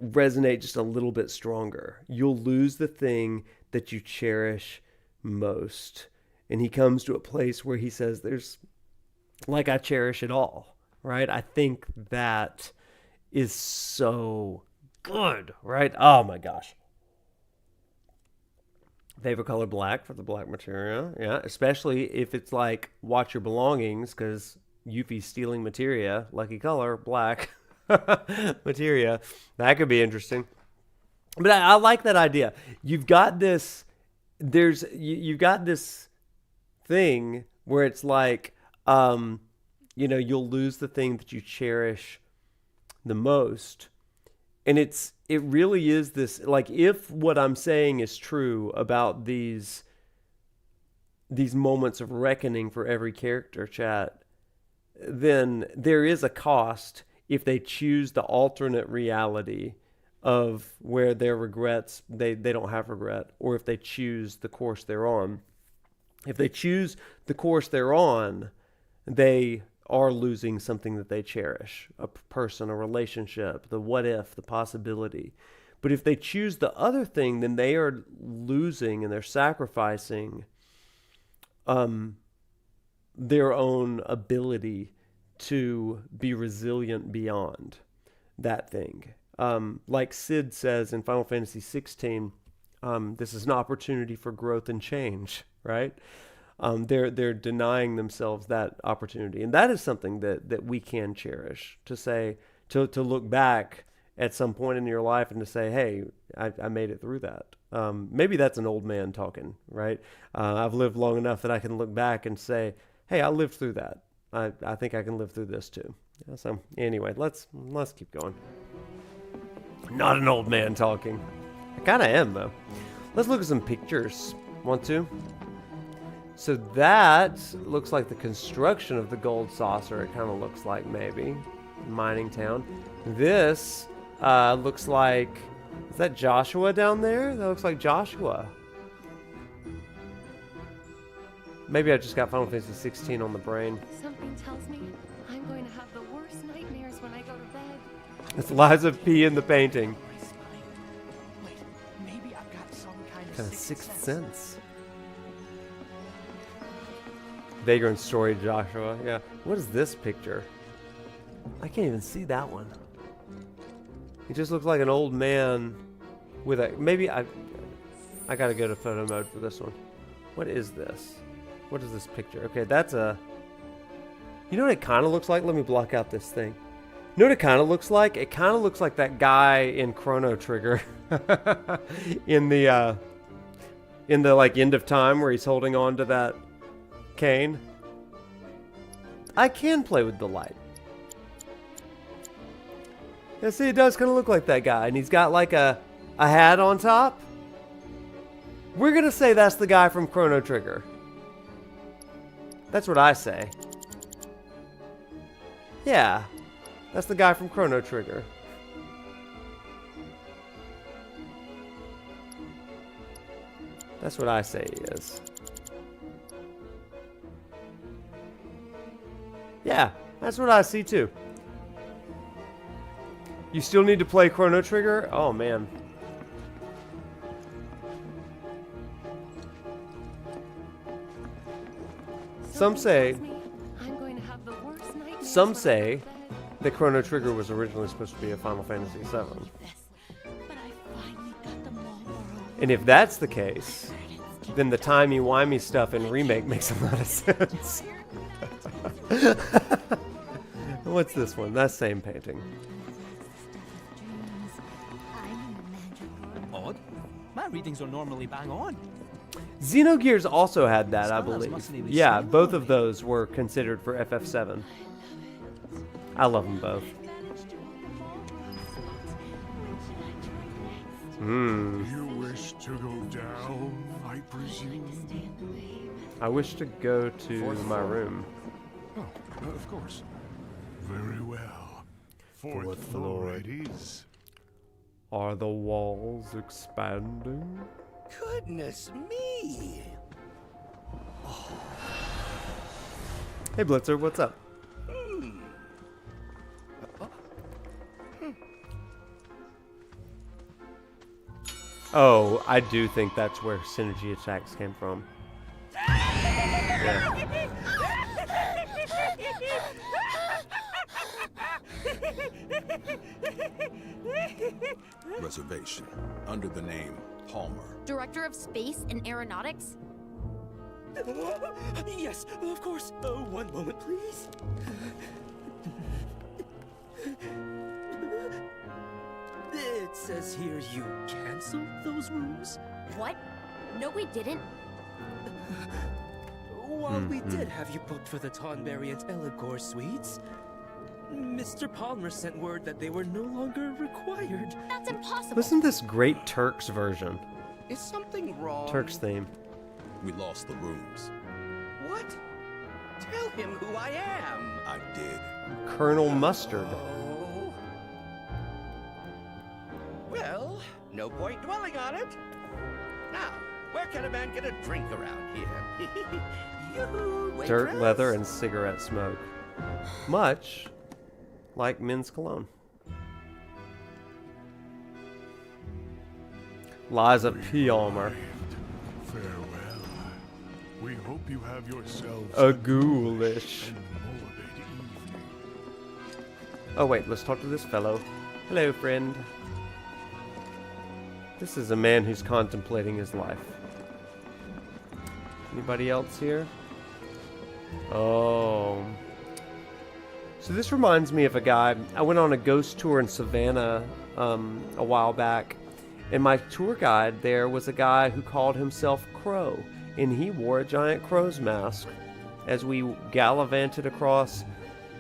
resonate just a little bit stronger? You'll lose the thing that you cherish most. And he comes to a place where he says, "There's like I cherish it all," right? I think that is so good, right? Oh my gosh. Favorite color black for the black materia. Yeah, especially if it's like watch your belongings, because Yuffie's stealing materia. Lucky color, black materia. That could be interesting. But I like that idea. You've got this, you've got this thing where it's like, you'll lose the thing that you cherish the most. And it really is this, like, if what I'm saying is true about these moments of reckoning for every character, chat, then there is a cost if they choose the alternate reality of where their regrets, they don't have regret, or if they choose the course they're on. If they choose the course they're on, they are losing something that they cherish, a person, a relationship, the what if, the possibility. But if they choose the other thing, then they are losing and they're sacrificing their own ability to be resilient beyond that thing. Like Sid says in Final Fantasy XVI, this is an opportunity for growth and change, right? They're denying themselves that opportunity. And that is something that we can cherish, to say, to look back at some point in your life and to say, hey, I made it through that. Maybe that's an old man talking, right? I've lived long enough that I can look back and say, hey, I lived through that. I think I can live through this too. So anyway, let's keep going. Not an old man talking. I kind of am, though. Let's look at some pictures. Want to? So that looks like the construction of the gold saucer. It kind of looks like, maybe. Mining town. This looks like... Is that Joshua down there? That looks like Joshua. Maybe I just got Final Fantasy 16 on the brain. Something tells me I'm going to have the worst nightmares when I go to bed. It's Liza P in the painting. Wait, maybe I've got some kind of sixth sense. Vagrant story, Joshua. Yeah. What is this picture? I can't even see that one. He just looks like an old man with a... Maybe I gotta go to photo mode for this one. What is this? What is this picture? Okay, that's a... You know what it kind of looks like? Let me block out this thing. You know what it kind of looks like? It kind of looks like that guy in Chrono Trigger. in the like end of time where he's holding on to that cane. I can play with the light. Yeah, see, it does kind of look like that guy. And he's got like a hat on top. We're going to say that's the guy from Chrono Trigger. That's what I say. Yeah. That's the guy from Chrono Trigger. That's what I say he is. Yeah, that's what I see too. You still need to play Chrono Trigger? Oh, man. Some say that Chrono Trigger was originally supposed to be a Final Fantasy VII. And if that's the case, then the timey-wimey stuff in Remake makes a lot of sense. What's this one? That same painting. Odd. My readings are normally bang on. Xenogears also had that, I believe. Yeah, both of those were considered for FF7. I love them both. You wish to go down, I presume? I wish to go to my room. Oh, of course. Very well. Fourth floor it is. Are the walls expanding? Goodness me! Hey Blitzer, what's up? Oh, I do think that's where synergy attacks came from. Yeah. Reservation under the name Palmer. Director of Space and Aeronautics? Yes, of course. One moment, please. It says here you canceled those rooms? What? No, we didn't. While we did have you booked for the Tonberry and Eligor suites, Mr. Palmer sent word that they were no longer required. That's impossible. Listen to this great Turks version. Is something wrong? Turks theme. We lost the rooms. What? Tell him who I am. I did. Colonel Mustard. Oh. Well, no point dwelling on it. Now, where can a man get a drink around here? Dirt, leather, and cigarette smoke. Much like men's cologne. Liza P. Almer. Farewell. We hope you have yourselves a ghoulish. Oh wait, let's talk to this fellow. Hello, friend. This is a man who's contemplating his life. Anybody else here? Oh. So this reminds me of a guy. I went on a ghost tour in Savannah a while back, and my tour guide there was a guy who called himself Crow, and he wore a giant crow's mask as we gallivanted across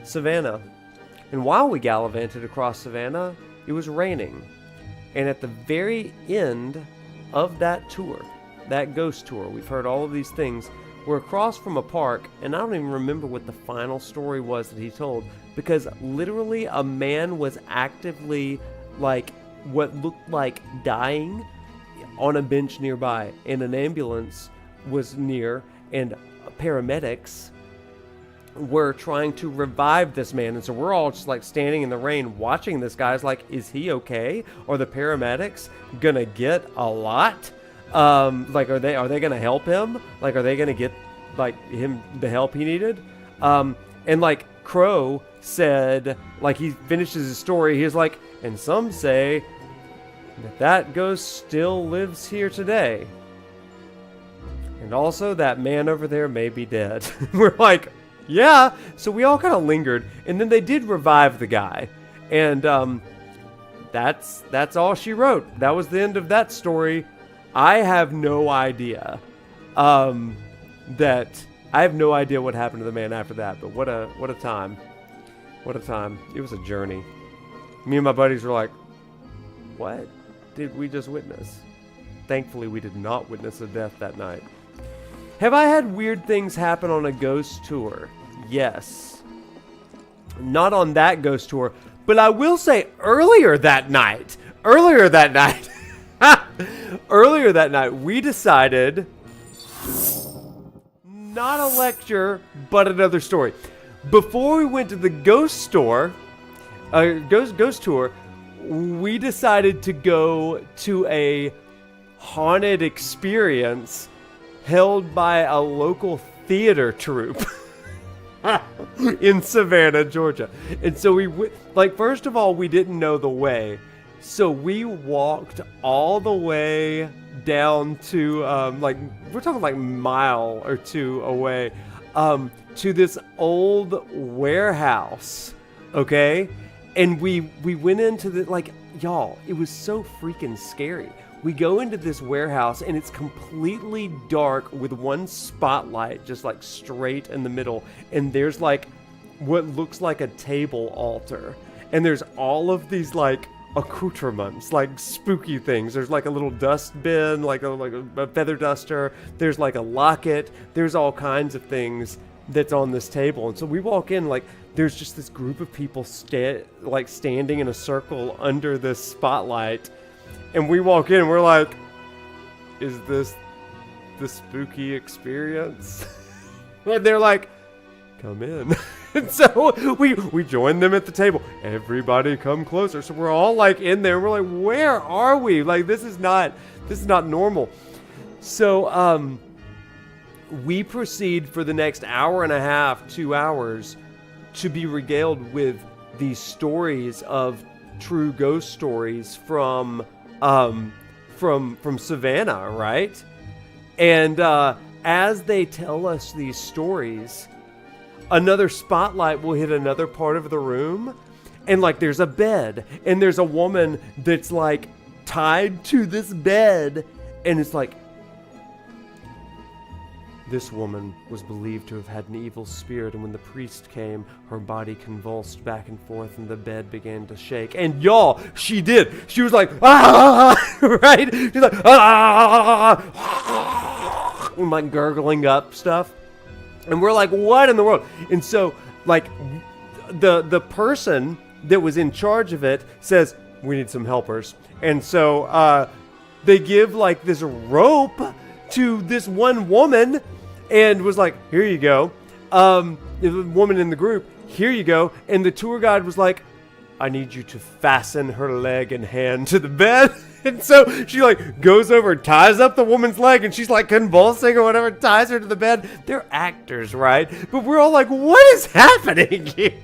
Savannah. And while we gallivanted across Savannah, it was raining. And at the very end of that tour, that ghost tour, we've heard all of these things, we're across from a park, and I don't even remember what the final story was that he told, because literally a man was actively, like, what looked like dying on a bench nearby, and an ambulance was near, and paramedics were trying to revive this man. And so we're all just like standing in the rain watching this guy's like, is he okay? Are the paramedics gonna get a lot? Like, are they gonna help him? Like, are they gonna get like him the help he needed? And like Crow said, like, he finishes his story, he's like, and some say that ghost still lives here today, and also that man over there may be dead. We're like, yeah. So we all kind of lingered, and then they did revive the guy, and that's all she wrote. That was the end of that story. I have no idea I have no idea what happened to the man after that. But what a time. What a time. It was a journey. Me and my buddies were like, what did we just witness? Thankfully, we did not witness a death that night. Have I had weird things happen on a ghost tour? Yes. Not on that ghost tour, but I will say earlier that night, we decided, not a lecture, but another story. Before we went to the ghost tour, we decided to go to a haunted experience held by a local theater troupe in Savannah, Georgia. And so first of all, we didn't know the way. So we walked all the way down to, we're talking like a mile or two away, to this old warehouse, okay? And we went into y'all, it was so freaking scary. We go into this warehouse and it's completely dark with one spotlight just like straight in the middle. And there's like what looks like a table altar. And there's all of these like accoutrements, like spooky things. There's like a little dustbin, like a feather duster. There's like a locket. There's all kinds of things that's on this table. And so we walk in, like there's just this group of people standing in a circle under this spotlight. And we walk in and we're like, is this the spooky experience? And they're like, come in. And so we join them at the table. Everybody come closer. So we're all like in there. We're like, where are we? Like, this is not normal. So we proceed for the next hour and a half, 2 hours, to be regaled with these stories of true ghost stories from Savannah, right? And as they tell us these stories, another spotlight will hit another part of the room, and like there's a bed, and there's a woman that's like tied to this bed, and it's like, this woman was believed to have had an evil spirit, and when the priest came, her body convulsed back and forth, and the bed began to shake. And y'all, she did. She was like, ah, right? She's like, ah, and like gurgling up stuff. And we're like, what in the world? And so, like, the person that was in charge of it says, we need some helpers. And so they give like this rope to this one woman, and was like, here you go. the woman in the group, here you go. And the tour guide was like, I need you to fasten her leg and hand to the bed. And so she like goes over, ties up the woman's leg, and she's like convulsing or whatever, ties her to the bed. They're actors, right? But we're all like, what is happening here?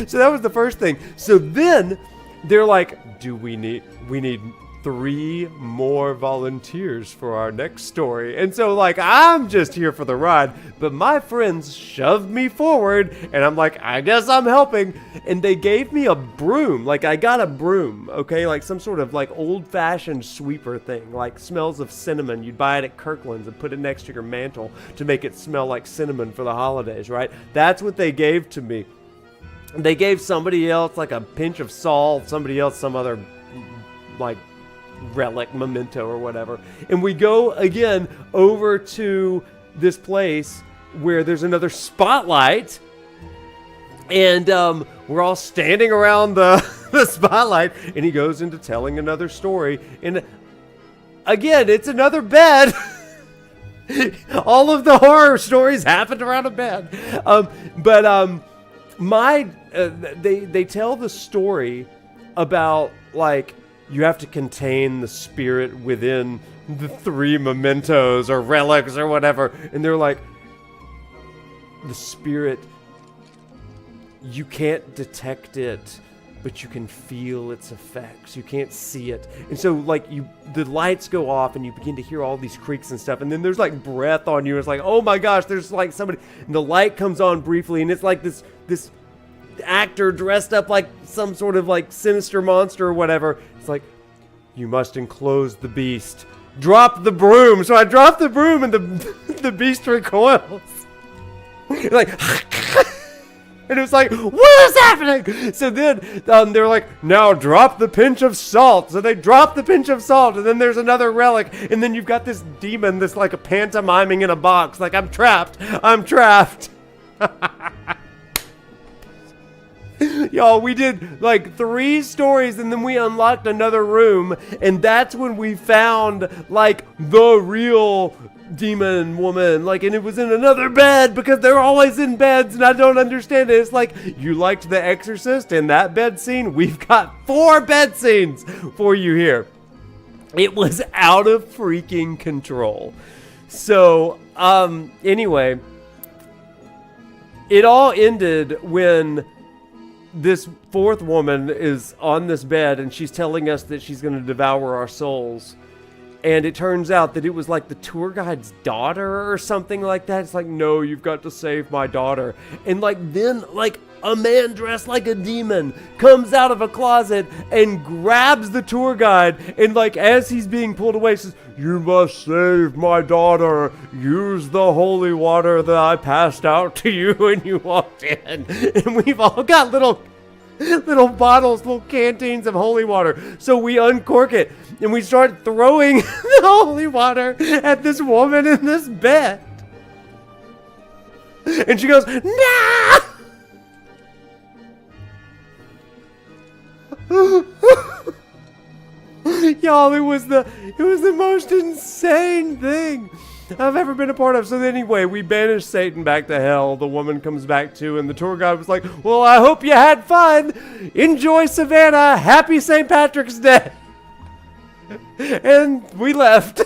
So that was the first thing. So then they're like, we need 3 more volunteers for our next story. And so like, I'm just here for the ride, but my friends shoved me forward and I'm like, I guess I'm helping. And they gave me a broom. Like I got a broom, okay? Like some sort of like old fashioned sweeper thing, like smells of cinnamon. You'd buy it at Kirkland's and put it next to your mantle to make it smell like cinnamon for the holidays, right? That's what they gave to me. They gave somebody else like a pinch of salt, somebody else some other like relic, memento or whatever. And we go again over to this place where there's another spotlight. And we're all standing around the spotlight. And he goes into telling another story. And again, it's another bed. All of the horror stories happened around a bed. They tell the story about like, you have to contain the spirit within the 3 mementos or relics or whatever. And they're like, the spirit, you can't detect it, but you can feel its effects. You can't see it. And so like the lights go off and you begin to hear all these creaks and stuff. And then there's like breath on you. It's like, oh my gosh, there's like somebody, and the light comes on briefly. And it's like this actor dressed up like some sort of like sinister monster or whatever. It's like, you must enclose the beast. Drop the broom. So I drop the broom and the beast recoils. Like, and it was like, what is happening? So then they were like, now drop the pinch of salt. So they drop the pinch of salt, and then there's another relic, and then you've got this demon that's like a pantomiming in a box. Like, I'm trapped. I'm trapped. Y'all, we did like 3 stories and then we unlocked another room, and that's when we found like the real demon woman, like, and it was in another bed because they're always in beds and I don't understand it. It's like, you liked The Exorcist and that bed scene? We've got 4 bed scenes for you here. It was out of freaking control. So, anyway, it all ended when this 4th woman is on this bed and she's telling us that she's going to devour our souls. And it turns out that it was like the tour guide's daughter or something like that. It's like, no, you've got to save my daughter. And like then like a man dressed like a demon comes out of a closet and grabs the tour guide. And like as he's being pulled away, says, you must save my daughter. Use the holy water that I passed out to you when you walked in. And we've all got little bottles, little canteens of holy water. So we uncork it and we start throwing the holy water at this woman in this bed. And she goes, nah! Y'all, it was the most insane thing I've ever been a part of. So anyway, we banished Satan back to hell. The woman comes back too, and the tour guide was like, well, I hope you had fun. Enjoy Savannah. Happy St. Patrick's Day. And we left.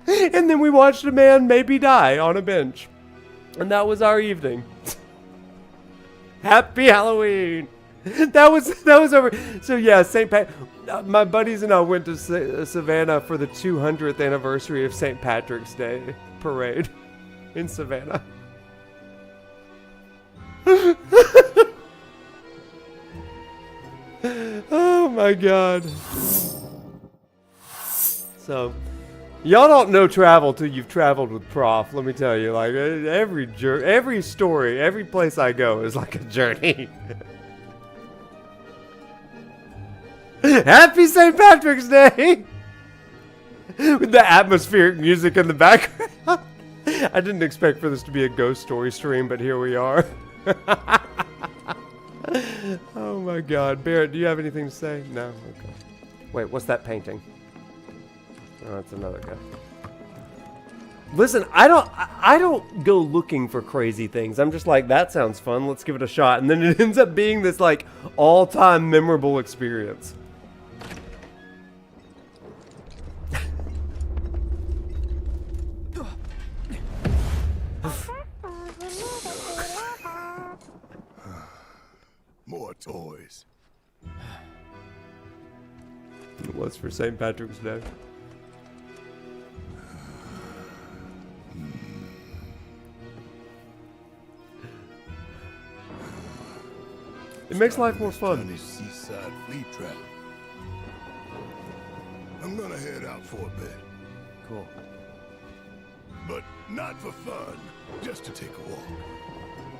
And then we watched a man maybe die on a bench. And that was our evening. Happy Halloween. That was over. So yeah, St. Pat. My buddies and I went to Savannah for the 200th anniversary of St. Patrick's Day parade in Savannah. Oh my God. So, y'all don't know travel till you've traveled with Prof. Let me tell you, like every story, every place I go is like a journey. Happy St. Patrick's Day! With the atmospheric music in the background. I didn't expect for this to be a ghost story stream, but here we are. Oh my God. Barrett, do you have anything to say? No? Okay. Wait, what's that painting? Oh, that's another guy. Listen, I don't go looking for crazy things. I'm just like, that sounds fun. Let's give it a shot. And then it ends up being this like all-time memorable experience. More toys. It was for St. Patrick's Day. It makes life more fun. Tiny seaside flea trap. I'm gonna head out for a bit. Cool. But not for fun. Just to take a walk.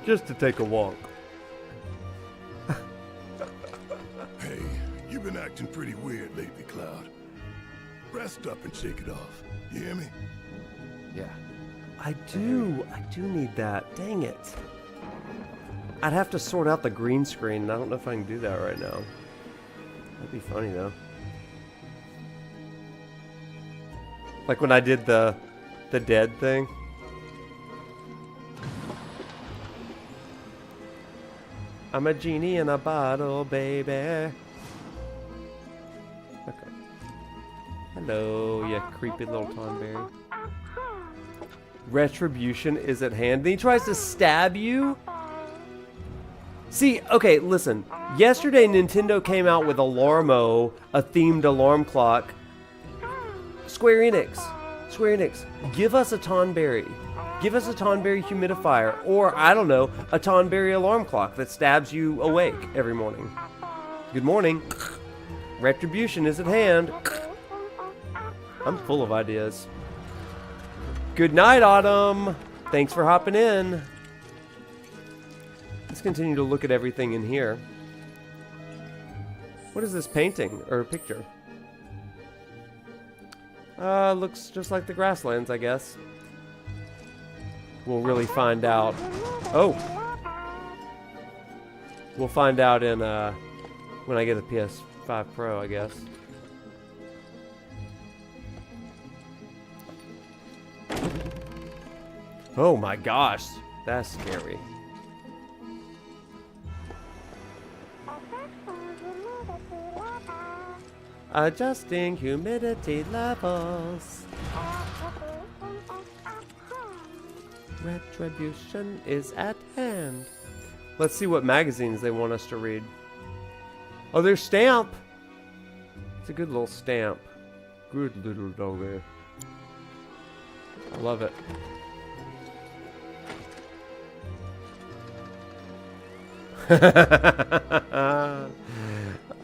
Just to take a walk. Hey, you've been acting pretty weird lately, Cloud. Rest up and shake it off. You hear me? Yeah. I do need that. Dang it. I'd have to sort out the green screen, and I don't know if I can do that right now. That'd be funny, though. Like when I did the dead thing. I'm a genie in a bottle, baby. Okay. Hello, you creepy little Tonberry. Retribution is at hand. And he tries to stab you? See, okay, listen. Yesterday, Nintendo came out with Alarmo, a themed alarm clock. Square Enix, give us a Tonberry. Give us a Tonberry humidifier, or, I don't know, a Tonberry alarm clock that stabs you awake every morning. Good morning. Retribution is at hand. I'm full of ideas. Good night, Autumn. Thanks for hopping in. Let's continue to look at everything in here. What is this painting or picture? Looks just like the grasslands, I guess. We'll really find out. Oh! We'll find out in, when I get a PS5 Pro, I guess. Oh my gosh, that's scary. Adjusting humidity levels. Retribution is at hand. Let's see what magazines they want us to read. Oh, there's Stamp. It's a good little Stamp. Good little doggy. I love it.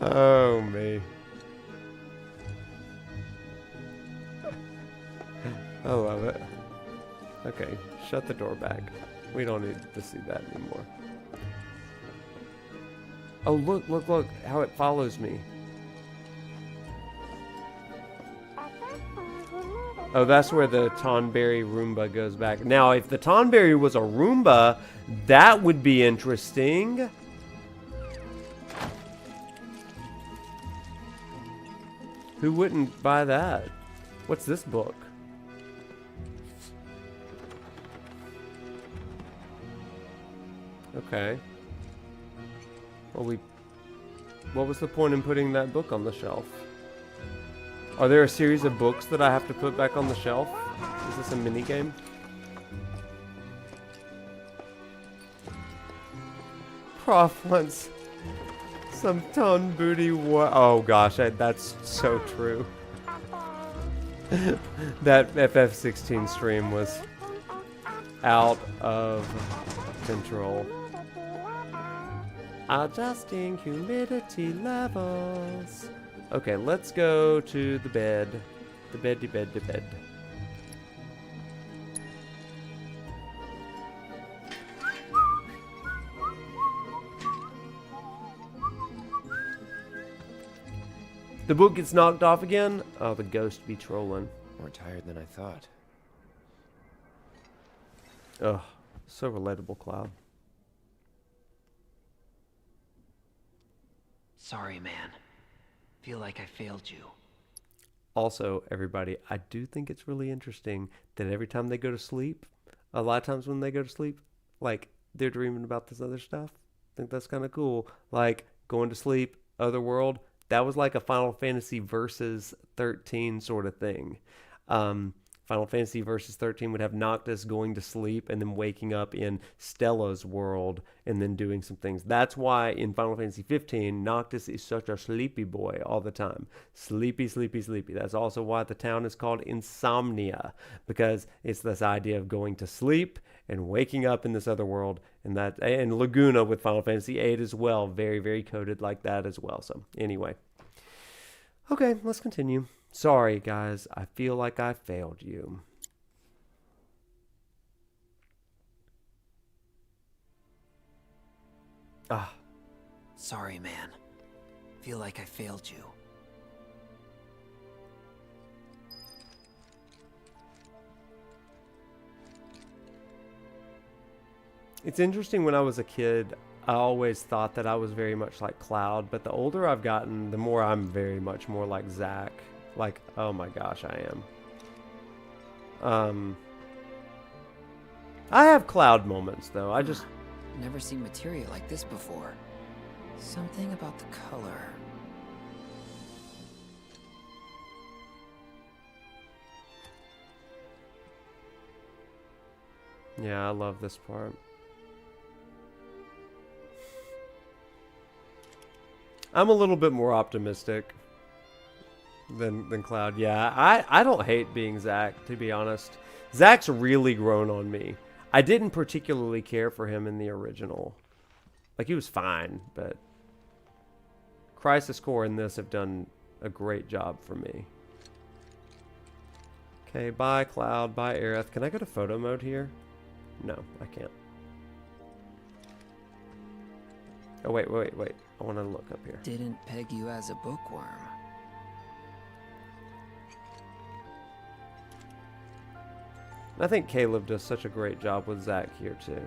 Oh, me. I love it. Okay, shut the door back. We don't need to see that anymore. Oh, look, look, look, how it follows me. Oh, that's where the Tonberry Roomba goes back. Now, if the Tonberry was a Roomba, that would be interesting. Who wouldn't buy that? What's this book? Okay. Well, what was the point in putting that book on the shelf? Are there a series of books that I have to put back on the shelf? Is this a mini game? Prof wants some ton booty. Oh gosh, that's so true. That FF16 stream was out of control. Adjusting humidity levels. Okay, let's go to the bed. The bed. The book gets knocked off again? Oh, the ghost be trolling. More tired than I thought. Ugh, so relatable, Cloud. Sorry, man. Feel like I failed you. Also, everybody, I do think it's really interesting that every time they go to sleep, a lot of times when they go to sleep, like, they're dreaming about this other stuff. I think that's kind of cool. Like, going to sleep, other world, that was like a Final Fantasy Versus 13 sort of thing. Final Fantasy Versus 13 would have Noctis going to sleep and then waking up in Stella's world and then doing some things. That's why in Final Fantasy 15, Noctis is such a sleepy boy all the time. Sleepy, sleepy, sleepy. That's also why the town is called Insomnia, because it's this idea of going to sleep and waking up in this other world. And Laguna with Final Fantasy VIII as well. Very, very coded like that as well. So anyway. Okay, let's continue. Sorry, guys. I feel like I failed you. Sorry, man. Feel like I failed you. It's interesting, when I was a kid, I always thought that I was very much like Cloud, but the older I've gotten, the more I'm very much more like Zack. Like, oh my gosh, I am. I have Cloud moments, though. I just... Never seen materia like this before. Something about the color. Yeah, I love this part. I'm a little bit more optimistic than Cloud. Yeah, I don't hate being Zack, to be honest. Zack's really grown on me. I didn't particularly care for him in the original. Like, he was fine, but Crisis Core and this have done a great job for me. Okay, bye Cloud, bye Aerith. Can I go to photo mode here? No, I can't. Oh, wait. I want to look up here. Didn't peg you as a bookworm. I think Caleb does such a great job with Zack here, too.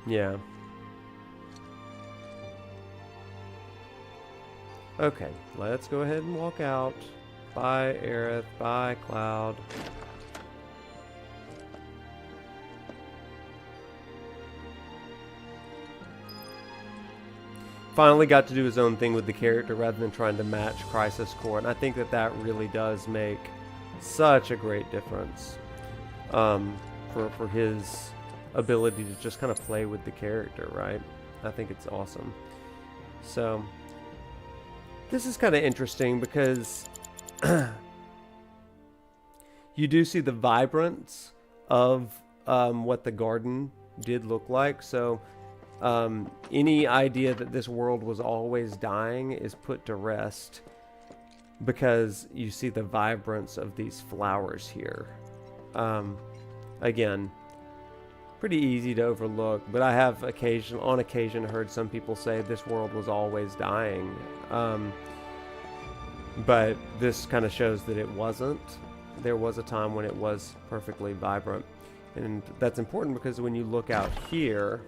Yeah. Okay, let's go ahead and walk out. Bye, Aerith. Bye, Cloud. Finally got to do his own thing with the character rather than trying to match Crisis Core, and I think that that really does make such a great difference for his ability to just kind of play with the character, right? I think it's awesome. So this is kind of interesting because you do see the vibrance of what the garden did look like. So any idea that this world was always dying is put to rest because you see the vibrance of these flowers here. Again, pretty easy to overlook, but I have on occasion heard some people say this world was always dying. But this kind of shows that it wasn't. There was a time when it was perfectly vibrant. And that's important because when you look out here,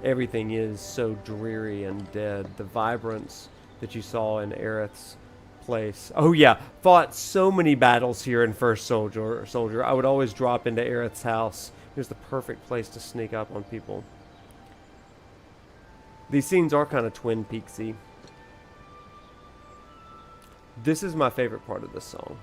everything is so dreary and dead. The vibrance that you saw in Aerith's place. Oh yeah, fought so many battles here in First Soldier. I would always drop into Aerith's house. It was the perfect place to sneak up on people. These scenes are kind of Twin Peaksy. This is my favorite part of this song.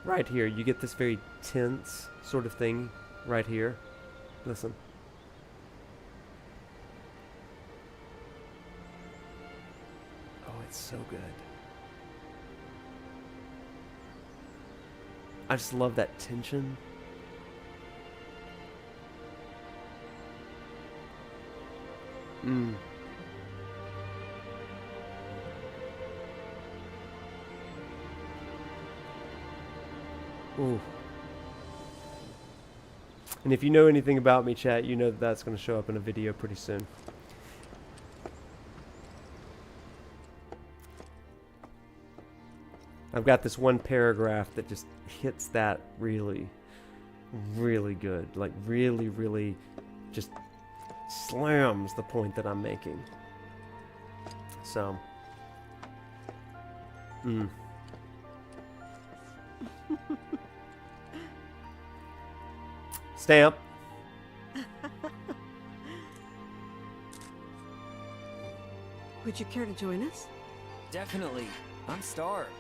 Right here, you get this very tense sort of thing right here. Listen. Oh, it's so good. I just love that tension. Ooh. And if you know anything about me, chat, you know that that's going to show up in a video pretty soon. I've got this one paragraph that just hits that really, really good. Like, really, really just slams the point that I'm making. So, Stamp. Would you care to join us? Definitely. I'm starved.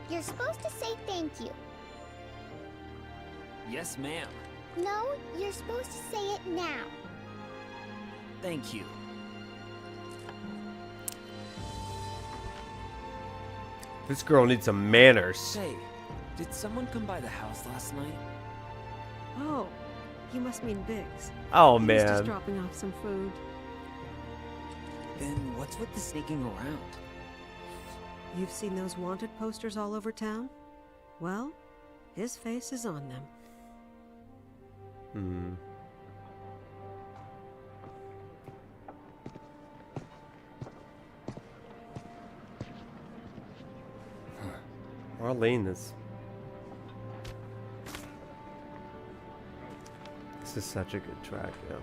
You're supposed to say thank you. Yes, ma'am. No, you're supposed to say it now. Thank you. This girl needs some manners. Say, did someone come by the house last night? Oh, you must mean Biggs. Oh, He was just man. dropping off some food. Then what's with the sneaking around? You've seen those wanted posters all over town? Well, his face is on them. Marlene is... This is such a good track, yeah.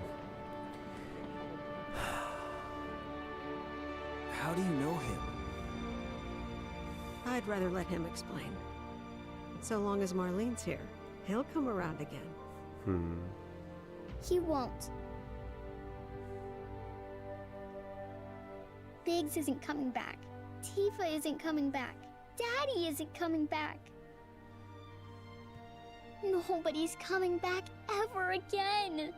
How do you know him? I'd rather let him explain. So long as Marlene's here, he'll come around again. He won't. Biggs isn't coming back. Tifa isn't coming back. Daddy isn't coming back. Nobody's coming back ever again.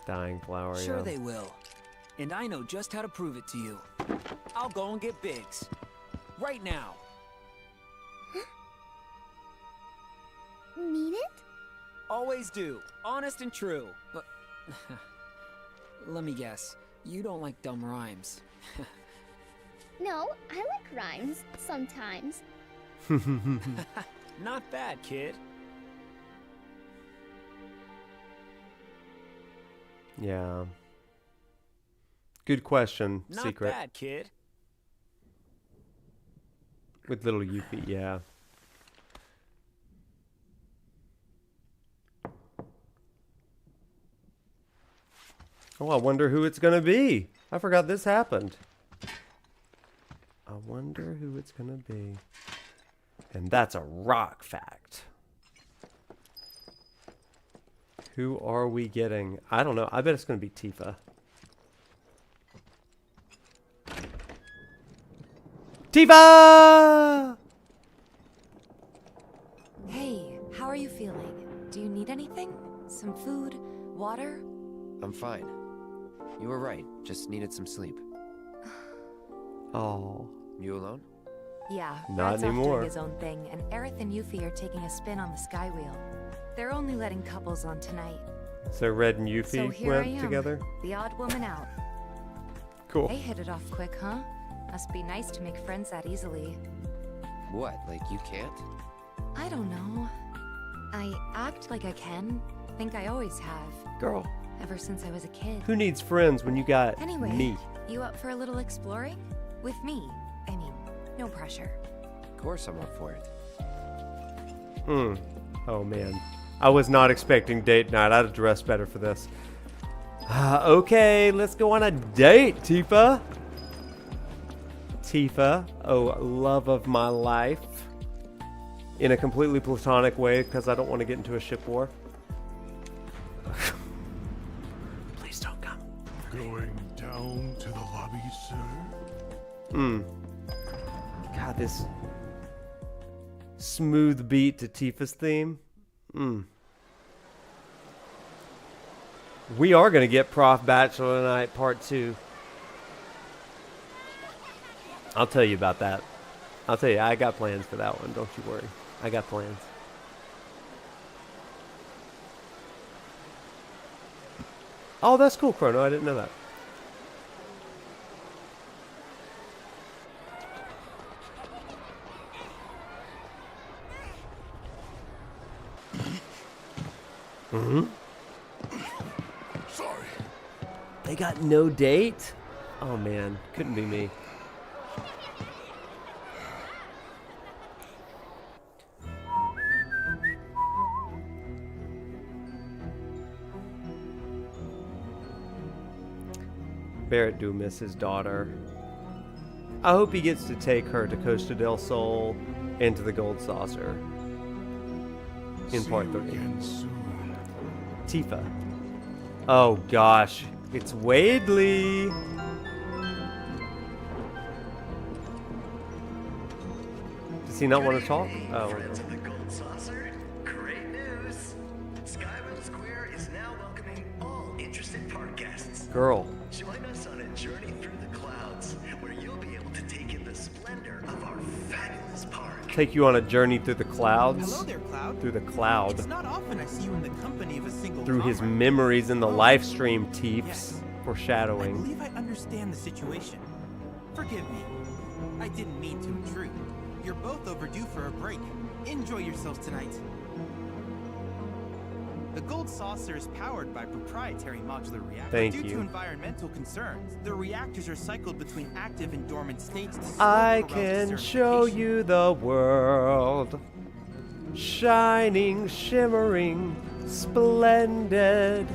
Dying flower, Sure yeah. they will. And I know just how to prove it to you. I'll go and get Biggs. Right now. Mean it? Always do. Honest and true. But let me guess. You don't like dumb rhymes. No, I like rhymes sometimes. Not bad, kid. Yeah. Good question, Not Secret. bad, kid. With little Yuffie, yeah. Oh, I wonder who it's gonna be. I forgot this happened. I wonder who it's gonna be. And that's a rock fact. Who are we getting? I don't know. I bet it's gonna be Tifa. Tifa! Hey, how are you feeling? Do you need anything? Some food? Water? I'm fine. You were right. Just needed some sleep. Oh. You alone? Yeah, Not Brad's off anymore. doing his own thing, and Aerith and Yuffie are taking a spin on the Skywheel. They're only letting couples on tonight. So Red and So Yuffie here I went am, together? the odd woman out. Cool. They hit it off quick, huh? Must be nice to make friends that easily. What, like you can't? I don't know. I act like I can. Think I always have. Girl. Ever since I was a kid. Who needs friends when you got Anyway, me? you up for a little exploring? With me. I mean, no pressure. Of course I'm up for it. Oh man. I was not expecting date night. I'd have dressed better for this. Okay, let's go on a date, Tifa. Tifa, oh love of my life. In a completely platonic way, because I don't want to get into a ship war. Please don't come. Going down to the lobby, sir? God, this smooth beat to Tifa's theme. We are going to get Prof Bachelor tonight, part 2. I'll tell you about that. I'll tell you, I got plans for that one. Don't you worry. I got plans. Oh, that's cool, Chrono. I didn't know that. Sorry. They got no date? Oh man, couldn't be me. Barrett do miss his daughter. I hope he gets to take her to Costa del Sol and to the Gold Saucer in part 3. Tifa. Oh gosh, it's Wadley. Does he not want to talk? Oh. Friends of the Gold Saucer, great news! Skywell Square is now welcoming all interested park guests. Girl. Join us on a journey through the clouds, where you'll be able to take in the splendor of our fabulous park. Take you on a journey through the clouds. Hello there, Cloud. Through the cloud. It's not often I see you in the company of a single Through his comrade. memories in the live stream, Teeps. Yes. I Foreshadowing. believe I understand the situation. Forgive me. I didn't mean to intrude. You're both overdue for a break. Enjoy yourselves tonight. The Gold Saucer is powered by proprietary modular reactors. Thank Due you. to environmental concerns, the reactors are cycled between active and dormant states to slow I Corel's can show desertification. you the world. Shining, shimmering, splendid.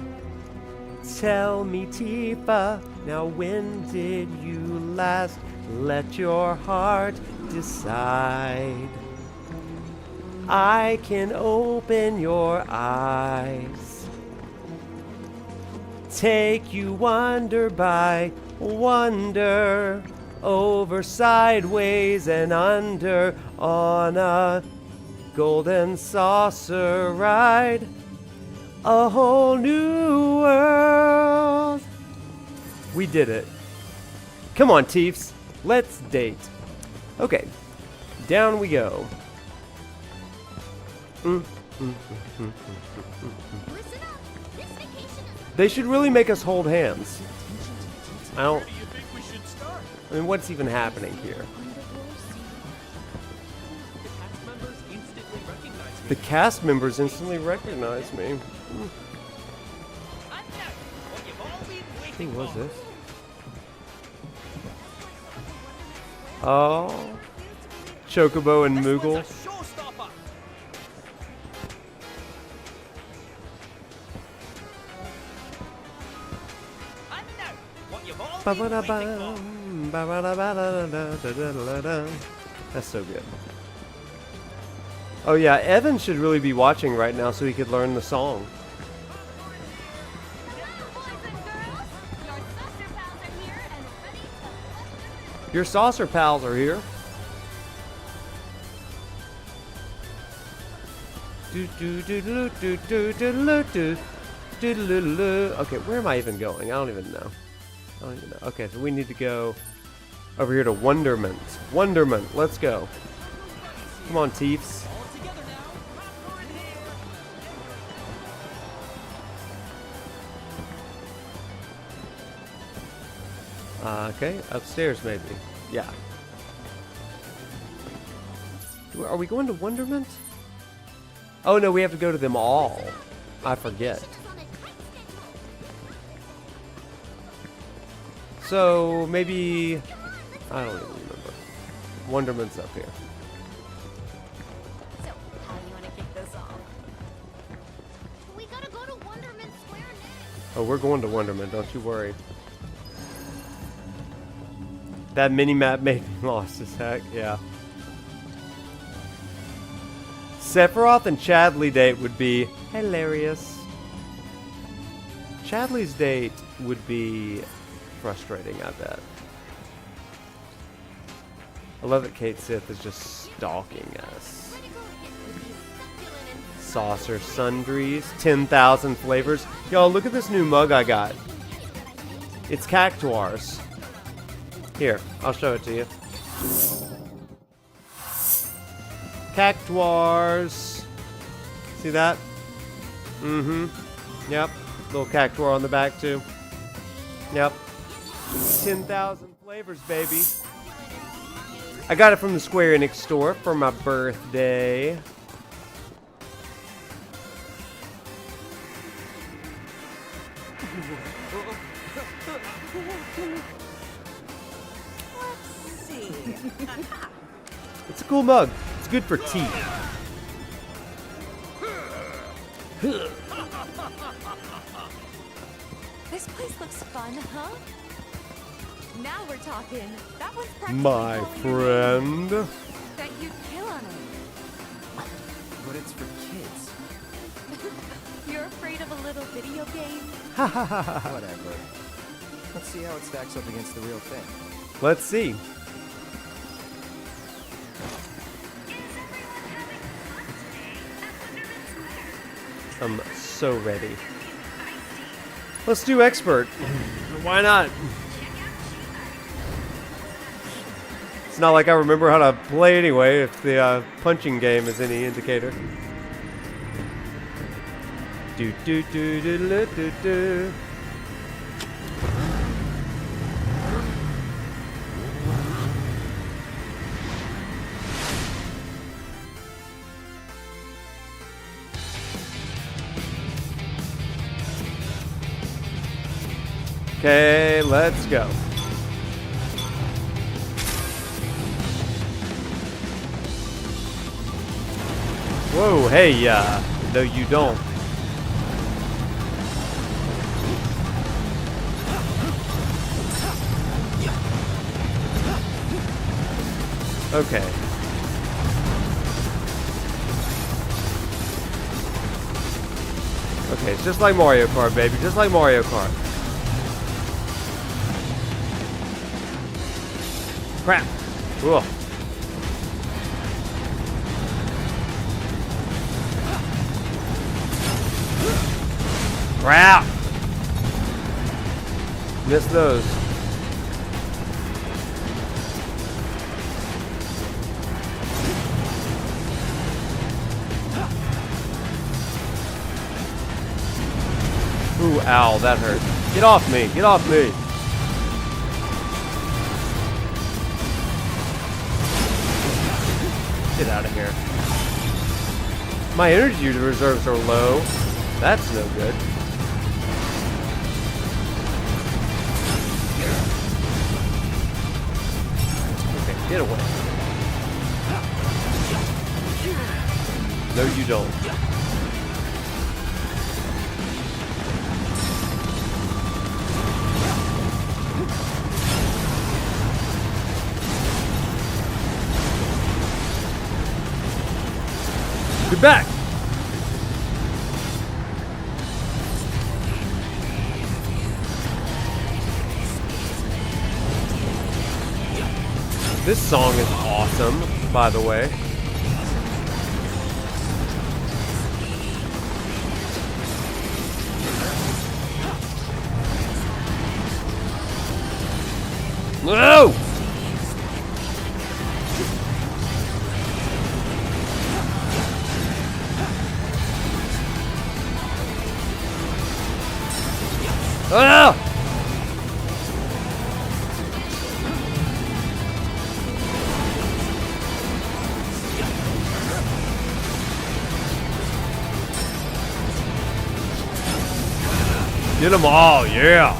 Tell me, Tifa, now when did you last let your heart decide? I can open your eyes, take you wonder by wonder, over, sideways, and under, on a golden saucer ride, a whole new world. We did it. Come on, Teefs, let's date. Okay, down we go. They should really make us hold hands. I don't. I mean, what's even happening here? The cast members instantly recognize me. Who was this? Oh, Chocobo and Moogle. That's so good. Oh yeah, Evan should really be watching right now so he could learn the song. Your saucer pals are here. Okay, where am I even going? I don't even know. Okay, so we need to go over here to Wonderment. Wonderment, let's go. Come on, Teefs. Okay, upstairs maybe. Yeah. Are we going to Wonderment? Oh no, we have to go to them all. I forget. So maybe I don't even remember. Wonderment's up here. So, how do you want to kick this off? We gotta go to Wonderment Square next. Oh, we're going to Wonderment, don't you worry. That mini-map made me lost as heck, yeah. Sephiroth and Chadley date would be hilarious. Chadley's date would be frustrating, I bet. I love that Kate Sith is just stalking us. Saucer sundries, 10,000 flavors. Y'all, look at this new mug I got. It's Cactuars. Here, I'll show it to you. Cactuars. See that? Mm-hmm. Yep. Little Cactuar on the back, too. Yep. 10,000 flavors, baby. I got it from the Square Enix store for my birthday. Let's see. It's a cool mug. It's good for tea. This place looks fun, huh? Now we're talking. That one's practically My calling friend. your name. That you'd kill on it. But it's for kids. You're afraid of a little video game? Whatever. Let's see how it stacks up against the real thing. Let's see. I'm so ready. Let's do expert. Why not? It's not like I remember how to play anyway, if the punching game is any indicator. Do do do do do do do. Okay, let's go. Whoa, hey, no you don't. Okay. Okay, it's just like Mario Kart, baby, just like Mario Kart. Crap. Cool. Crap. Missed those. Ooh, ow, that hurt. Get off me. Get off me. Get out of here. My energy reserves are low. That's no good. Okay, get away. No, you don't. Get back! This song is awesome, by the way. No! Ah! Get them all, yeah!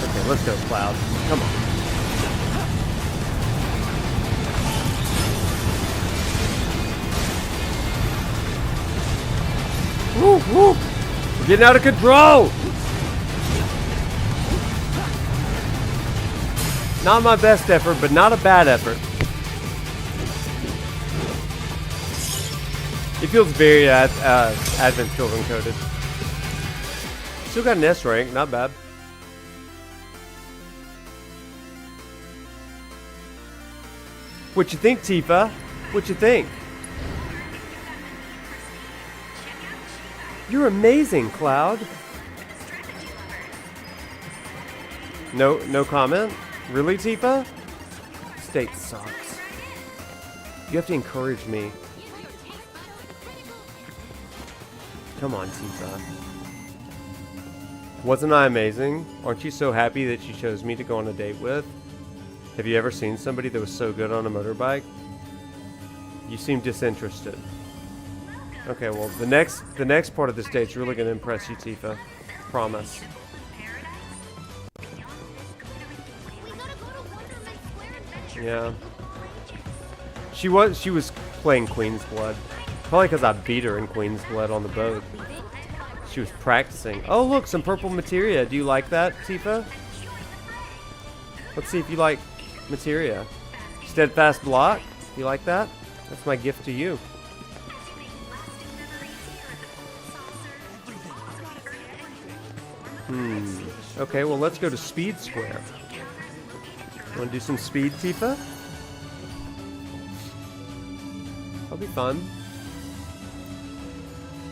Okay, let's go, Cloud. Come on. Woo, woo. We're getting out of control. Not my best effort, but not a bad effort. It feels very Advent Children coded. Still got an S rank, not bad. What you think, Tifa? What you think? You're amazing, Cloud. No comment? Really, Tifa? State sucks. You have to encourage me. Come on, Tifa. Wasn't I amazing? Aren't you so happy that she chose me to go on a date with? Have you ever seen somebody that was so good on a motorbike? You seem disinterested. Okay, well, the next part of this date's really gonna impress you, Tifa. Promise. Yeah. She was playing Queen's Blood. Probably because I beat her in Queen's Blood on the boat. She was practicing. Oh, look, some purple materia. Do you like that, Tifa? Let's see if you like materia. Steadfast block. Do you like that? That's my gift to you. Okay, well, let's go to Speed Square. Want to do some speed, Tifa? That'll be fun.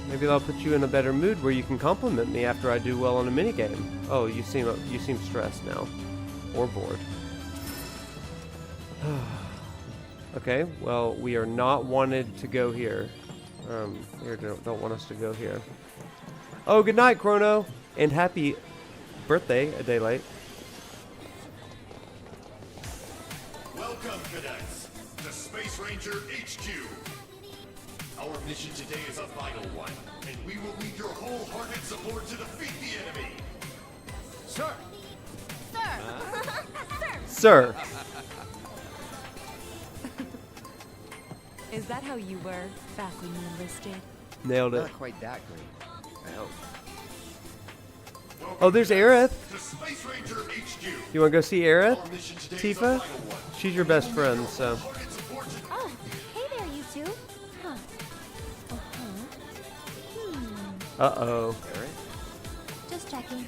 Maybe that'll put you in a better mood where you can compliment me after I do well on a minigame. Oh, you seem stressed now. Or bored. Okay, well, we are not wanted to go here. They don't want us to go here. Oh, good night, Chrono! And happy birthday, a day late. Welcome, cadets, to Space Ranger HQ. Our mission today is a vital one, and we will need your wholehearted support to defeat the enemy. Sir! Sir! Is that how you were back when you enlisted? Nailed it. Not quite that great, I hope. Oh, there's Aerith. To Space Ranger HQ. You want to go see Aerith? Our mission today is a Tifa? vital one. She's your best friend, so. Oh, hey there, you two. Huh. Uh-oh. Aerith? Just checking.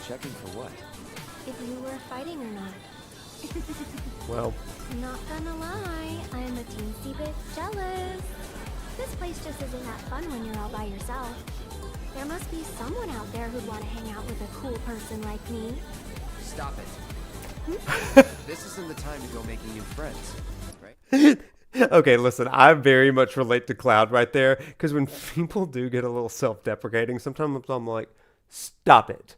Checking for what? If you were fighting or not. Well. Not gonna lie, I'm a teensy bit jealous. This place just isn't that fun when you're all by yourself. There must be someone out there who'd want to hang out with a cool person like me. Stop it. This isn't the time to go making new friends, right? Okay, listen, I very much relate to Cloud right there, because when people do get a little self-deprecating, sometimes I'm like, stop it.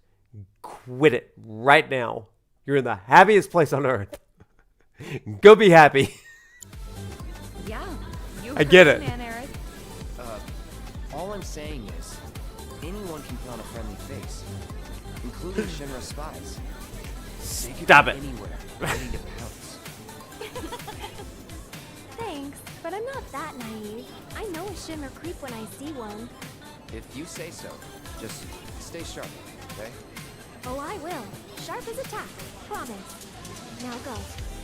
Quit it right now. You're in the happiest place on earth. Go be happy. Yeah, you I get heard it. Man, Aerith. All I'm saying is, anyone can put on a friendly face, including Shinra spies. They could Stop be it. Anywhere, ready to pounce. Thanks, but I'm not that naive. I know a shimmer creep when I see one. If you say so, just stay sharp, okay? Oh, I will. Sharp as a tack. Promise. Now go.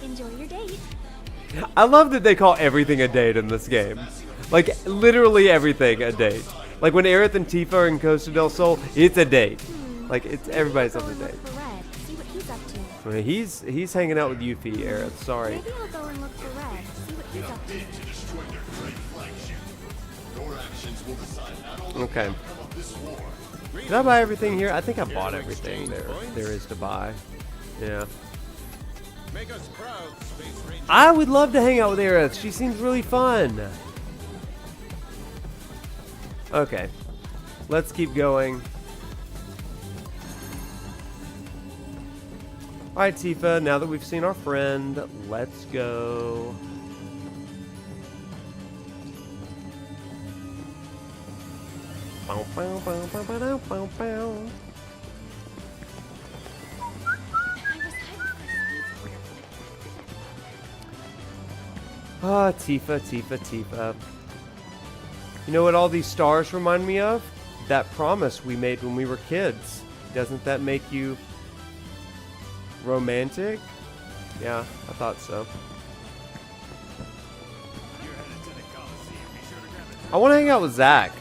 Enjoy your date. I love that they call everything a date in this game. Like, literally everything a date. Like, when Aerith and Tifa are in Costa del Sol, it's a date. Like, it's everybody's on a date. For Red. See what he's up to. I mean, he's hanging out with Yuffie, Aerith. Sorry. Maybe I'll go and look for Red. See what he's up to. To destroy their great flagship. Your actions will decide not only Okay. the outcome of this war. Did I buy everything here? I think I bought everything there is to buy. Yeah. Make us proud, Space Ranger. I would love to hang out with Aerith. She seems really fun. Okay. Let's keep going. Alright, Tifa, now that we've seen our friend, let's go. Bow, bow, bow, bow, bow, bow, bow. Ah, Tifa, Tifa, Tifa. You know what all these stars remind me of? That promise we made when we were kids. Doesn't that make you romantic? Yeah, I thought so. I want to hang out with Zack.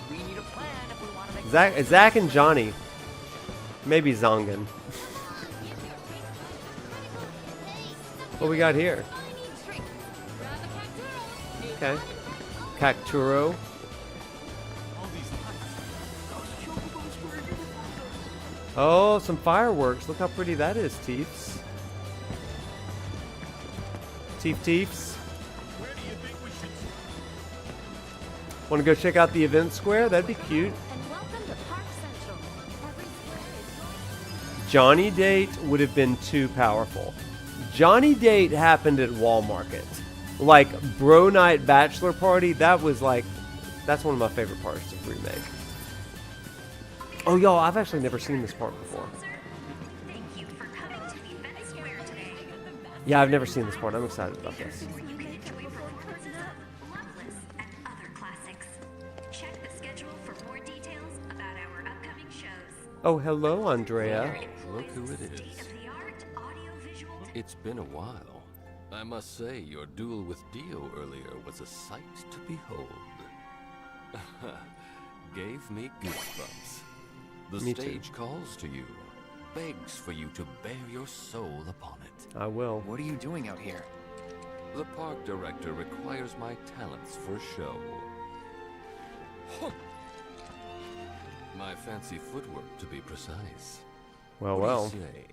Zack and Johnny. Maybe Zongan. What we got here? Okay. Cacturo. Oh, some fireworks. Look how pretty that is, Teefs. Teefs. Want to go check out the event square? That'd be cute. Johnny Date would have been too powerful. Johnny Date happened at Wall Market. Like, Bro Night Bachelor Party, that's one of my favorite parts of Remake. Oh, y'all, I've actually never seen this part before. Yeah, I've never seen this part. I'm excited about this. Oh, hello, Andrea. Look who it is. It's been a while. I must say, your duel with Dio earlier was a sight to behold. Gave me goosebumps. The Me too. stage calls to you, begs for you to bare your soul upon it. I will. What are you doing out here? The park director requires my talents for show. My fancy footwork, to be precise. Well, What do well. you say?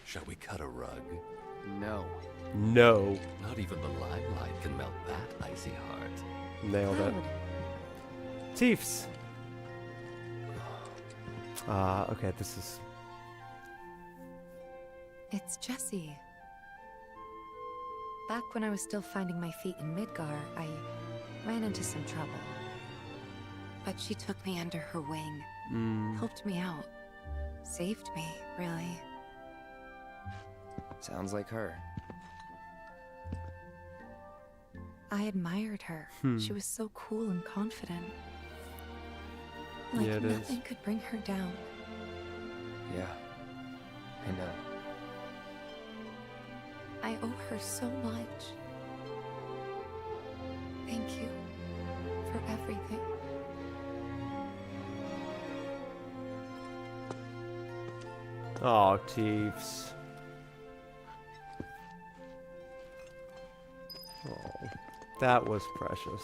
Shall we cut a rug? No. No. Not even the limelight can melt that icy heart. Nailed it. Tiefs. Okay, this is... It's Jessie. Back when I was still finding my feet in Midgar, I ran into some trouble. But she took me under her wing, helped me out, saved me, really. Sounds like her. I admired her. She was so cool and confident. Like Yeah, it is. nothing could bring her down. Yeah. I know. I owe her so much. Thank you for everything. Oh, Tiefs. Oh, that was precious.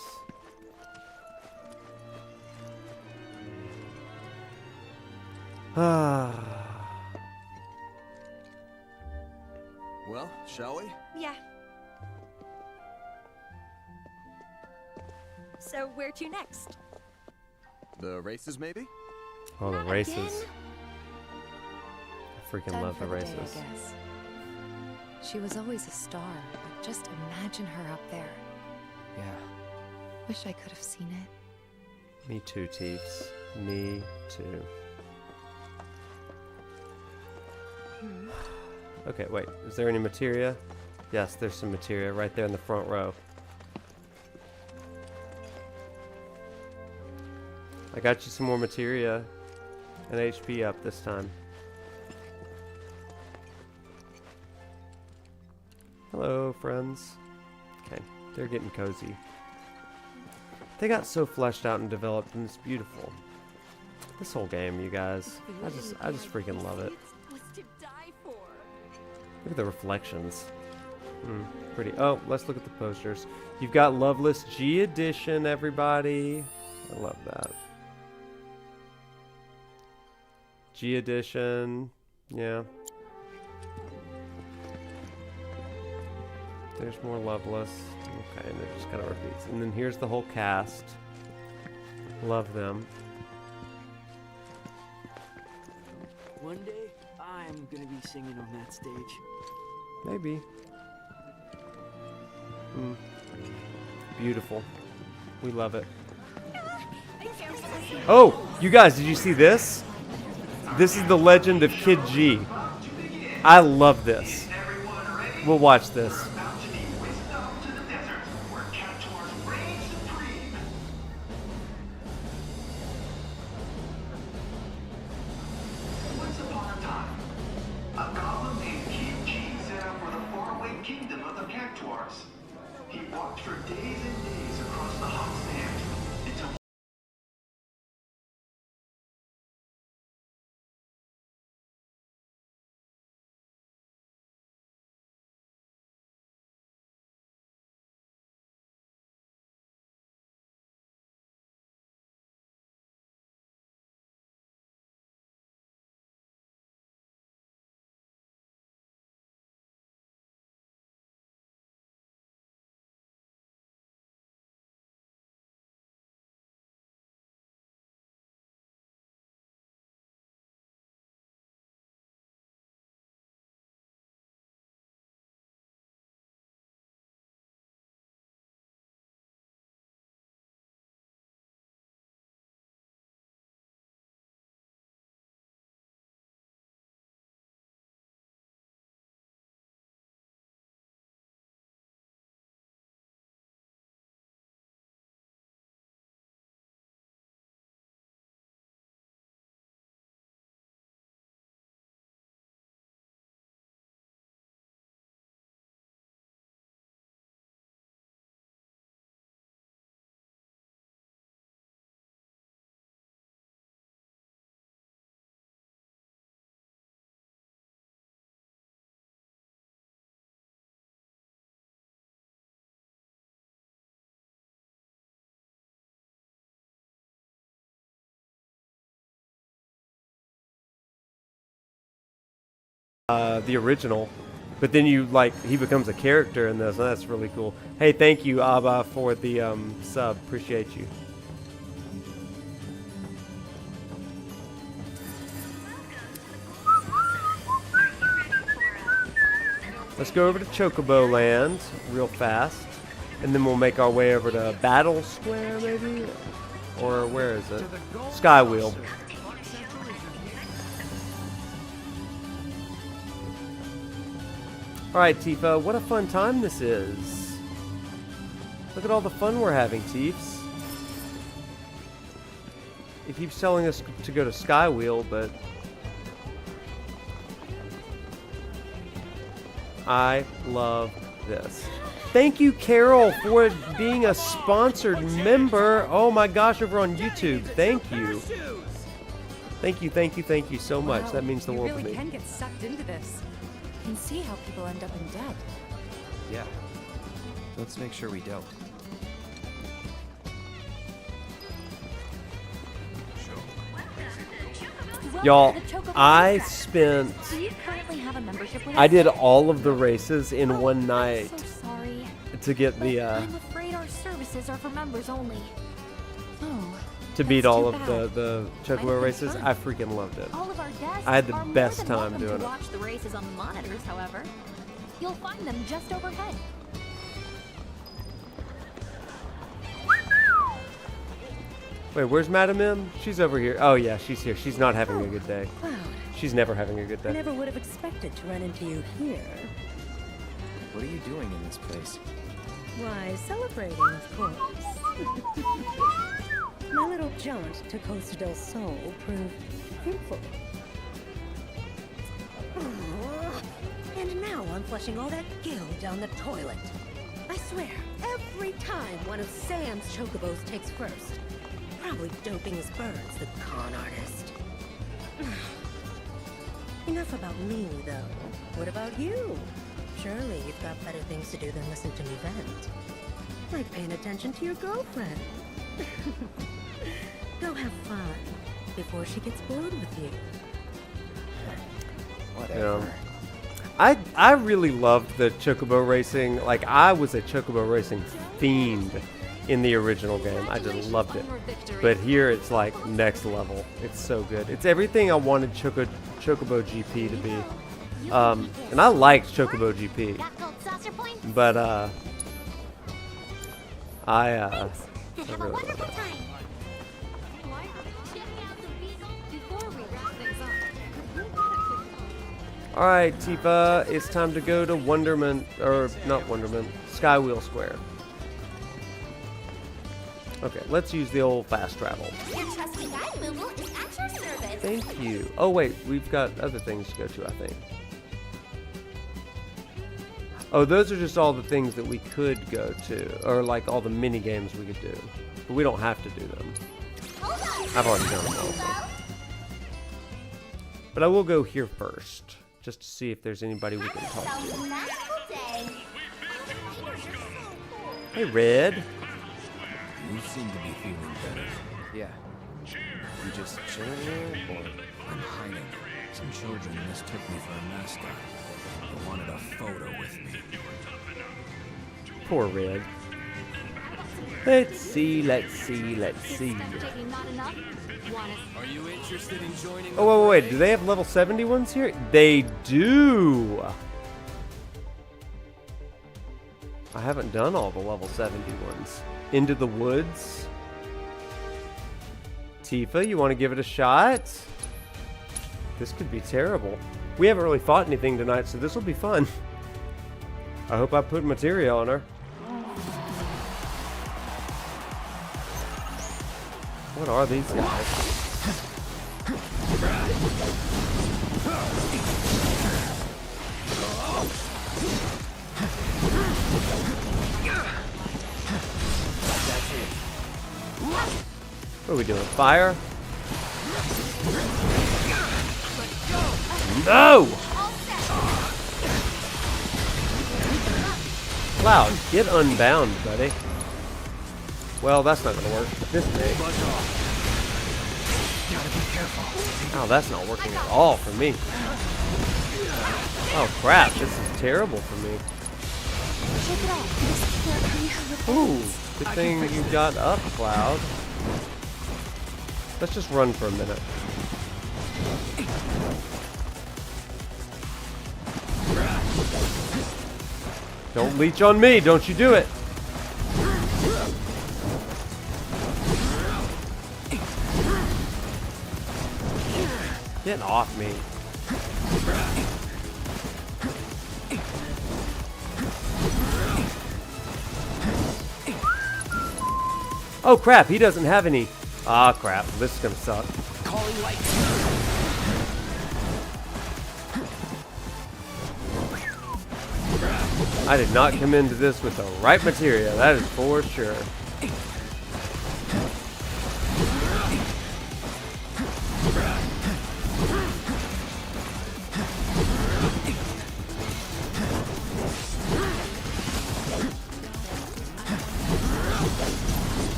Well, shall we? Yeah. So where to next? The races, maybe? Oh, the races. I freaking Done love for the the day, races. I guess. She was always a star, but just imagine her up there. Yeah. Wish I could have seen it. Me too, Tiefs. Me too. Okay, wait. Is there any materia? Yes, there's some materia right there in the front row. I got you some more materia and HP up this time. Hello, friends. Okay, they're getting cozy. They got so fleshed out and developed, and it's beautiful. This whole game, you guys. I just freaking love it. Look at the reflections. Pretty. Oh, let's look at the posters. You've got Loveless G Edition, everybody. I love that. G Edition. Yeah. There's more Loveless. Okay, and it just kind of repeats. And then here's the whole cast. Love them. One day, I'm gonna be singing on that stage. Maybe. Beautiful. We love it. Oh, you guys, did you see this? This is the legend of Kid G. I love this. We'll watch this. He walked for days and days across the hot sand until the original, but then you he becomes a character in this, and that's really cool. Hey, thank you, Abba, for the sub. Appreciate you. Let's go over to Chocobo Land real fast, and then we'll make our way over to Battle Square, maybe? Or where is it? Skywheel. Alright, Tifa, what a fun time this is. Look at all the fun we're having, Tiefs. It keeps telling us to go to Skywheel, but I love this. Thank you, Carol, for being a sponsored member. Oh my gosh, over on YouTube. Thank you. Thank you, thank you, thank you so much. That means the world to me. You really can get sucked into this. You can see how people end up in debt. Yeah. Let's make sure we don't. Y'all, I spent... Do you currently have a membership with us? I did all of the races in one night So sorry. to get the... I'm afraid our services are for members only. Oh. to beat all of the Chocobo races. I freaking loved it. All of our guests I had the are more best than time welcome doing to it. watch the races on the monitors, however. You'll find them just overhead. Wait, where's Madam M? She's over here. Oh yeah, she's here. She's not having a good day. She's never having a good I day. never would have expected to run into you here. What are you doing in this place? Why, celebrating, of course. My little jaunt to Costa del Sol proved fruitful. Oh, and now I'm flushing all that gill down the toilet. I swear, every time one of Sam's chocobos takes first. Probably doping his birds, the con artist. Enough about me, though. What about you? Surely you've got better things to do than listen to me vent. Like paying attention to your girlfriend. Go have fun before she gets bored with you. Whatever. Yeah. I really loved the Chocobo racing. Like, I was a Chocobo racing fiend in the original game. I just loved it. But here it's like next level. It's so good. It's everything I wanted Chocobo GP to be. And I liked Chocobo GP. But I really love it. Alright, Tifa, it's time to go to Wonderment, or not Wonderment, Skywheel Square. Okay, let's use the old fast travel. Your trusty guide, Moogle, is at your service. Thank you. Oh wait, we've got other things to go to, I think. Oh, those are just all the things that we could go to, or like all the mini games we could do. But we don't have to do them. I've already done them all. But I will go here first, just to see if there's anybody we can talk to. Hey, Red. You seem to be feeling better. Yeah. You just chilling here, or? I'm hiding. Some children mistook me for a mascot. They wanted a photo with me. Poor Red. Let's see, let's see, let's see. Are you interested in joining? Oh, wait, do they have level 70 ones here? They do! I haven't done all the level 70 ones. Into the Woods. Tifa, you want to give it a shot? This could be terrible. We haven't really fought anything tonight, so this will be fun. I hope I put materia on her. What are these guys? What are we doing? Fire? No! Cloud, get unbound, buddy. Well, that's not gonna work. This thing. Oh, that's not working at all for me. Oh crap, this is terrible for me. Check it out. This can't be Ooh, good thing you got up, Cloud. Let's just run for a minute. Don't leech on me, don't you do it. Get off me. Oh crap, he doesn't have any. Ah crap, this is gonna suck. Calling light. I did not come into this with the right material, that is for sure.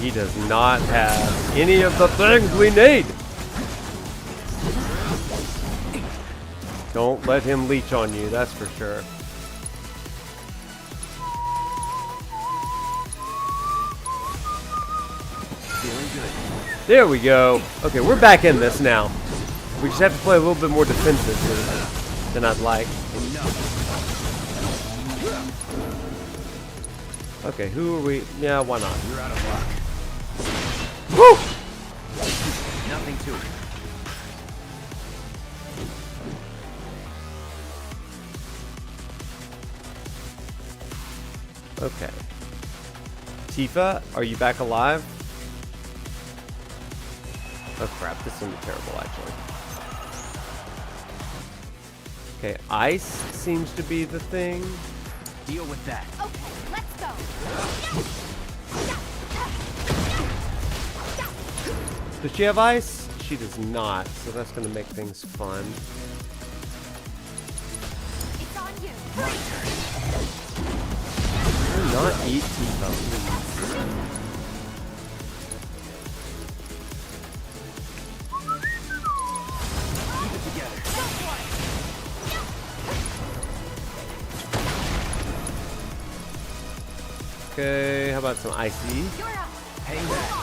He does not have any of the things we need. Don't let him leech on you, that's for sure. Feeling good. There we go. Okay, we're back in this now. We just have to play a little bit more defensively than I'd like. Okay, who are we? Yeah, why not? You're out of luck. Woo! Nothing to it. Okay. Tifa, are you back alive? Oh crap, this is gonna be terrible actually. Okay, ice seems to be the thing. Deal with that. Okay, let's go. Does she have ice? She does not, so that's gonna make things fun. It's on you. Do not eat Tifa, please. Keep it together. Okay, how about some icy? Hang back.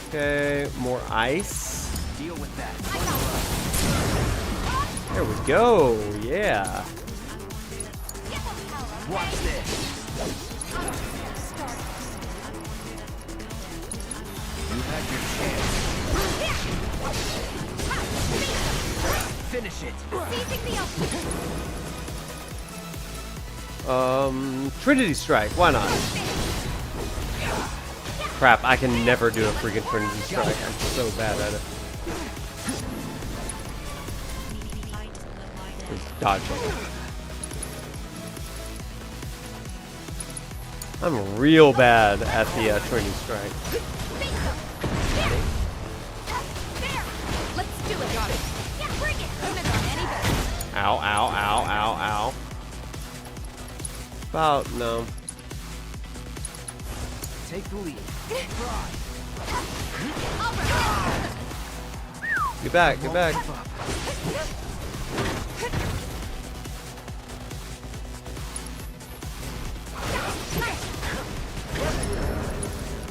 Okay, more ice. Deal with that. There we go. Yeah. Watch this. You had your chance. Finish it. Trinity Strike. Why not? Crap, I can never do a freaking Trinity Strike. I'm so bad at it. Just dodging. I'm real bad at the Trinity Strike. Let's do it. Got it. Yeah, bring it. Couldn't have gone any better. Ow, ow, ow, ow, ow. About, no. Take the lead. Get back, get back.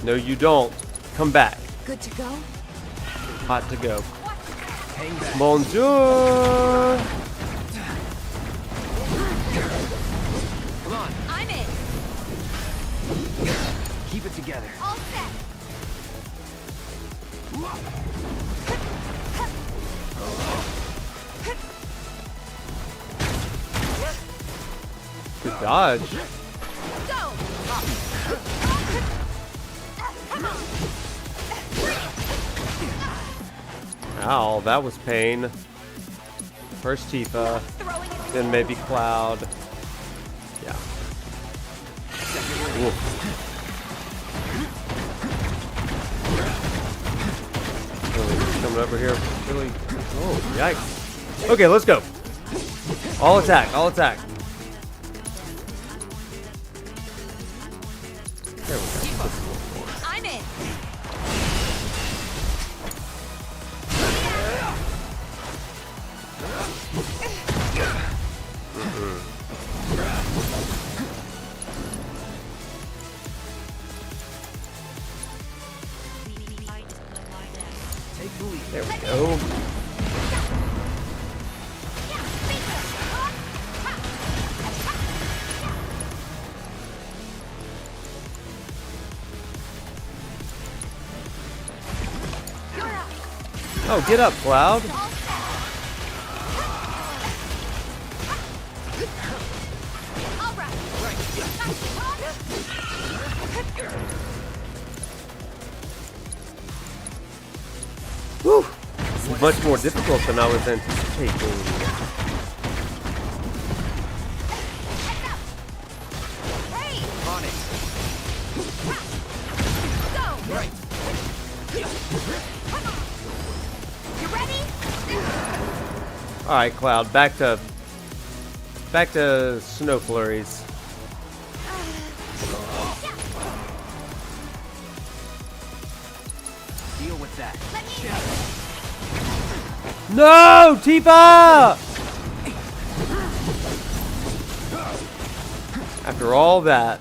No, you don't. Come back. Good to go? Hot to go. Hang back. Bonjour. Come on. I'm in. Keep it together. All set. Good dodge. Go. Ow, that was pain. First Tifa, then maybe Cloud. Yeah. Ooh. Really coming over here. Really. Oh, yikes. Okay, let's go. All attack, all attack. There we go. I'm in. Take the lead. There we go. Oh, get up, Cloud. Whew. This is much more difficult than I was anticipating. On it. Go. Right. You ready? All right, Cloud, back to snow flurries. Deal with that. No, Tifa! After all that.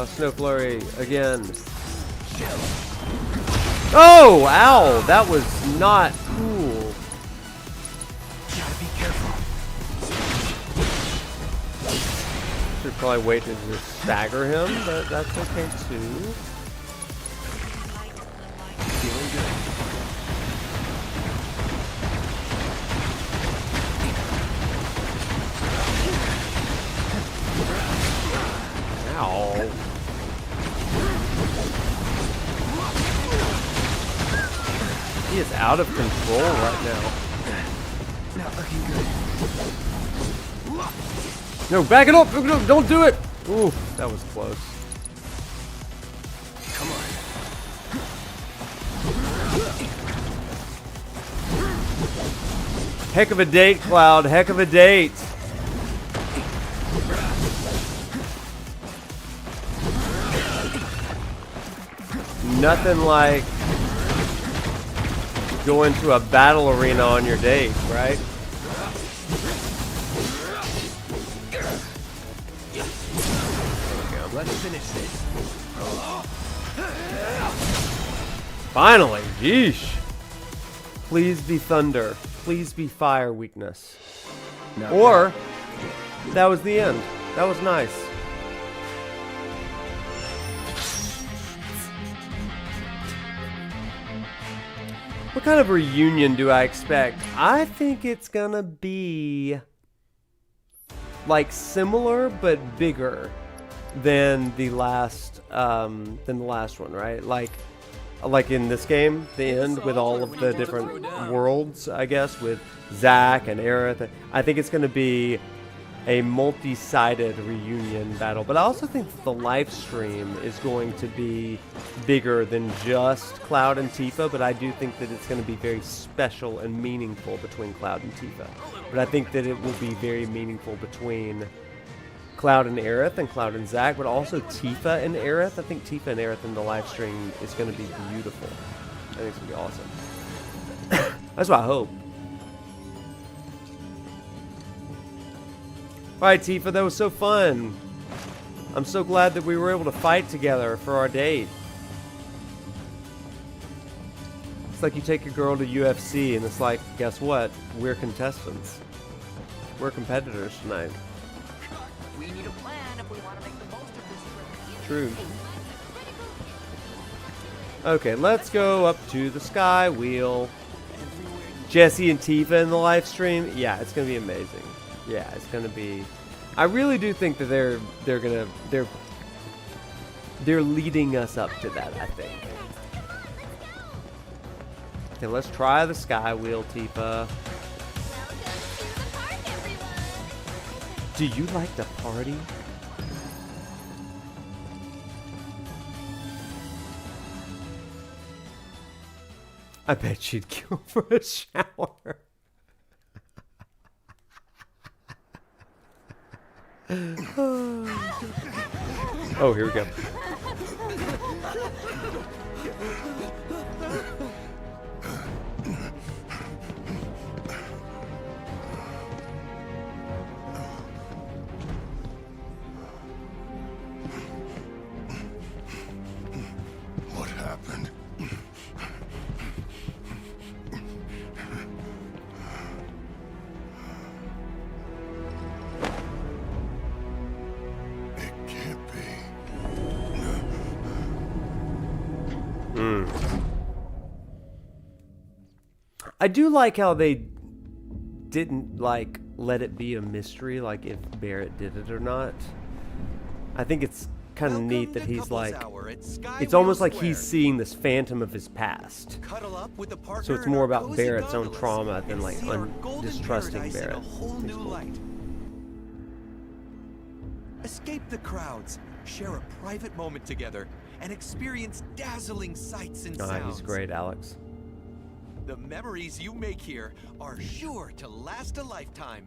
Snow flurry again. Oh, ow! That was not cool. Gotta be careful. Should probably wait to just stagger him, but that's okay too. Feeling good. Ow. He is out of control right now. Not looking good. No, back it up! Back it up! Don't do it! Ooh, that was close. Come on. Heck of a date, Cloud. Heck of a date. Nothing like going to a battle arena on your date, right? Let's finish this. Finally, yeesh. Please be thunder. Please be fire weakness. Or, that was the end. That was nice. What kind of reunion do I expect? I think it's gonna be like similar but bigger than the last one, right? Like in this game, the end with all of the different worlds, I guess, with Zack and Aerith. I think it's gonna be a multi-sided reunion battle, but I also think the live stream is going to be bigger than just Cloud and Tifa, but I do think that it's going to be very special and meaningful between Cloud and Tifa. But I think that it will be very meaningful between Cloud and Aerith and Cloud and Zack, but also Tifa and Aerith. I think Tifa and Aerith in the live stream is going to be beautiful. I think it's going to be awesome. That's what I hope. Alright, Tifa, that was so fun. I'm so glad that we were able to fight together for our date. It's like you take a girl to UFC and it's like, guess what? We're contestants. We're competitors tonight. We need a plan if we want to make the most of this trip. True. Okay, let's go up to the sky wheel. Jesse and Tifa in the live stream. Yeah, it's gonna be amazing. Yeah, it's gonna be. I really do think that they're they're leading us up to that, I think. Okay, let's try the sky wheel, Tifa. Do you like to party? I bet she'd go for a shower. Oh, here we go. What happened? It can't be. I do like how they didn't like let it be a mystery, like if Barrett did it or not. I think it's kind of neat that he's like, it's almost like he's seeing this phantom of his past. So it's more about Barrett's own trauma than like distrusting Barrett. Escape the crowds, share a private moment together, and experience dazzling sights and sounds. Ah, he's great, Alex. The memories you make here are sure to last a lifetime.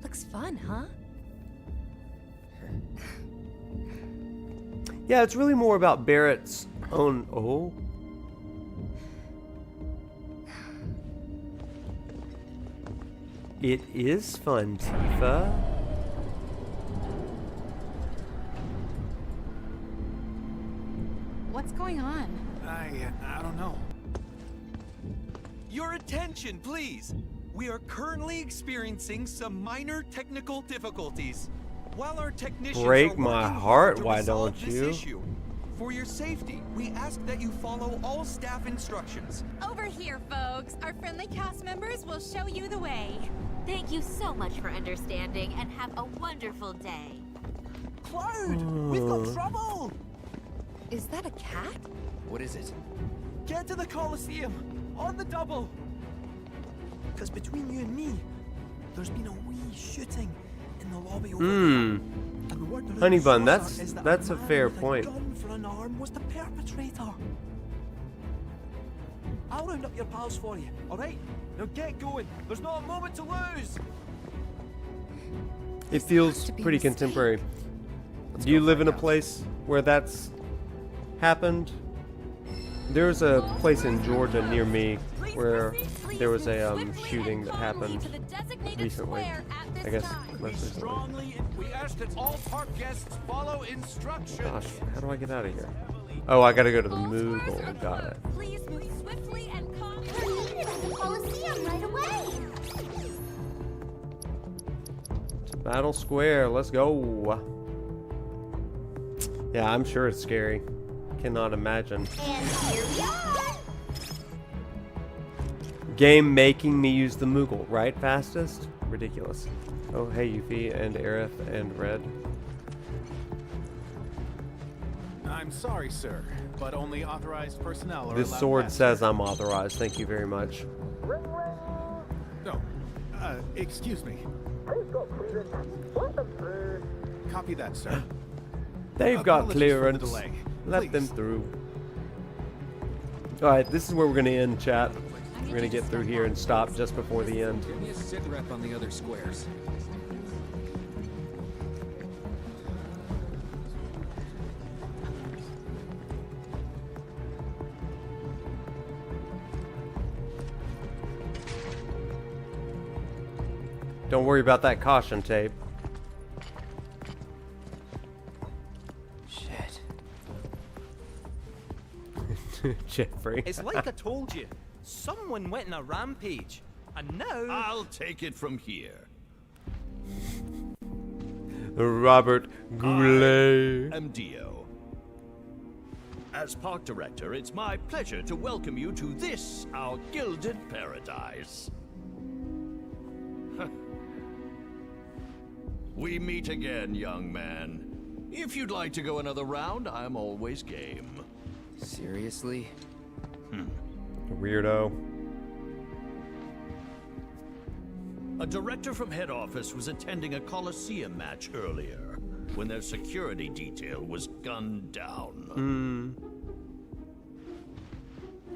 Looks fun, huh? Yeah, it's really more about Barrett's own... Oh. It is fun, Tifa. What's going on? I don't know. Your attention, please. We are currently experiencing some minor technical difficulties. While our technicians Break my heart, why don't you? Issue, for your safety, we ask that you follow all staff instructions. Over here, folks. Our friendly cast members will show you the way. Thank you so much for understanding, and have a wonderful day. Cloud! We've got trouble! Is that a cat? What is it? Get to the Coliseum! On the double! Because between you and me, there's been a wee shooting in the lobby over there. And the word around Honey the Bun, saucer is that's that a man fair with point. A gun for an arm was the perpetrator. I'll round up your pals for you, alright? Now get going. There's not a moment to lose. It feels pretty contemporary. Do you live in a place where that's happened? There's a place in Georgia near me where there was a shooting that happened recently. I guess most recently. We ask that all park guests follow instructions. Gosh, how do I get out of here? Oh, I gotta go to the Moogle. Got it. Please move swiftly and calmly. We're needed at the Coliseum right away. Battle Square, let's go. Yeah, I'm sure it's scary. Cannot imagine. And here we are. Game making me use the Moogle, right? Fastest? Ridiculous. Oh, hey, Yuffie and Aerith and Red. I'm sorry, sir, but only authorized personnel are This allowed sword past. says I'm authorized. Thank you very much. No, excuse me. Copy that, sir. They've got Apologies for the clearance. delay. Let them through. Alright, this is where we're going to end, chat. We're going to get through here and stop just before the end. Give me a sit rep on the other squares. Don't worry about that caution tape. Shit. Jeffrey. It's like I told you. Someone went on a rampage. And now... I'll take it from here. Robert Goulet. I'm Dio. As park director, it's my pleasure to welcome you to this, our gilded paradise. We meet again, young man. If you'd like to go another round, I'm always game. Seriously? Weirdo. A director from head office was attending a Coliseum match earlier when their security detail was gunned down.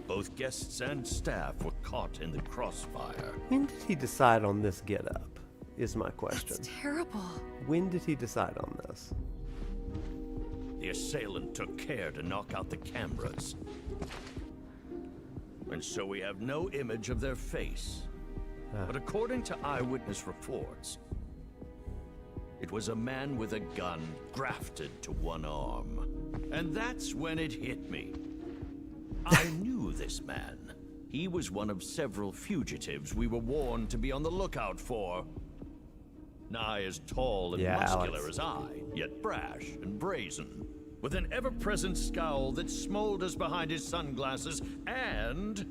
Both guests and staff were caught in the crossfire. When did he decide on this getup? Is my question. That's terrible. When did he decide on this? The assailant took care to knock out the cameras. And so we have no image of their face. But according to eyewitness reports, it was a man with a gun grafted to one arm. And that's when it hit me. I knew this man. He was one of several fugitives we were warned to be on the lookout for. Nigh as tall and muscular Alex. as I, yet brash and brazen, with an ever-present scowl that smolders behind his sunglasses, and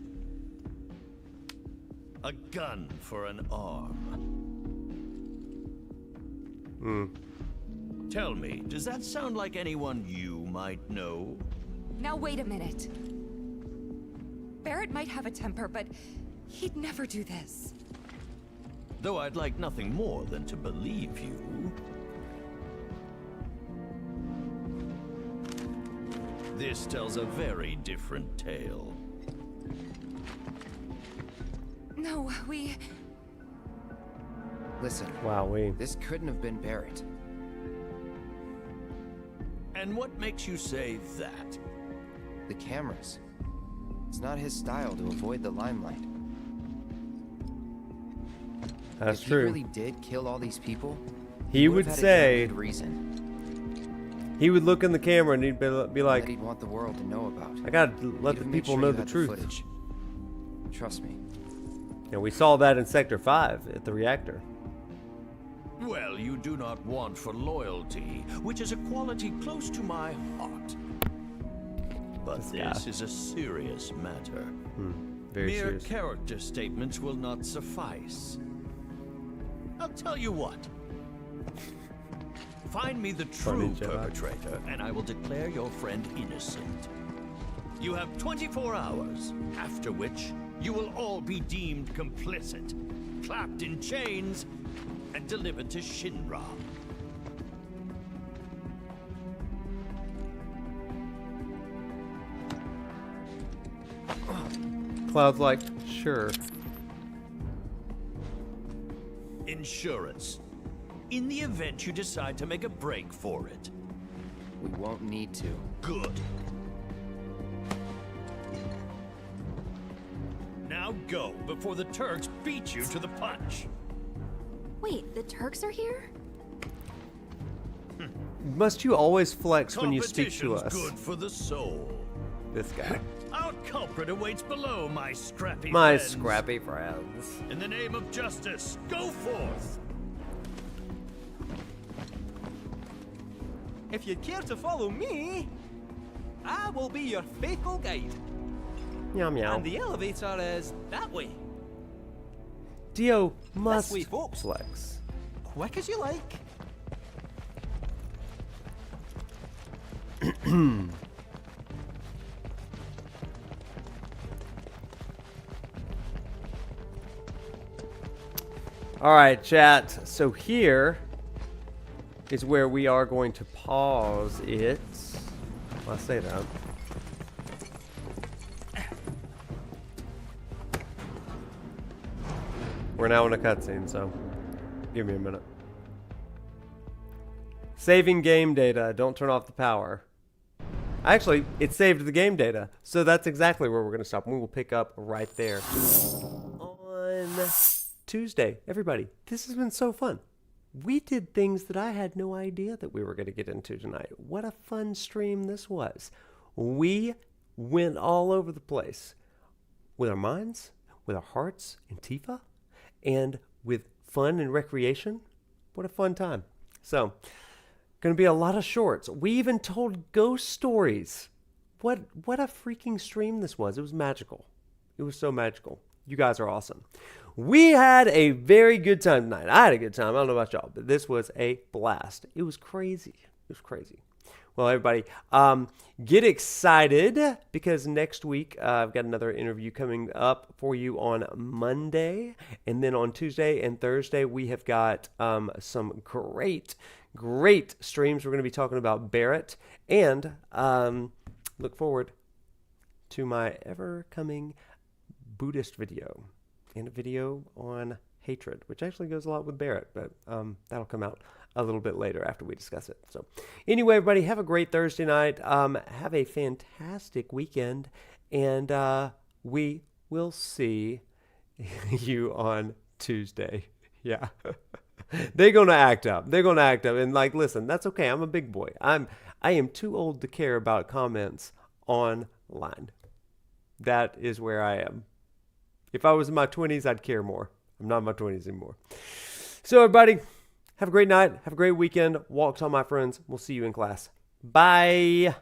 a gun for an arm. Tell me, does that sound like anyone you might know? Now wait a minute. Barrett might have a temper, but he'd never do this. Though I'd like nothing more than to believe you. This tells a very different tale. No, we... Listen. Wowee. This couldn't have been Barrett. And what makes you say that? The cameras. It's not his style to avoid the limelight. That's if true. He really did kill all these people. He would have had say. a good reason. He would look in the camera and he'd be like, that he'd want the world to know about. I gotta let He'd the make people sure know you the had truth. footage. Trust me. And we saw that in Sector 5 at the reactor. Well, you do not want for loyalty, which is a quality close to my heart. But this is a serious matter. Very Mere serious. character statements will not suffice. I'll tell you what. Find me the true perpetrator, and I will declare your friend innocent. You have 24 hours, after which you will all be deemed complicit, clapped in chains, and delivered to Shinra. Cloud's like, sure. Insurance. In the event you decide to make a break for it. We won't need to. Good. Now go, before the Turks beat you to the punch. Wait, the Turks are here? Must you always flex when you speak to us? Competition's good for the soul. This guy. Our culprit awaits below, my scrappy My friends. scrappy friends. In the name of justice, go forth! If you'd care to follow me, I will be your faithful guide. Meow meow. And the elevator is that way. Dio must way, folks. flex. Quick as you like. All right, chat. So here is where we are going to pause it. Well, I say that. We're now in a cutscene, so give me a minute. Saving game data. Don't turn off the power. Actually, it saved the game data, so that's exactly where we're going to stop. We will pick up right there on Tuesday. Everybody, this has been so fun. We did things that I had no idea that we were going to get into tonight. What a fun stream this was. We went all over the place with our minds, with our hearts in Tifa, and with fun and recreation. What a fun time. So, going to be a lot of shorts. We even told ghost stories. What a freaking stream this was. It was magical. It was so magical. You guys are awesome. We had a very good time tonight. I had a good time. I don't know about y'all, but this was a blast. It was crazy. It was crazy. Well, everybody, get excited because next week I've got another interview coming up for you on Monday. And then on Tuesday and Thursday, we have got some great streams. We're going to be talking about Barrett. And look forward to my ever-coming Buddhist video and a video on hatred, which actually goes a lot with Barrett, but that'll come out a little bit later after we discuss it. So anyway, everybody, have a great Thursday night. Have a fantastic weekend, and we will see you on Tuesday. Yeah. They're going to act up. They're going to act up. And like, listen, that's okay. I'm a big boy. I am too old to care about comments online. That is where I am. If I was in my 20s, I'd care more. I'm not in my 20s anymore. So everybody, have a great night. Have a great weekend. Walks on, my friends. We'll see you in class. Bye.